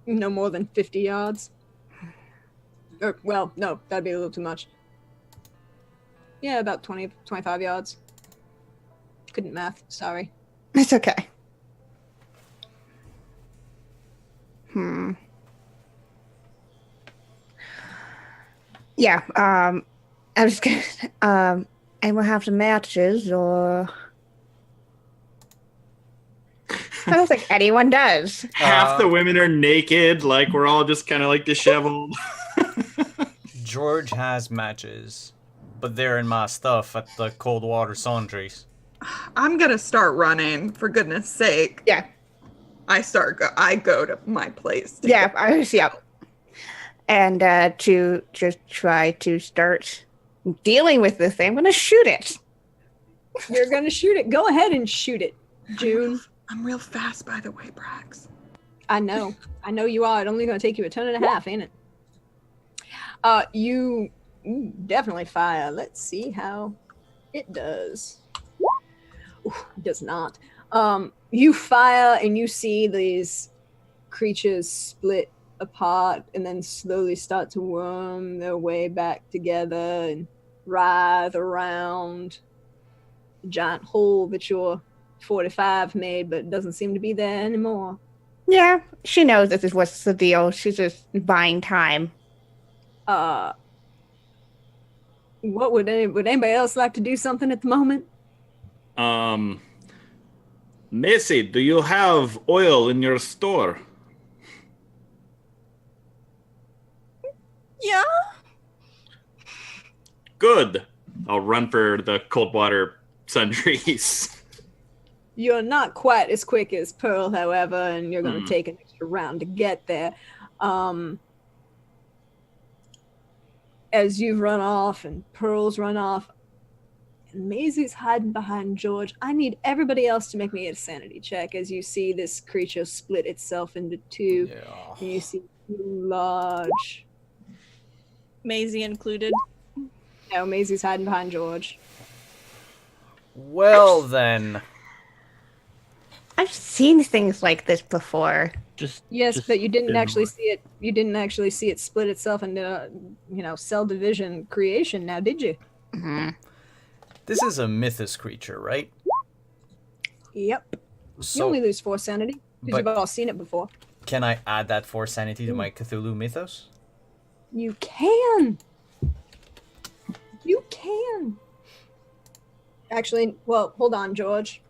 No more than 50 yards. Or, well, no, that'd be a little too much. Yeah, about 20, 25 yards. Couldn't math, sorry. It's okay. Yeah, I was gonna, and we'll have some matches, or... I don't think anyone does. Half the women are naked, like we're all just kind of like disheveled. George has matches, but they're in my stuff at the cold water sundries. I'm gonna start running, for goodness sake. Yeah. I go to my place. Yeah, And to just try to start dealing with this thing, I'm gonna shoot it. You're gonna shoot it. Go ahead and shoot it, June. I'm real fast, by the way, Brax. I know you are. It's only gonna take you a ton and a half, ain't it? You definitely fire. Let's see how it does. Ooh, it does not. You fire and you see these creatures split apart and then slowly start to worm their way back together and writhe around the giant hole that your 45 made, but it doesn't seem to be there anymore. Yeah, she knows this is what's the deal. She's just buying time. Would anybody else like to do something at the moment? Macy, do you have oil in your store? Yeah. Good. I'll run for the cold water sundries. You're not quite as quick as Pearl, however, and you're going to take an extra round to get there. As you've run off and Pearl's run off, and Maisie's hiding behind George, I need everybody else to make me a sanity check as you see this creature split itself into two. Yeah. And you see two large... Maisie included. No, Maisie's hiding behind George. Well then. I've seen things like this before. Yes, but you didn't actually see it. You didn't actually see it split itself into, cell division creation. Now, did you? Mm-hmm. This is a mythos creature, right? Yep. So, You only lose 4 sanity because but- you've all seen it before. can I add that 4 sanity to my Cthulhu mythos? You can. You can. Actually, well, hold on, George.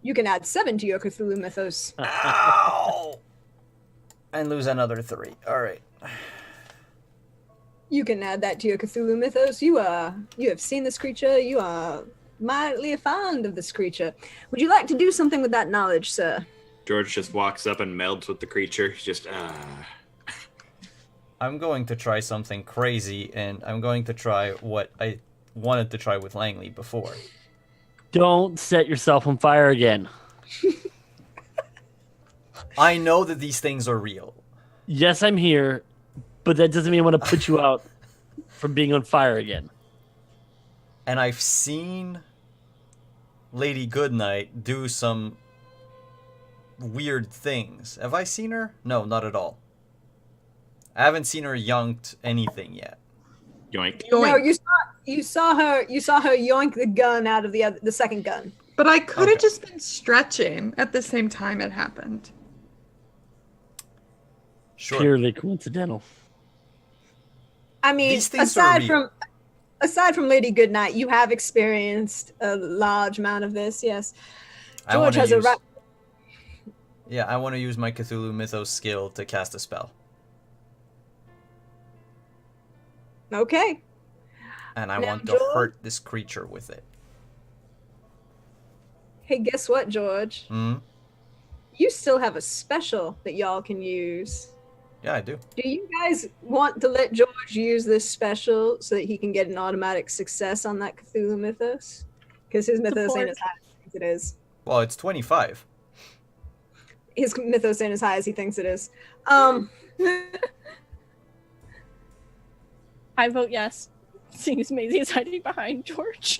You can add 7 to your Cthulhu mythos. Ow! And lose another 3. Alright. You can add that to your Cthulhu mythos. You have seen this creature. You are mildly fond of this creature. Would you like to do something with that knowledge, sir? George just walks up and melds with the creature. He's just, I'm going to try something crazy, and I'm going to try what I wanted to try with Langley before. Don't set yourself on fire again. I know that these things are real. Yes, I'm here, but that doesn't mean I want to put you out from being on fire again. And I've seen Lady Goodnight do some weird things. Have I seen her? No, not at all. I haven't seen her yoinked anything yet. Yoink. No, Yoink. you saw her yoink the gun out of the second gun. But I could have Okay. just been stretching at the same time it happened. Sure. Purely coincidental. I mean, These things are aside real. from Lady Goodnight, you have experienced a large amount of this. Yes, I George wanna has use, a right. Yeah, I want to use my Cthulhu Mythos skill to cast a spell. Okay. And I Now, want to George? hurt this creature with it. Hey, guess what, George? Hmm? You still have a special that y'all can use. Yeah, I do. Do you guys want to let George use this special so that he can get an automatic success on that Cthulhu Mythos? Because his Mythos ain't as high as he thinks it is. Well, it's 25. His Mythos ain't as high as he thinks it is. I vote yes. Seeing as Maisie is hiding behind George.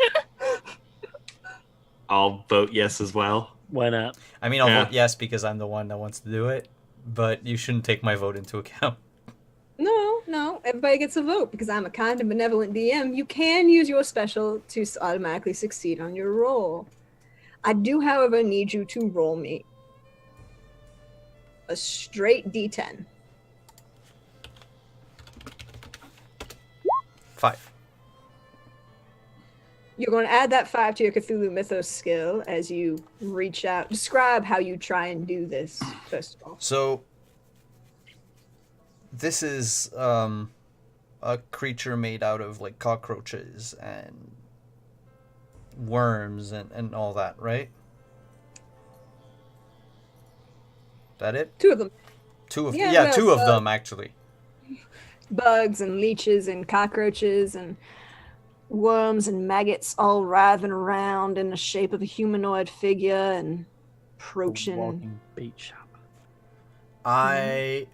I'll vote yes as well. Why not? I mean, I'll Yeah. vote yes because I'm the one that wants to do it, but you shouldn't take my vote into account. No, everybody gets a vote because I'm a kind and benevolent DM. You can use your special to automatically succeed on your roll. I do, however, need you to roll me a straight D10. 5. You're going to add that 5 to your Cthulhu Mythos skill as you reach out. Describe how you try and do this, first of all. So, this is a creature made out of like cockroaches and worms and all that, right? That it? 2 of them. Two of Yeah, yeah, well, two of them actually. Bugs and leeches and cockroaches and worms and maggots all writhing around in the shape of a humanoid figure and approaching. Walking bait shop. I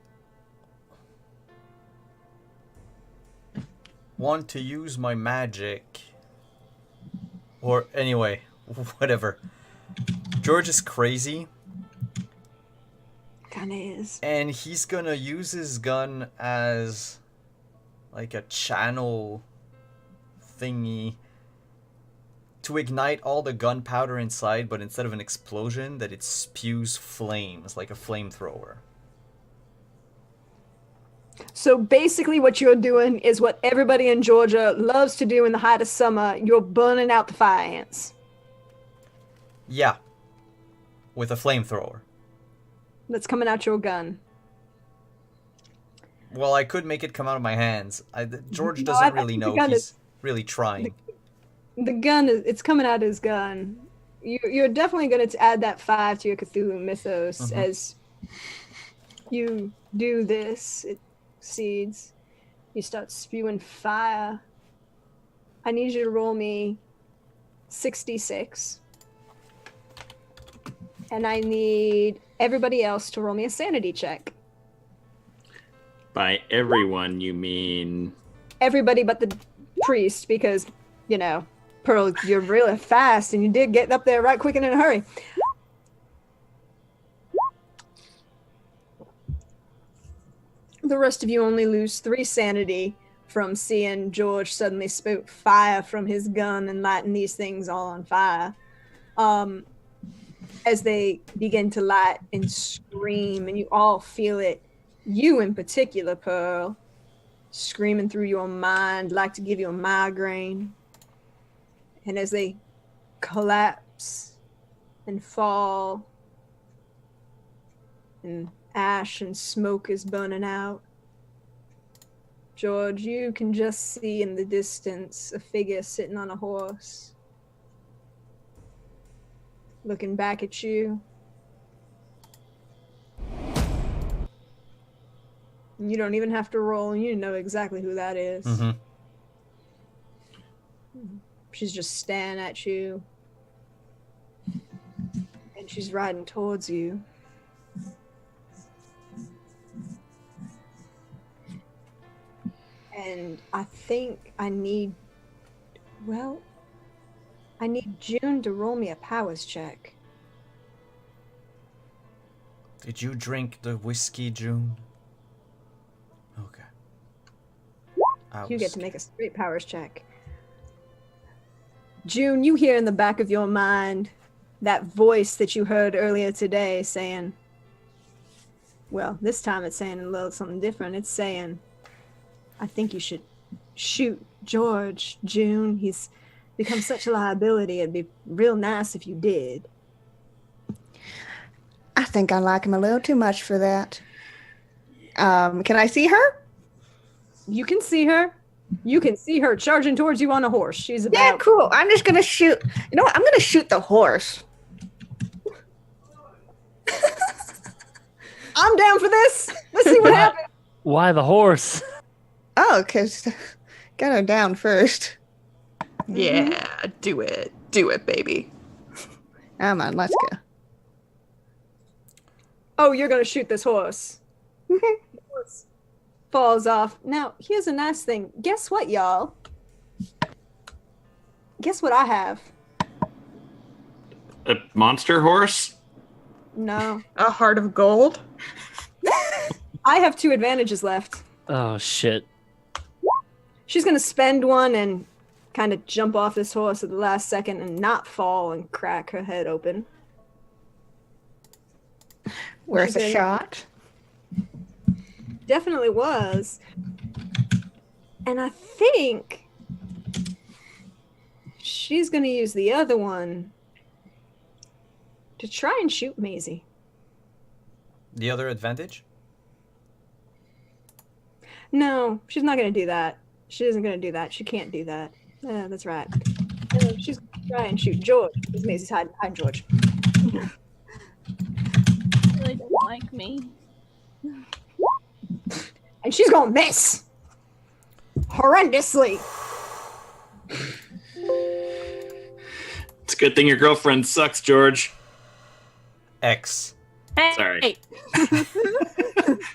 want to use my magic. Or anyway, whatever. George is crazy, Kinda is. and he's gonna use his gun as like a channel thingy to ignite all the gunpowder inside, but instead of an explosion, that it spews flames like a flamethrower. So basically, what you're doing is what everybody in Georgia loves to do in the height of summer. You're burning out the fire ants. Yeah. With a flamethrower. That's coming out your gun. Well, I could make it come out of my hands. George No, doesn't I really think the know. gun He's is- really trying. The gun is—it's coming out his gun. You're definitely going to add that 5 to your Cthulhu Mythos as you do this. It succeeds. You start spewing fire. I need you to roll me 66. And I need everybody else to roll me a sanity check. By everyone, you mean Everybody but the priest, because, you know, Pearl, you're really fast and you did get up there right quick and in a hurry. The rest of you only lose 3 sanity from seeing George suddenly spout fire from his gun and lighting these things all on fire. As they begin to light and scream, and you all feel it. You in particular, Pearl, screaming through your mind like to give you a migraine. And as they collapse and fall, and ash and smoke is burning out, George, you can just see in the distance a figure sitting on a horse, looking back at you. And you don't even have to roll, and you know exactly who that is. Mm-hmm. She's just staring at you. And she's riding towards you. And I think I need June to roll me a powers check. Did you drink the whiskey, June? Okay. You get to make a straight powers check. June, you hear in the back of your mind that voice that you heard earlier today saying, well, this time it's saying a little something different. It's saying, I think you should shoot George, June. He's become such a liability. It'd be real nice if you did. I think I like him a little too much for that. Can I see her? You can see her. You can see her charging towards you on a horse. She's about... Yeah, cool. I'm just going to shoot. You know what? I'm going to shoot the horse. I'm down for this. Let's see what happens. Why the horse? Oh, because got her down first. Yeah, do it. Do it, baby. Come on, let's go. Oh, you're going to shoot this horse. The horse falls off. Now, here's a nice thing. Guess what, y'all? Guess what I have? A monster horse? No. A heart of gold? I have 2 advantages left. Oh, shit. She's going to spend one and kind of jump off this horse at the last second and not fall and crack her head open. Worth a shot. Definitely was. And I think she's going to use the other one to try and shoot Maisie. The other advantage? No, she's not going to do that. She isn't going to do that. She can't do that. Yeah, that's right. No, she's going to try and shoot George because Maisie's hiding behind George. Really don't like me. And she's going to miss. Horrendously. It's a good thing your girlfriend sucks, George. X. Hey,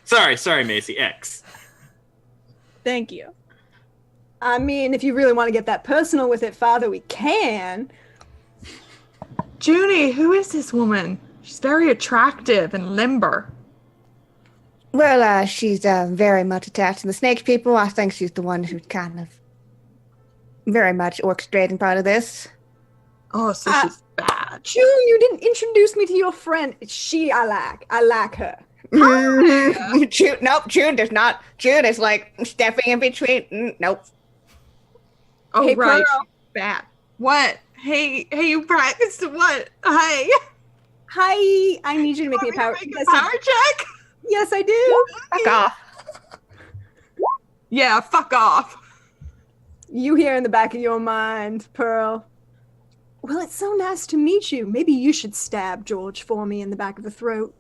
Sorry. Sorry, Macy. X. Thank you. I mean, if you really want to get that personal with it, Father, we can. Junie, who is this woman? She's very attractive and limber. Well, she's very much attached to the snake people. I think she's the one who's kind of very much orchestrating part of this. Oh, so she's bad. June, you didn't introduce me to your friend. It's she I like. I like her. June, nope, June does not. June is like stepping in between. Nope. Oh, Hey, right. Pearl. She's bad. What? Hey, you practiced what? Hi. Hi, I need you to make me a power. Make a power check? Yes, I do. Fuck off. Yeah, fuck off. You hear in the back of your mind, Pearl. Well, it's so nice to meet you. Maybe you should stab George for me in the back of the throat.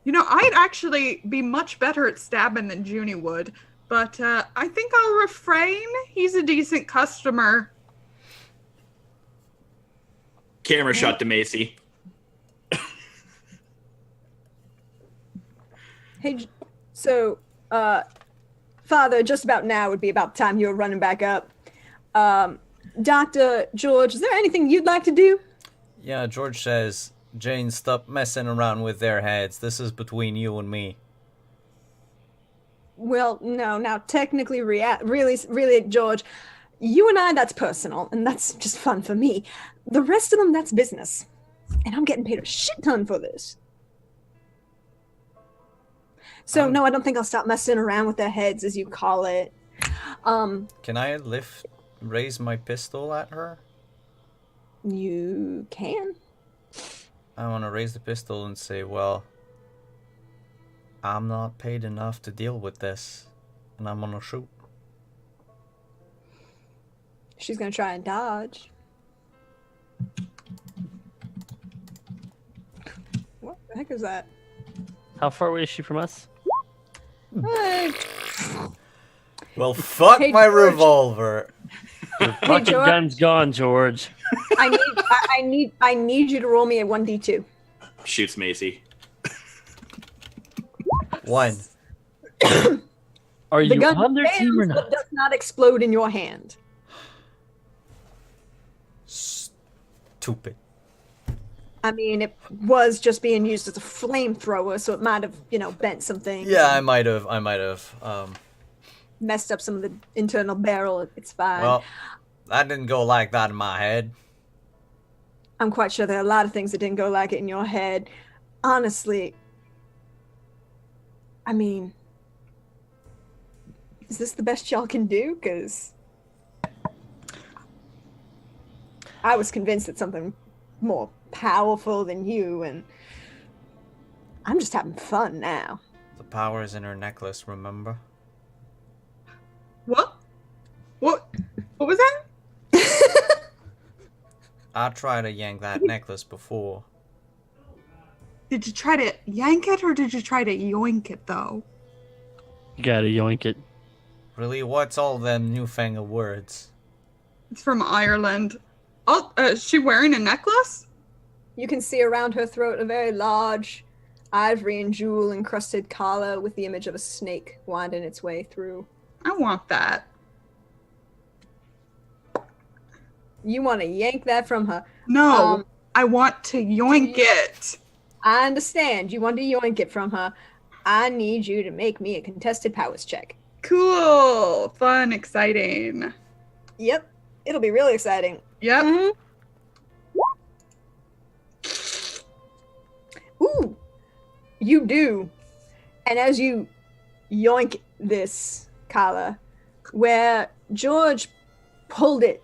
You know, I'd actually be much better at stabbing than Junie would, but I think I'll refrain. He's a decent customer. Camera shot to Macy. Hey, so, Father, just about now would be about the time you were running back up. Dr. George, is there anything you'd like to do? Yeah, George says, Jane, stop messing around with their heads. This is between you and me. Well, no, now technically, really, George, you and I, that's personal, and that's just fun for me. The rest of them, that's business. And I'm getting paid a shit ton for this. So, no, I don't think I'll stop messing around with their heads, as you call it. Can I raise my pistol at her? You can. I want to raise the pistol and say, well, I'm not paid enough to deal with this, and I'm gonna shoot. She's gonna try and dodge. What the heck is that? How far away is she from us? Hey, Well, fuck Hey, my George. revolver. Your fucking George. gun's gone, George. I need you to roll me a 1d2. Shoots Macy. 1. Are The you gun on their team or fails, not? but does not explode in your hand. Stupid. I mean, it was just being used as a flamethrower, so it might have, bent some things. Yeah, I might have. Messed up some of the internal barrel. It's fine. Well, that didn't go like that in my head. I'm quite sure there are a lot of things that didn't go like it in your head. Honestly, I mean, is this the best y'all can do? Because I was convinced that something more powerful than you, and I'm just having fun now. The power is in her necklace, remember? What? What was that? I tried to yank that necklace before. Did you try to yank it or did you try to yoink it though? You gotta yoink it. Really? What's all them newfangled words? It's from Ireland. Oh, is she wearing a necklace? You can see around her throat a very large ivory and jewel encrusted collar with the image of a snake winding its way through. I want that. You want to yank that from her? No, I want to yoink it. I understand. You want to yoink it from her. I need you to make me a contested powers check. Cool. Fun. Exciting. Yep. It'll be really exciting. Yep. Mm-hmm. Ooh. You do. And as you yoink this collar, where George pulled it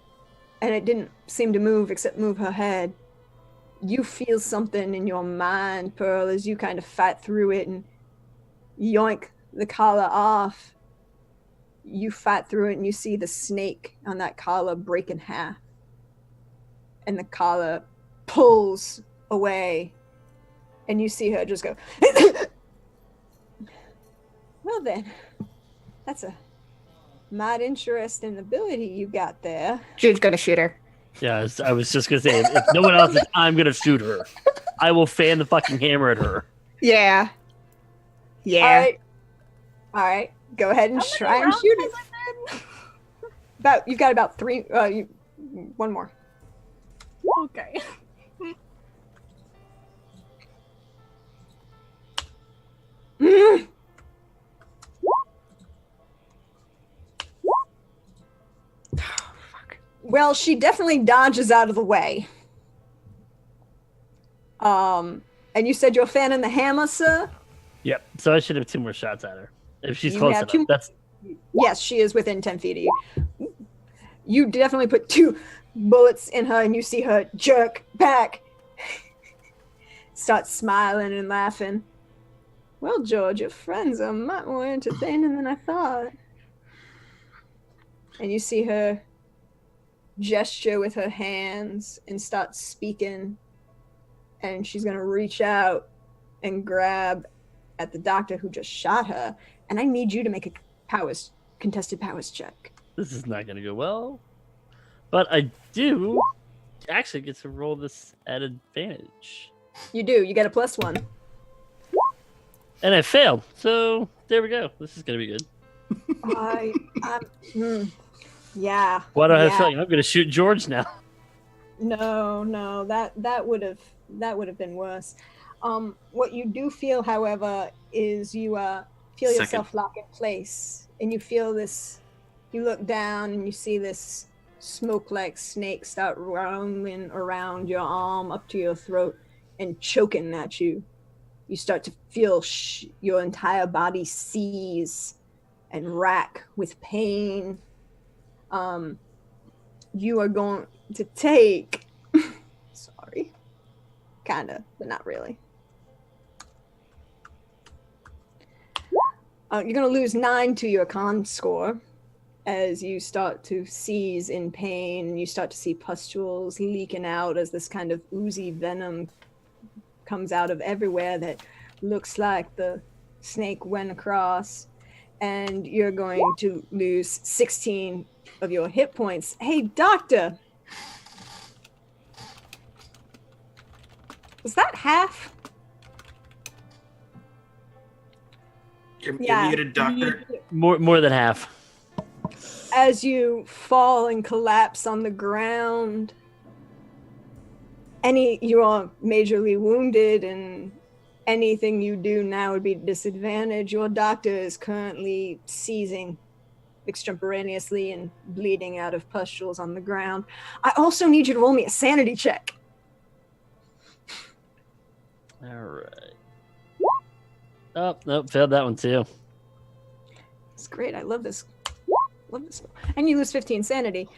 and it didn't seem to move except move her head, you feel something in your mind, Pearl, as you kind of fight through it and yoink the collar off. You fight through it and you see the snake on that collar break in half. And the collar pulls away. And you see her just go, well then, that's a mighty interesting ability you got there. Jude's gonna shoot her. Yeah, I was just gonna say, if no one else is, I'm gonna shoot her. I will fan the fucking hammer at her. Yeah. Yeah. All right. Go ahead and try and shoot it. You've got about three. One more. Okay. Well, she definitely dodges out of the way. And you said you're fanning the hammer, sir? Yep. So I should have 2 more shots at her. If she's You close have enough. 2 Yes, she is within 10 feet of you. You definitely put 2 bullets in her, and you see her jerk back. Start smiling and laughing. Well, George, your friends are much more entertaining than I thought. And you see her gesture with her hands and start speaking. And she's going to reach out and grab at the doctor who just shot her. And I need you to make a contested powers check. This is not gonna go well. But I do actually get to roll this at advantage. You do. You get a +1. And I failed. So there we go. This is gonna be good. Yeah. Why do I have a feeling I'm gonna shoot George now? No, that would have been worse. What you do feel, however, is you feel yourself lock in place, and you feel this. You look down and you see this smoke-like snake start roaming around your arm up to your throat and choking at you. You start to feel your entire body seize and rack with pain. You are going to take... Sorry. Kinda, but not really. You're going to lose 9 to your con score as you start to seize in pain, and you start to see pustules leaking out as this kind of oozy venom comes out of everywhere that looks like the snake went across. And you're going to lose 16 of your hit points. Hey, doctor! Was that half? You're muted, doctor. More than half. As you fall and collapse on the ground, you are majorly wounded, and anything you do now would be disadvantage. Your doctor is currently seizing extemporaneously and bleeding out of pustules on the ground. I also need you to roll me a sanity check. All right. Oh, nope, failed that one too. It's great. I love this. Love this. And you lose 15 sanity.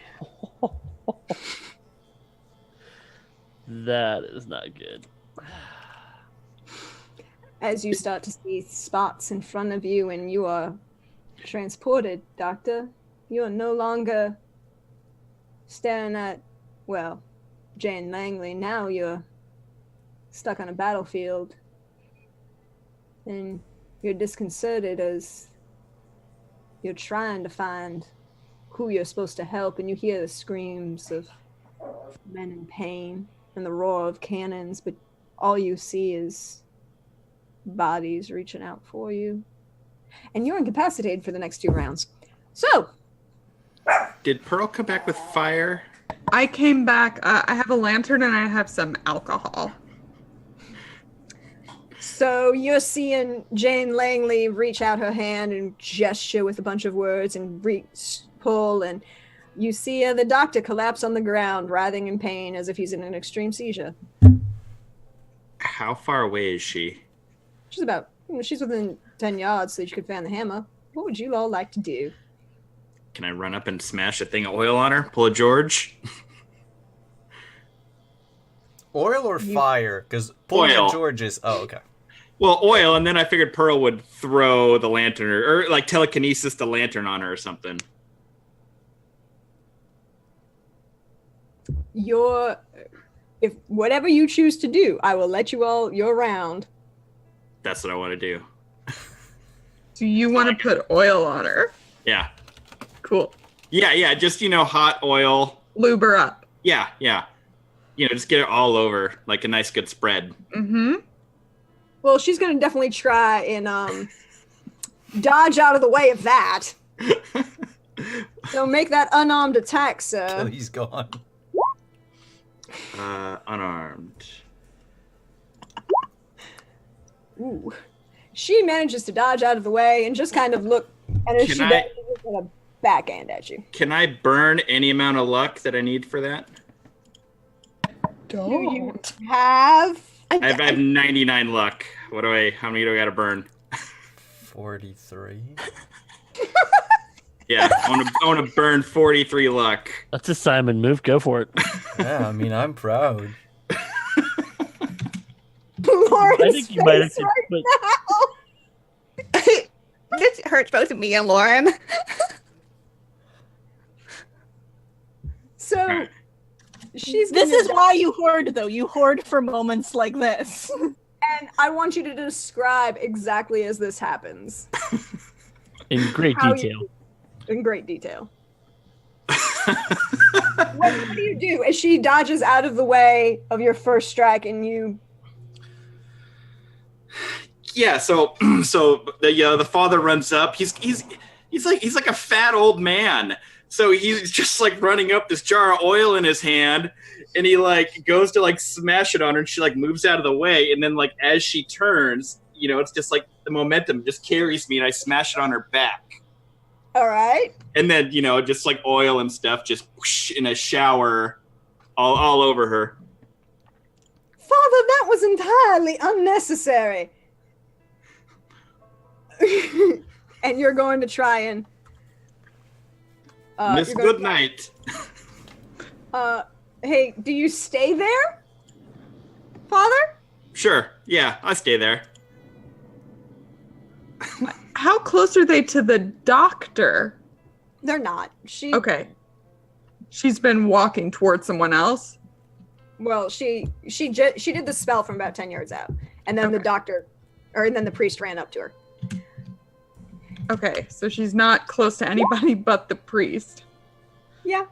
That is not good. As you start to see spots in front of you and you are transported, Doctor. You are no longer staring at, well, Jane Langley. Now you're stuck on a battlefield. And you're disconcerted as you're trying to find who you're supposed to help, and you hear the screams of men in pain and the roar of cannons, but all you see is bodies reaching out for you. And you're incapacitated for the next 2 rounds. So, Did Pearl come back with fire? I came back. I have a lantern and I have some alcohol. So you're seeing Jane Langley reach out her hand and gesture with a bunch of words and reach, pull, and you see the doctor collapse on the ground, writhing in pain as if he's in an extreme seizure. How far away is she? She's within 10 yards, so you could fan the hammer. What would you all like to do? Can I run up and smash a thing of oil on her? Pull a George? Oil or fire? Because pulling Oil. a George is... Oh, okay. Well, oil, and then I figured Pearl would throw the lantern, or like telekinesis the lantern on her or something. If whatever you choose to do, I will let you all your round. That's what I want to do. Do you want to put oil on her? Yeah. Cool. Yeah, just, hot oil. Lube her up. Yeah. Just get it all over, like a nice good spread. Mm-hmm. Well, she's going to definitely try and dodge out of the way of that. So make that unarmed attack, sir. Till he's gone. Unarmed. Ooh. She manages to dodge out of the way and just kind of look, and as she does, she's going to backhand at you. Can I burn any amount of luck that I need for that? Do you have... I have 99 luck. How many do I gotta burn? 43. Yeah, I want to burn 43 luck. That's a Simon move. Go for it. Yeah, I mean, I'm proud. Lauren's I think you might have face to right put- now. This hurts both me and Lauren. So... Alright. This This is why you hoard, though. You hoard for moments like this. And I want you to describe exactly as this happens. In great How detail. In great detail. What do you do as she dodges out of the way of your first strike and you... Yeah, so the father runs up. He's like a fat old man. So he's just like running up, this jar of oil in his hand, and he like goes to like smash it on her, and she like moves out of the way, and then like as she turns, it's just like the momentum just carries me, and I smash it on her back. All right. And then just like oil and stuff just whoosh, in a shower all over her. Father, that was entirely unnecessary. And you're going to try and... Miss you're gonna Goodnight. Hey, do you stay there, Father? Sure. Yeah, I stay there. How close are they to the doctor? They're not. Okay. She's been walking towards someone else. Well, she did the spell from about 10 yards out, and then the priest ran up to her. Okay, so she's not close to anybody but the priest. Yeah.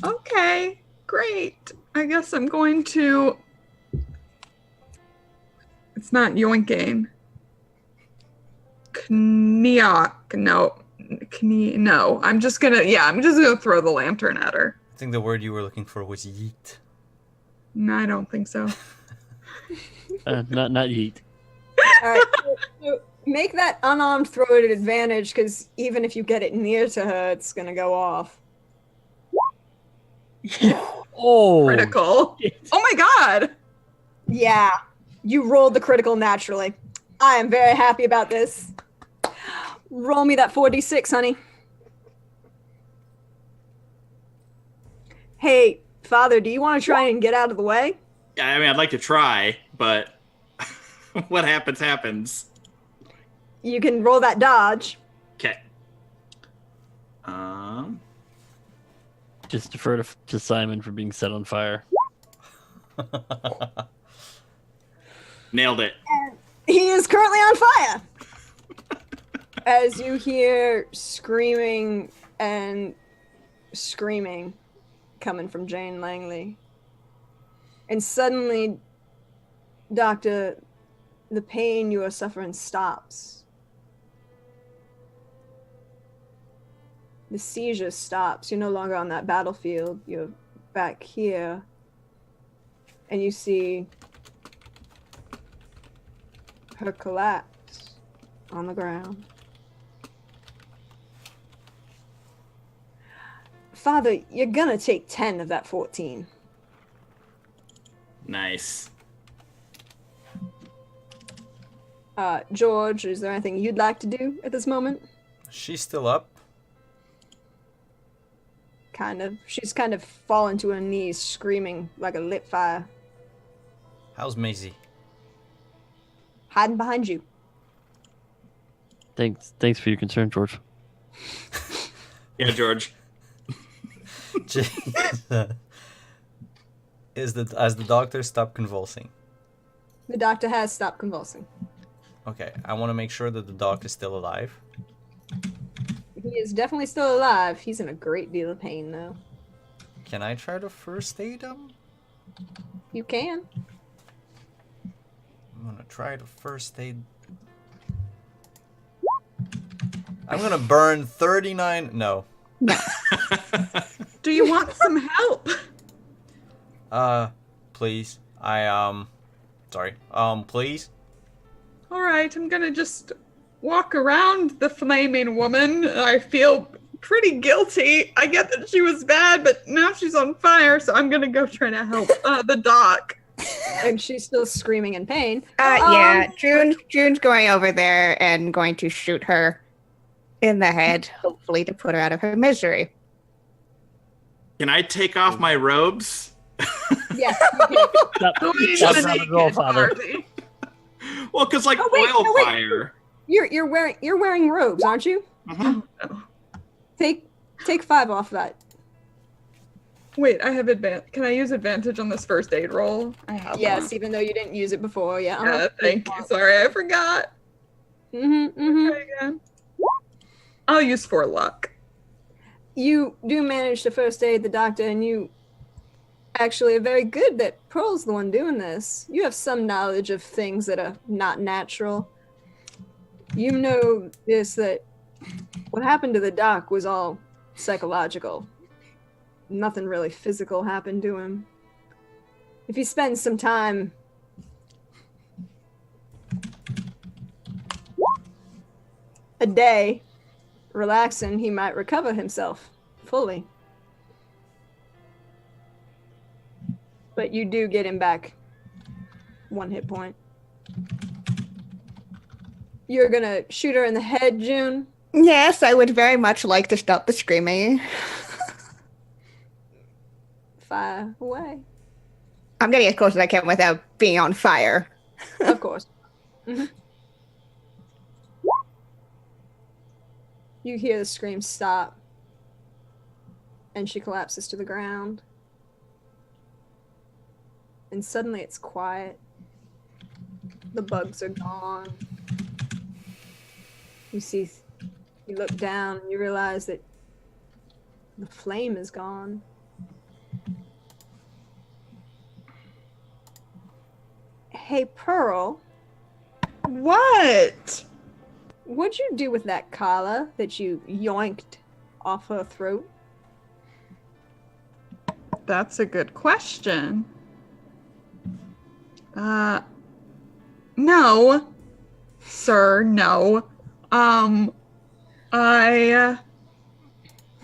Okay, great. I guess I'm going to... It's not yoinking. No. I'm just gonna throw the lantern at her. I think the word you were looking for was yeet. No, I don't think so. Not yeet. All right. So make that unarmed throw at advantage, because even if you get it near to her, it's gonna go off. Oh, Critical. shit. Oh my god! Yeah, you rolled the critical naturally. I am very happy about this. Roll me that 4d6, honey. Hey, Father, do you want to try and get out of the way? Yeah, I mean, I'd like to try, but what happens, happens. You can roll that dodge. Okay. Just defer to Simon for being set on fire. Nailed it. He is currently on fire. As you hear screaming and screaming coming from Jane Langley. And suddenly, Doctor, the pain you are suffering stops. The seizure stops. You're no longer on that battlefield. You're back here. And you see her collapse on the ground. Father, you're gonna take 10 of that 14. Nice. George, is there anything you'd like to do at this moment? She's still up. Kind of. She's kind of fallen to her knees, screaming like a lit fire. How's Maisie? Hiding behind you. Thanks for your concern, George. Yeah, George. Has the doctor stopped convulsing? The doctor has stopped convulsing. Okay, I want to make sure that the doc is still alive. He is definitely still alive. He's in a great deal of pain, though. Can I try to first aid him? You can. I'm gonna try to first aid. I'm gonna burn 39. No. Do you want some help? Please. Sorry. Please. All right, I'm gonna just walk around the flaming woman. I feel pretty guilty. I get that she was bad, but now she's on fire, so I'm gonna go try to help the doc. And she's still screaming in pain. Yeah, June's going over there and going to shoot her in the head, hopefully to put her out of her misery. Can I take off my robes? Yes, you can. Stop the roll, Father. Well, because like Oh, wait, oil no, wait. fire. You're wearing robes, aren't you? Mhm. Take 5 off that. Wait, I have advantage. Can I use advantage on this first aid roll? I have Yes, one. even though you didn't use it before. Yeah. Yeah, thank you. Sorry, I forgot. Try again. I'll use 4 luck. You do manage to first aid the doctor, and you actually are very good that Pearl's the one doing this. You have some knowledge of things that are not natural. You know this, that what happened to the doc was all psychological. Nothing really physical happened to him. If he spends some time a day relaxing, he might recover himself fully. But you do get him back 1 hit point. You're gonna shoot her in the head, June? Yes, I would very much like to stop the screaming. Fire away. I'm getting as close as I can without being on fire. Of course. Mhm. You hear the scream stop, and she collapses to the ground. And suddenly it's quiet. The bugs are gone. You look down and you realize that the flame is gone. Hey, Pearl, What? what'd you do with that collar that you yoinked off her throat? That's a good question. No, sir, no. I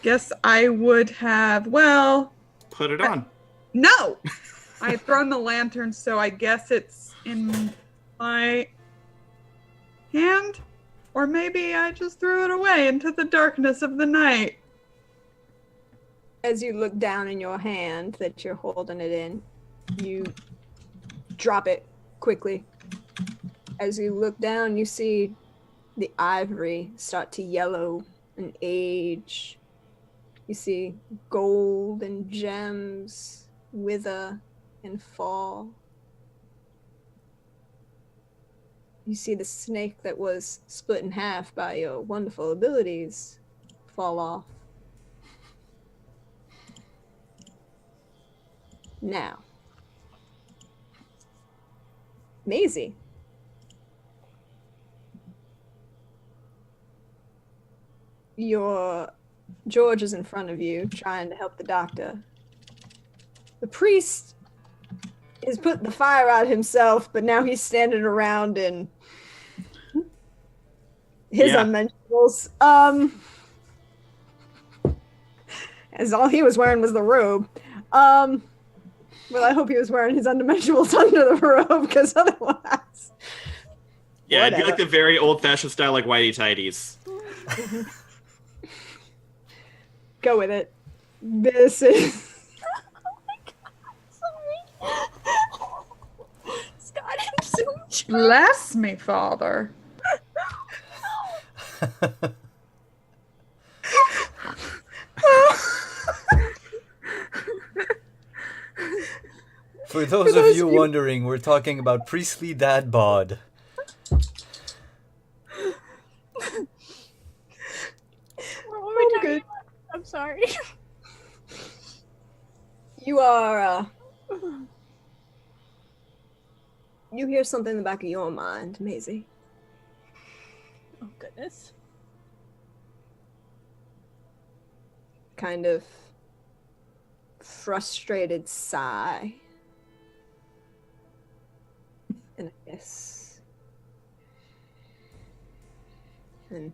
guess I would have, well, Put it on. no! I had thrown the lantern, so I guess it's in my hand? Or maybe I just threw it away into the darkness of the night. As you look down in your hand that you're holding it in, you drop it quickly. As you look down, you see the ivory start to yellow and age. You see gold and gems wither and fall. You see the snake that was split in half by your wonderful abilities fall off. Now, Maisie. George is in front of you, trying to help the doctor. The priest has put the fire out himself, but now he's standing around in his unmentionables. As all he was wearing was the robe. Well, I hope he was wearing his undimensionals under the robe, because otherwise... Yeah, it'd be like the very old-fashioned style, like whitey tighties. Go with it. This is... Oh my god, sorry. Scott, I'm so drunk. Bless me, Father. For those of you wondering, we're talking about priestly dad bod. Oh, good. I'm sorry. You are, you hear something in the back of your mind, Maisie. Oh, goodness. Kind of frustrated sigh. And a hiss. And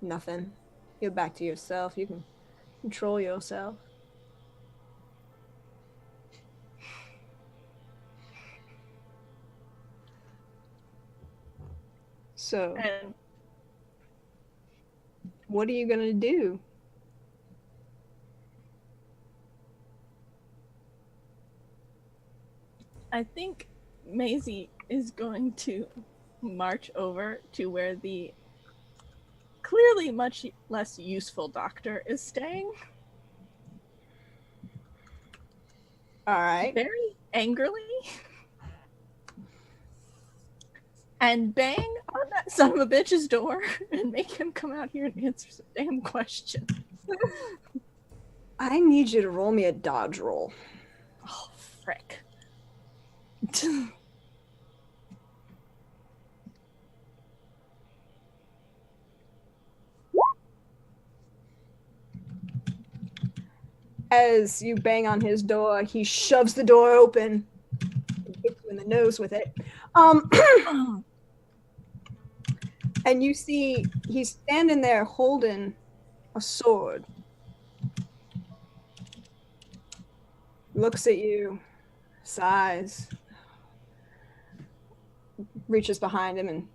nothing. You're back to yourself. You can control yourself. So, And what are you gonna do? I think Maisie is going to march over to where the clearly much less useful doctor is staying. All right. Very angrily. And bang on that son of a bitch's door and make him come out here and answer some damn questions. I need you to roll me a dodge roll. Oh, frick. As you bang on his door, he shoves the door open and hits you in the nose with it. And you see he's standing there holding a sword. Looks at you, sighs, reaches behind him, and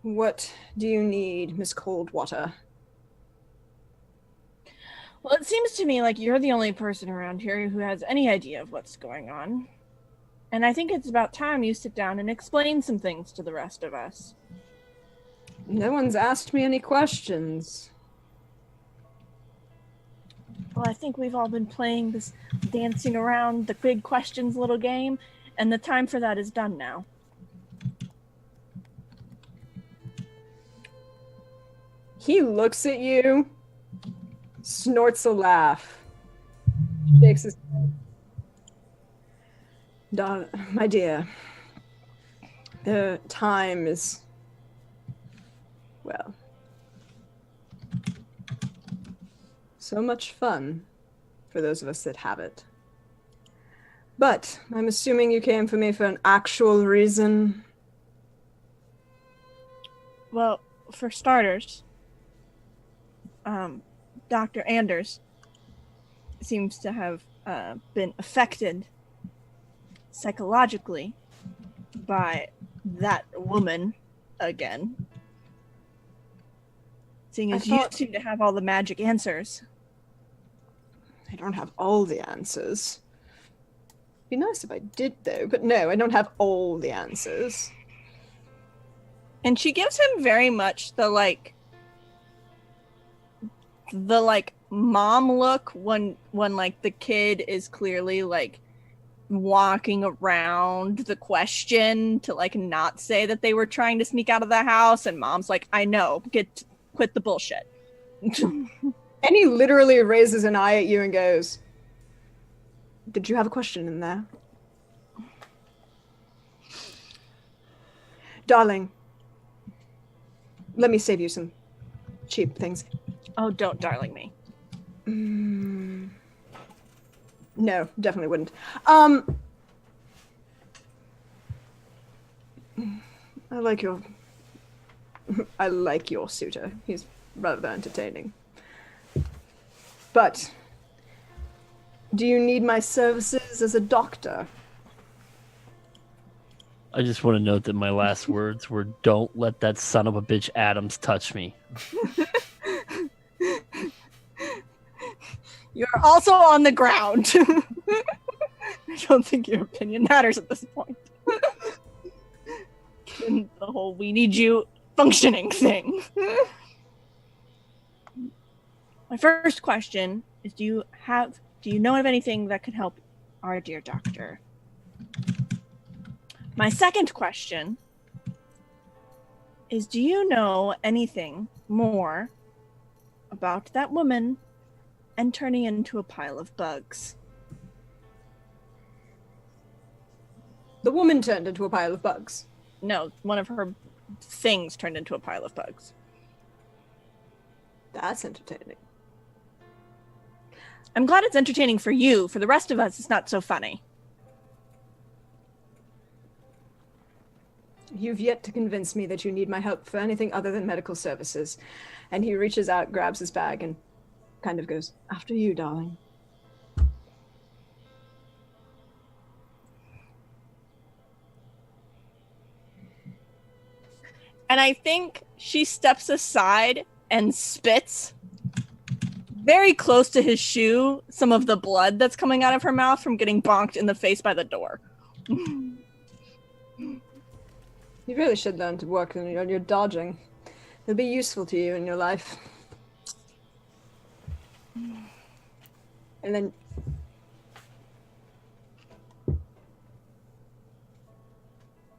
what do you need, Miss Coldwater? Well, it seems to me like you're the only person around here who has any idea of what's going on. And I think it's about time you sit down and explain some things to the rest of us. No one's asked me any questions. Well, I think we've all been playing this dancing around the big questions little game, and the time for that is done now. He looks at you, snorts a laugh, shakes his head. My dear, the time is, well, so much fun for those of us that have it. But I'm assuming you came for me for an actual reason. Well, for starters, Dr. Anders seems to have been affected psychologically by that woman again. Seeing as you seem to have all the magic answers. I don't have all the answers. Be nice if I did, though, but no, I don't have all the answers. And she gives him very much the mom look when like the kid is clearly like walking around the question to like not say that they were trying to sneak out of the house, and mom's like, I know, quit the bullshit. And he literally raises an eye at you and goes, did you have a question in there? Darling, let me save you some cheap things. Oh, don't darling me. No, definitely wouldn't. I like your suitor. He's rather entertaining. But do you need my services as a doctor? I just want to note that my last words were, "Don't let that son of a bitch Adams touch me." You're also on the ground. I don't think your opinion matters at this point. And the whole "we need you" functioning thing. My first question is, do you know of anything that could help our dear doctor? My second question is, do you know anything more about that woman and turning into a pile of bugs? The woman turned into a pile of bugs. No, one of her things turned into a pile of bugs. That's entertaining. I'm glad it's entertaining for you. For the rest of us, it's not so funny. You've yet to convince me that you need my help for anything other than medical services. And he reaches out, grabs his bag, and kind of goes, after you, darling. And I think she steps aside and spits very close to his shoe some of the blood that's coming out of her mouth from getting bonked in the face by the door. You really should learn to work on your dodging. It'll be useful to you in your life. And then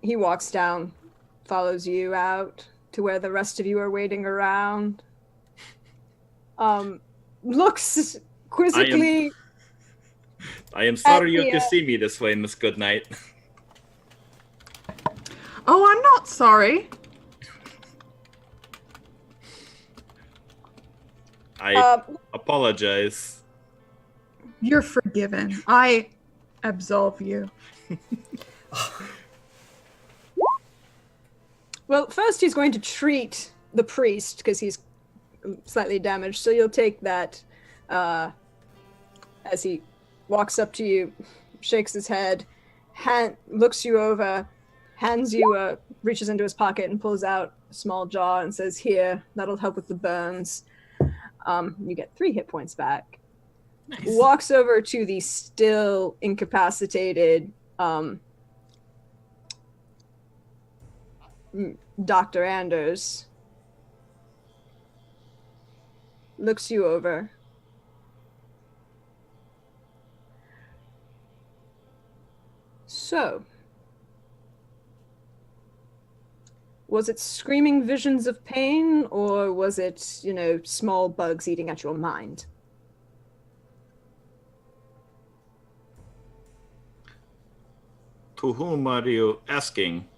he walks down, follows you out to where the rest of you are waiting around. Looks quizzically. I am sorry you have to see me this way, Miss Goodnight. Oh, I'm not sorry. I apologize. You're forgiven. I absolve you. Well, first he's going to treat the priest because he's slightly damaged. So you'll take that as he walks up to you, shakes his head, looks you over, hands you reaches into his pocket and pulls out a small jar and says, "Here, that'll help with the burns." You get 3 hit points back. Nice. Walks over to the still incapacitated Dr. Anders. Looks you over. So, was it screaming visions of pain, or was it, small bugs eating at your mind? To whom are you asking?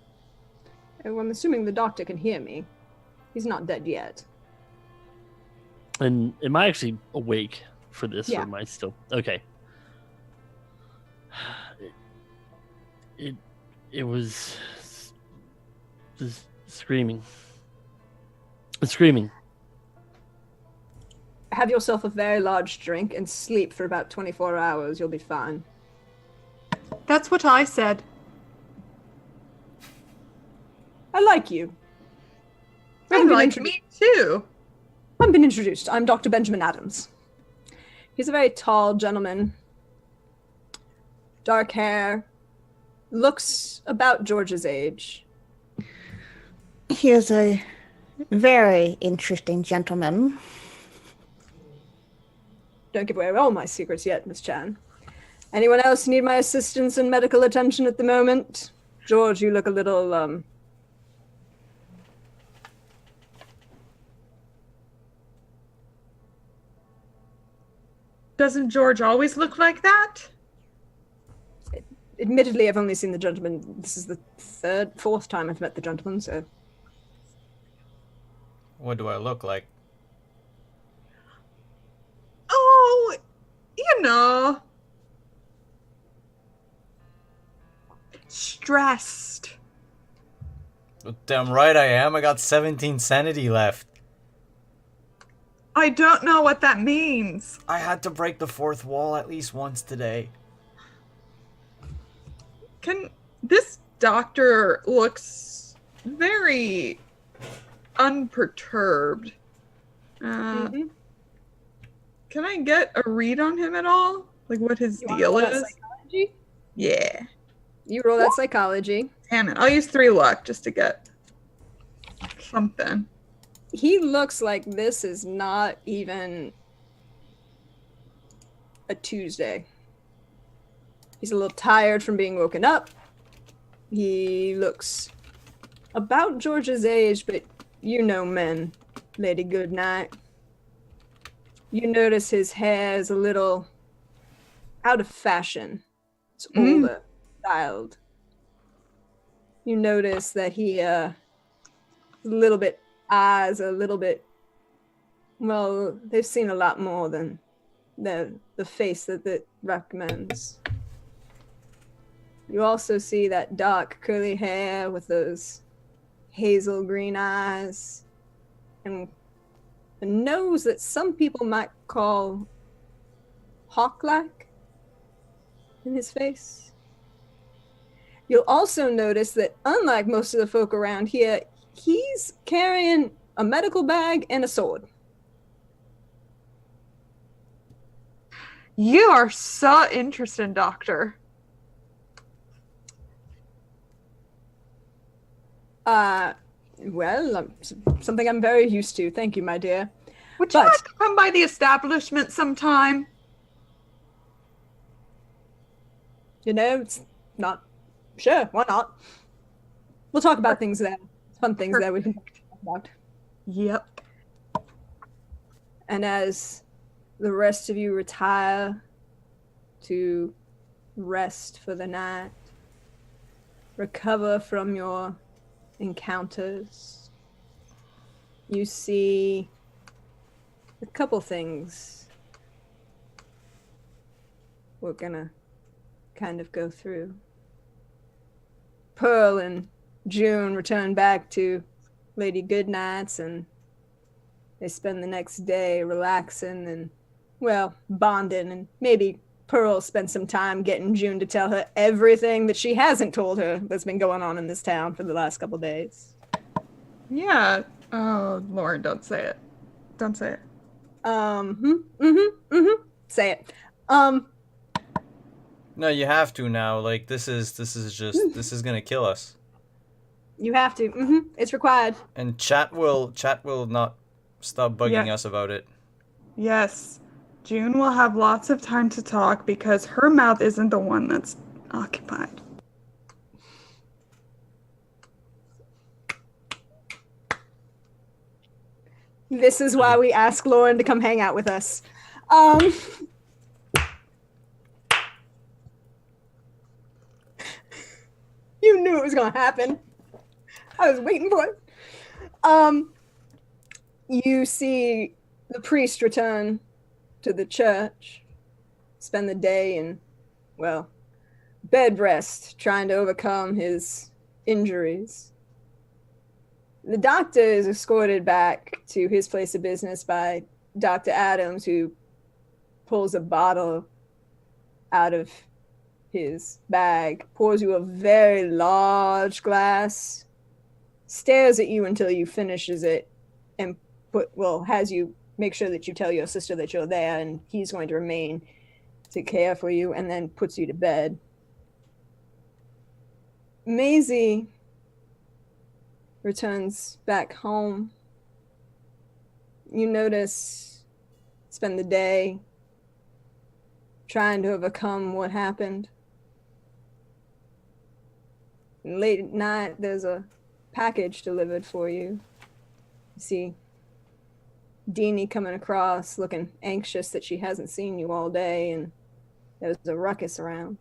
Oh, I'm assuming the doctor can hear me. He's not dead yet. And am I actually awake for this, Yeah. or am I still... Okay. It was just screaming. Screaming. Have yourself a very large drink and sleep for about 24 hours. You'll be fine. That's what I said. I like you. I like me too. I've been introduced. I'm Dr. Benjamin Adams. He's a very tall gentleman. Dark hair. Looks about George's age. He is a very interesting gentleman. Don't give away all my secrets yet, Miss Chan. Anyone else need my assistance and medical attention at the moment? George, you look a little, Doesn't George always look like that? Admittedly, I've only seen the gentleman. This is the fourth time I've met the gentleman, so. What do I look like? Oh, you know. Stressed. Damn right I am. I got 17 sanity left. I don't know what that means. I had to break the fourth wall at least once today. This doctor looks very unperturbed. Can I get a read on him at all? Like what his deal is? Psychology? Yeah. You roll that psychology. Damn it. I'll use 3 luck just to get something. He looks like this is not even a Tuesday. He's a little tired from being woken up. He looks about George's age, but you know men, Lady Goodnight. You notice his hair is a little out of fashion. It's older, styled. You notice that he a little bit eyes a little bit, well, they've seen a lot more than the face that recommends. You also see that dark curly hair with those hazel green eyes and a nose that some people might call hawk-like in his face. You'll also notice that unlike most of the folk around here, he's carrying a medical bag and a sword. You are so interesting, Doctor. Well, something I'm very used to. Thank you, my dear. Would you like to come by the establishment sometime? You know, it's not... Sure, why not? We'll talk about things there. Fun things there we can talk about. Yep. And as the rest of you retire to rest for the night, recover from your encounters, you see a couple things we're gonna kind of go through. Pearl and June return back to Lady Goodnight's, and they spend the next day relaxing and, well, bonding, and maybe Pearl spends some time getting June to tell her everything that she hasn't told her that's been going on in this town for the last couple days. Yeah. Oh, Lauren, don't say it. Don't say it. Say it. No, you have to now. Like this is gonna kill us. You have to. It's required. And chat will not stop bugging us about it. Yes. June will have lots of time to talk because her mouth isn't the one that's occupied. This is why we ask Lauren to come hang out with us. You knew it was gonna happen. I was waiting for it. You see the priest return to the church, spend the day in, well, bed rest, trying to overcome his injuries. The doctor is escorted back to his place of business by Dr. Adams, who pulls a bottle out of his bag, pours you a very large glass, stares at you until you finishes it, and has you make sure that you tell your sister that you're there and he's going to remain to care for you, and then puts you to bed. Maisie returns back home. You spend the day trying to overcome what happened. Late at night, there's a package delivered for you. You see Deanie coming across, looking anxious that she hasn't seen you all day, and there's a ruckus around.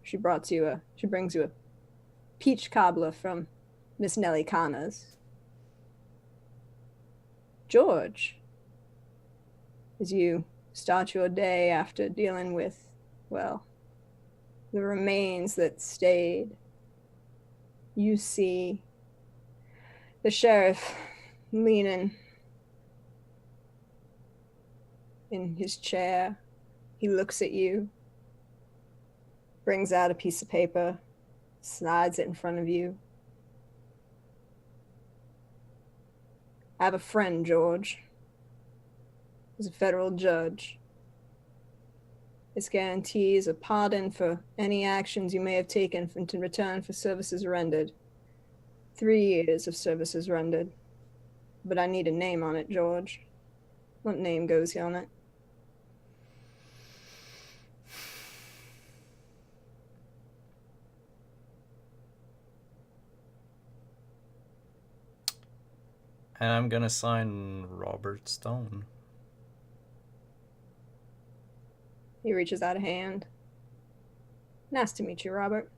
She brings you a peach cobbler from Miss Nellie Connor's. George, as you start your day after dealing with, well, the remains that stayed, you see the sheriff leaning in his chair. He looks at you, brings out a piece of paper, slides it in front of you. I have a friend, George. He's a federal judge. This guarantees a pardon for any actions you may have taken in return for services rendered. 3 years of services rendered. But I need a name on it, George. What name goes on it? And I'm gonna sign Robert Stone. He reaches out a hand. Nice to meet you, Robert.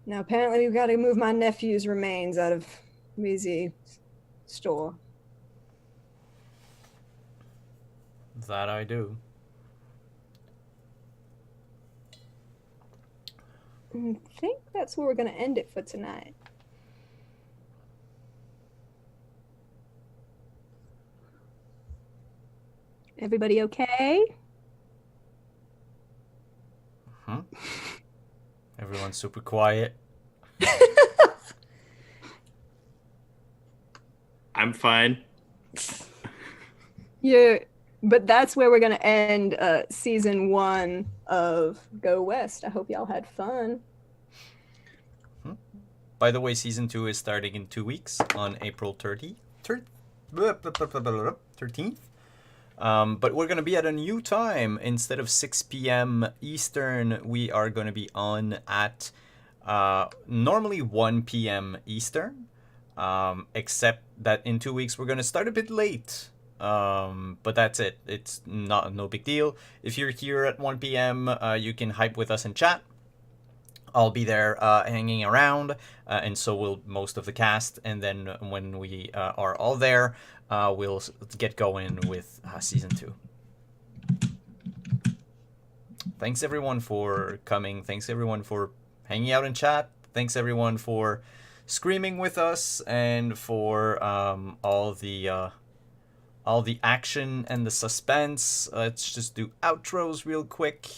Now, apparently we've got to move my nephew's remains out of Maisie's store. That I do. I think that's where we're going to end it for tonight. Everybody okay? Everyone's super quiet. I'm fine. Yeah, but that's where we're going to end season 1 of Go West. I hope y'all had fun. By the way, season 2 is starting in 2 weeks on April 13th. But we're going to be at a new time. Instead of 6 p.m. Eastern, we are going to be on at normally 1 p.m. Eastern. Except that in 2 weeks, we're going to start a bit late. But that's it. It's no big deal. If you're here at 1 p.m., you can hype with us in chat. I'll be there hanging around, and so will most of the cast. And then when we are all there, we'll get going with season 2. Thanks everyone for coming. Thanks everyone for hanging out in chat. Thanks everyone for screaming with us and for all the action and the suspense. Let's just do outros real quick.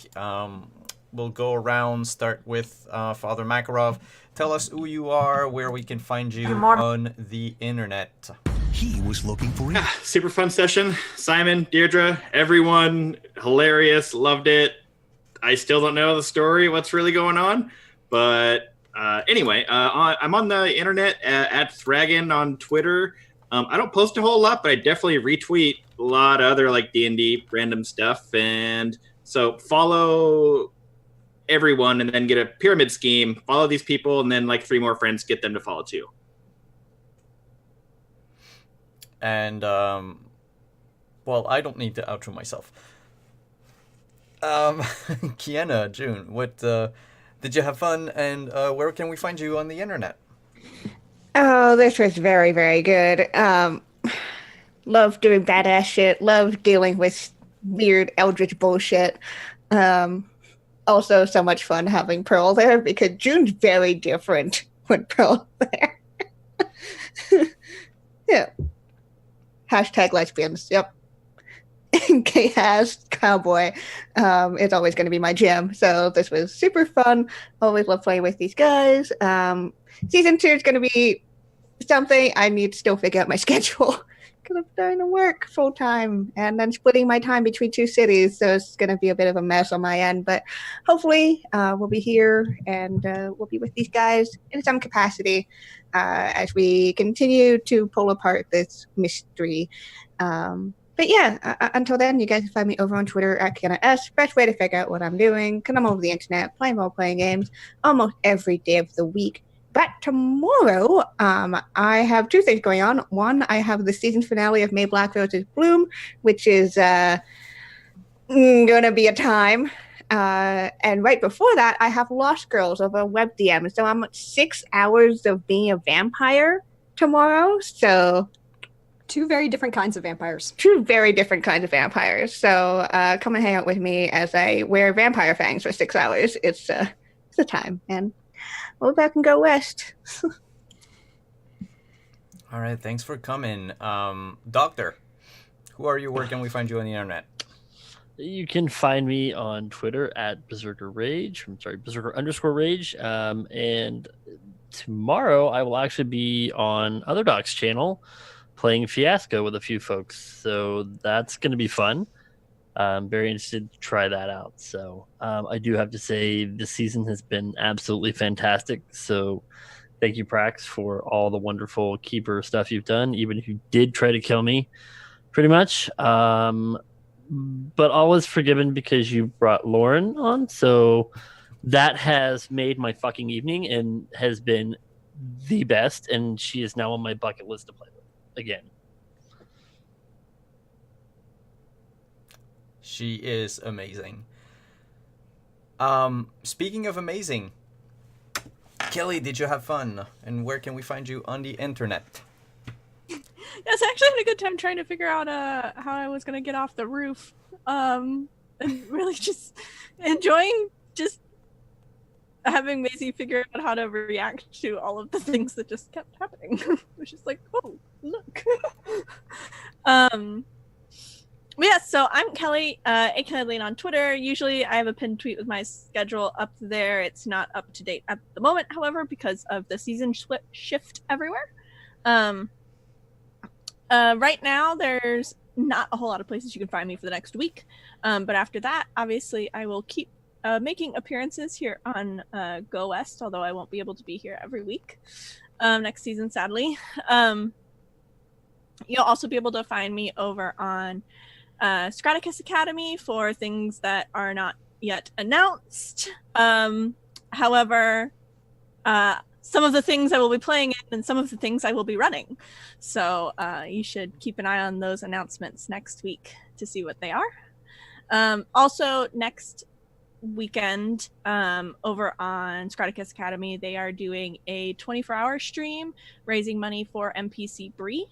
We'll go around, start with Father Makarov. Tell us who you are, where we can find you on the internet. He was looking for it. Super fun session. Simon, Deirdre, everyone, hilarious, loved it. I still don't know the story, what's really going on. But anyway, I'm on the internet at Thragon on Twitter. I don't post a whole lot, but I definitely retweet a lot of other like D&D random stuff. And so follow everyone and then get a pyramid scheme, follow these people, and then like 3 more friends, get them to follow too. And well, I don't need to outro myself. Kiana, June, what did you have fun, and where can we find you on the internet? Oh, this was very, very good. Love doing badass shit. Love dealing with weird eldritch bullshit. Also, so much fun having Pearl there because June's very different when Pearl's there. Yeah. Hashtag lesbians. Yep. K-Has Cowboy is always going to be my jam. So this was super fun. Always love playing with these guys. Season 2 is going to be something I need to still figure out my schedule because I'm starting to work full time and then splitting my time between 2 cities. So it's going to be a bit of a mess on my end. But hopefully we'll be here and we'll be with these guys in some capacity as we continue to pull apart this mystery. But yeah, until then, you guys can find me over on Twitter at KianaS. Best way to figure out what I'm doing, because I'm over the internet playing role-playing games almost every day of the week. But tomorrow, I have 2 things going on. One, I have the season finale of May Black Roses Bloom, which is going to be a time. And right before that, I have Lost Girls over WebDM. So I'm 6 hours of being a vampire tomorrow. So 2 very different kinds of vampires. 2 very different kinds of vampires. So come and hang out with me as I wear vampire fangs for 6 hours. It's a time, and we'll back and go west. All right, thanks for coming. Doctor, who are you? Where can we find you on the internet? You can find me on Twitter at Berserker Rage. I'm sorry, Berserker_Rage. And tomorrow I will actually be on Other Doc's channel playing Fiasco with a few folks. So that's going to be fun. I'm very interested to try that out. So I do have to say this season has been absolutely fantastic. So thank you, Prax, for all the wonderful keeper stuff you've done, even if you did try to kill me, pretty much. But all was forgiven because you brought Lauren on. So that has made my fucking evening and has been the best. And she is now on my bucket list to play with again. She is amazing. Speaking of amazing, Kelly, did you have fun? And where can we find you on the internet? Yes, I actually had a good time trying to figure out how I was gonna get off the roof. And really just enjoying just having Maisie figure out how to react to all of the things that just kept happening. Which is like, oh, look. But yeah, so I'm Kelly, aka Lane on Twitter. Usually I have a pinned tweet with my schedule up there. It's not up to date at the moment, however, because of the season shift everywhere. Right now, there's not a whole lot of places you can find me for the next week. But after that, obviously, I will keep making appearances here on Go West, although I won't be able to be here every week next season, sadly. You'll also be able to find me over on Scraticus Academy for things that are not yet announced. However, some of the things I will be playing in and some of the things I will be running. So you should keep an eye on those announcements next week to see what they are. Also, next weekend over on Scraticus Academy, they are doing a 24-hour stream raising money for NPC Bree.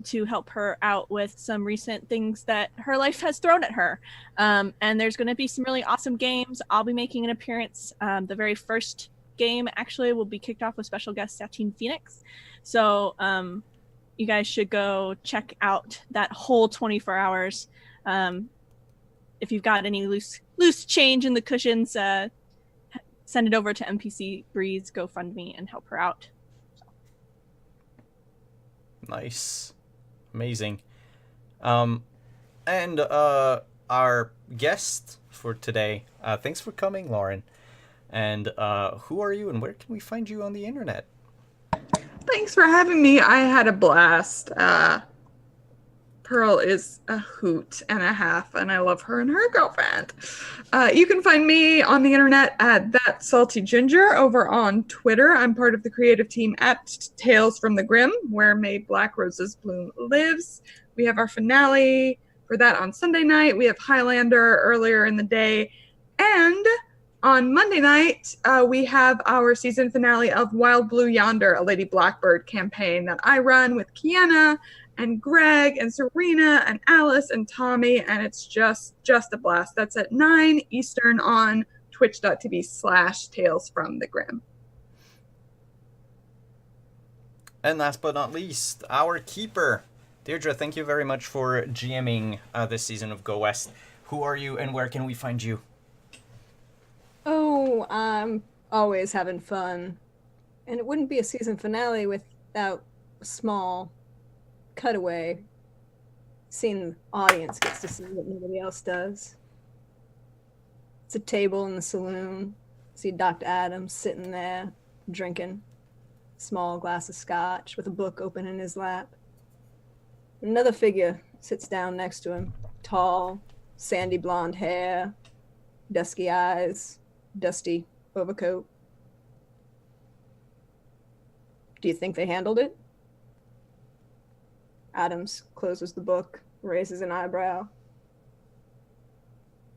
To help her out with some recent things that her life has thrown at her. And there's going to be some really awesome games. I'll be making an appearance. The very first game actually will be kicked off with special guest Satine Phoenix. So you guys should go check out that whole 24 hours. If you've got any loose change in the cushions, send it over to NPC Bree's GoFundMe and help her out. Nice. Amazing. And our guest for today, thanks for coming, Lauren. And who are you and where can we find you on the internet? Thanks for having me. I had a blast. Pearl is a hoot and a half, and I love her and her girlfriend. You can find me on the internet at That Salty Ginger over on Twitter. I'm part of the creative team at Tales from the Grim, where May Black Roses Bloom lives. We have our finale for that on Sunday night. We have Highlander earlier in the day. And On Monday night, we have our season finale of Wild Blue Yonder, a Lady Blackbird campaign that I run with Kiana and Greg and Serena and Alice and Tommy, and it's just a blast. That's at 9 Eastern on twitch.tv/Tales from the Grim. And last but not least, our keeper. Deirdre, thank you very much for GMing this season of Go West. Who are you and where can we find you? Oh, I'm always having fun. And it wouldn't be a season finale without a small cutaway. Seeing the audience gets to see what nobody else does. It's a table in the saloon. See Dr. Adams sitting there, drinking a small glass of scotch with a book open in his lap. Another figure sits down next to him. Tall, sandy blonde hair, dusky eyes, dusty overcoat. Do you think they handled it? Adams closes the book, raises an eyebrow.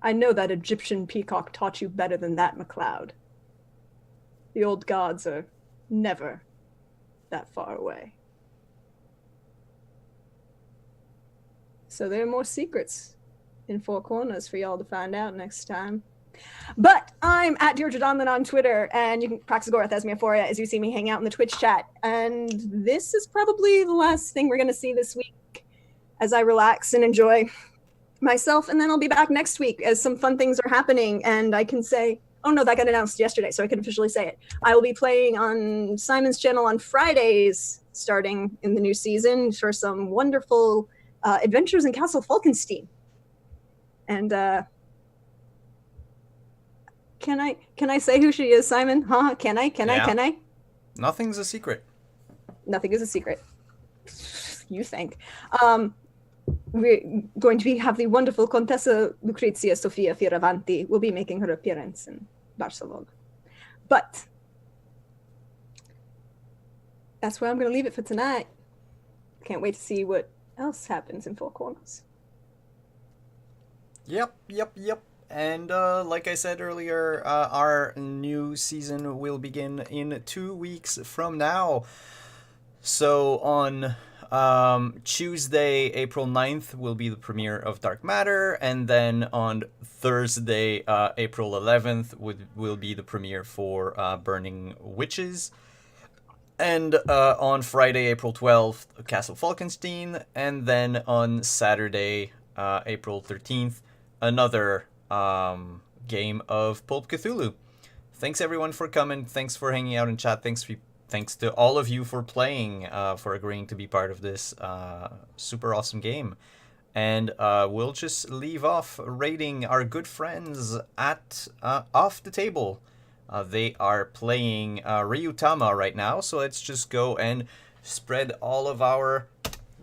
I know that Egyptian peacock taught you better than that, MacLeod. The old gods are never that far away. So there are more secrets in Four Corners for y'all to find out next time. But I'm at Deirdre Donlan on Twitter, and you can practice Gorath Esmiophoria as you see me hang out in the Twitch chat. And this is probably the last thing we're going to see this week as I relax and enjoy myself. And then I'll be back next week as some fun things are happening. And I can say, oh no, that got announced yesterday, so I can officially say it. I will be playing on Simon's channel on Fridays, starting in the new season, for some wonderful adventures in Castle Falkenstein. And can I say who she is, Simon? Huh? Can I? Nothing's a secret. Nothing is a secret. You think. We're going to have the wonderful Contessa Lucrezia Sofia Fioravanti will be making her appearance in Barcelona. But that's where I'm going to leave it for tonight. Can't wait to see what else happens in Four Corners. Yep. And like I said earlier, our new season will begin in 2 weeks from now. So on Tuesday, April 9th, will be the premiere of Dark Matter, and then on Thursday, April 11th, will be the premiere for Burning Witches. And on Friday, April 12th, Castle Falkenstein, and then on Saturday, April 13th, another game of Pulp Cthulhu. Thanks everyone for coming. Thanks for hanging out in chat. Thanks to all of you for playing, for agreeing to be part of this super awesome game. And we'll just leave off rating our good friends at Off the Table. They are playing Ryutama right now, so let's just go and spread all of our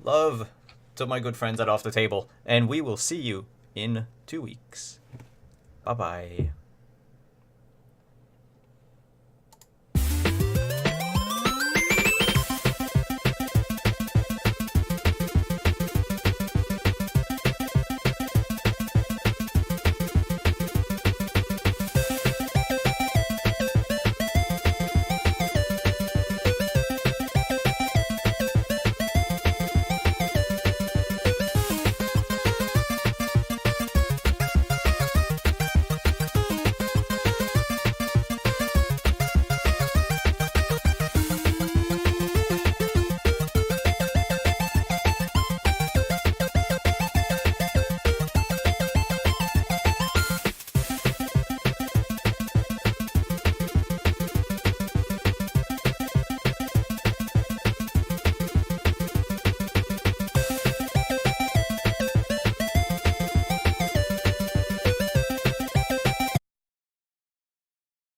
love to my good friends at Off the Table. And we will see you in 2 weeks. Bye-bye.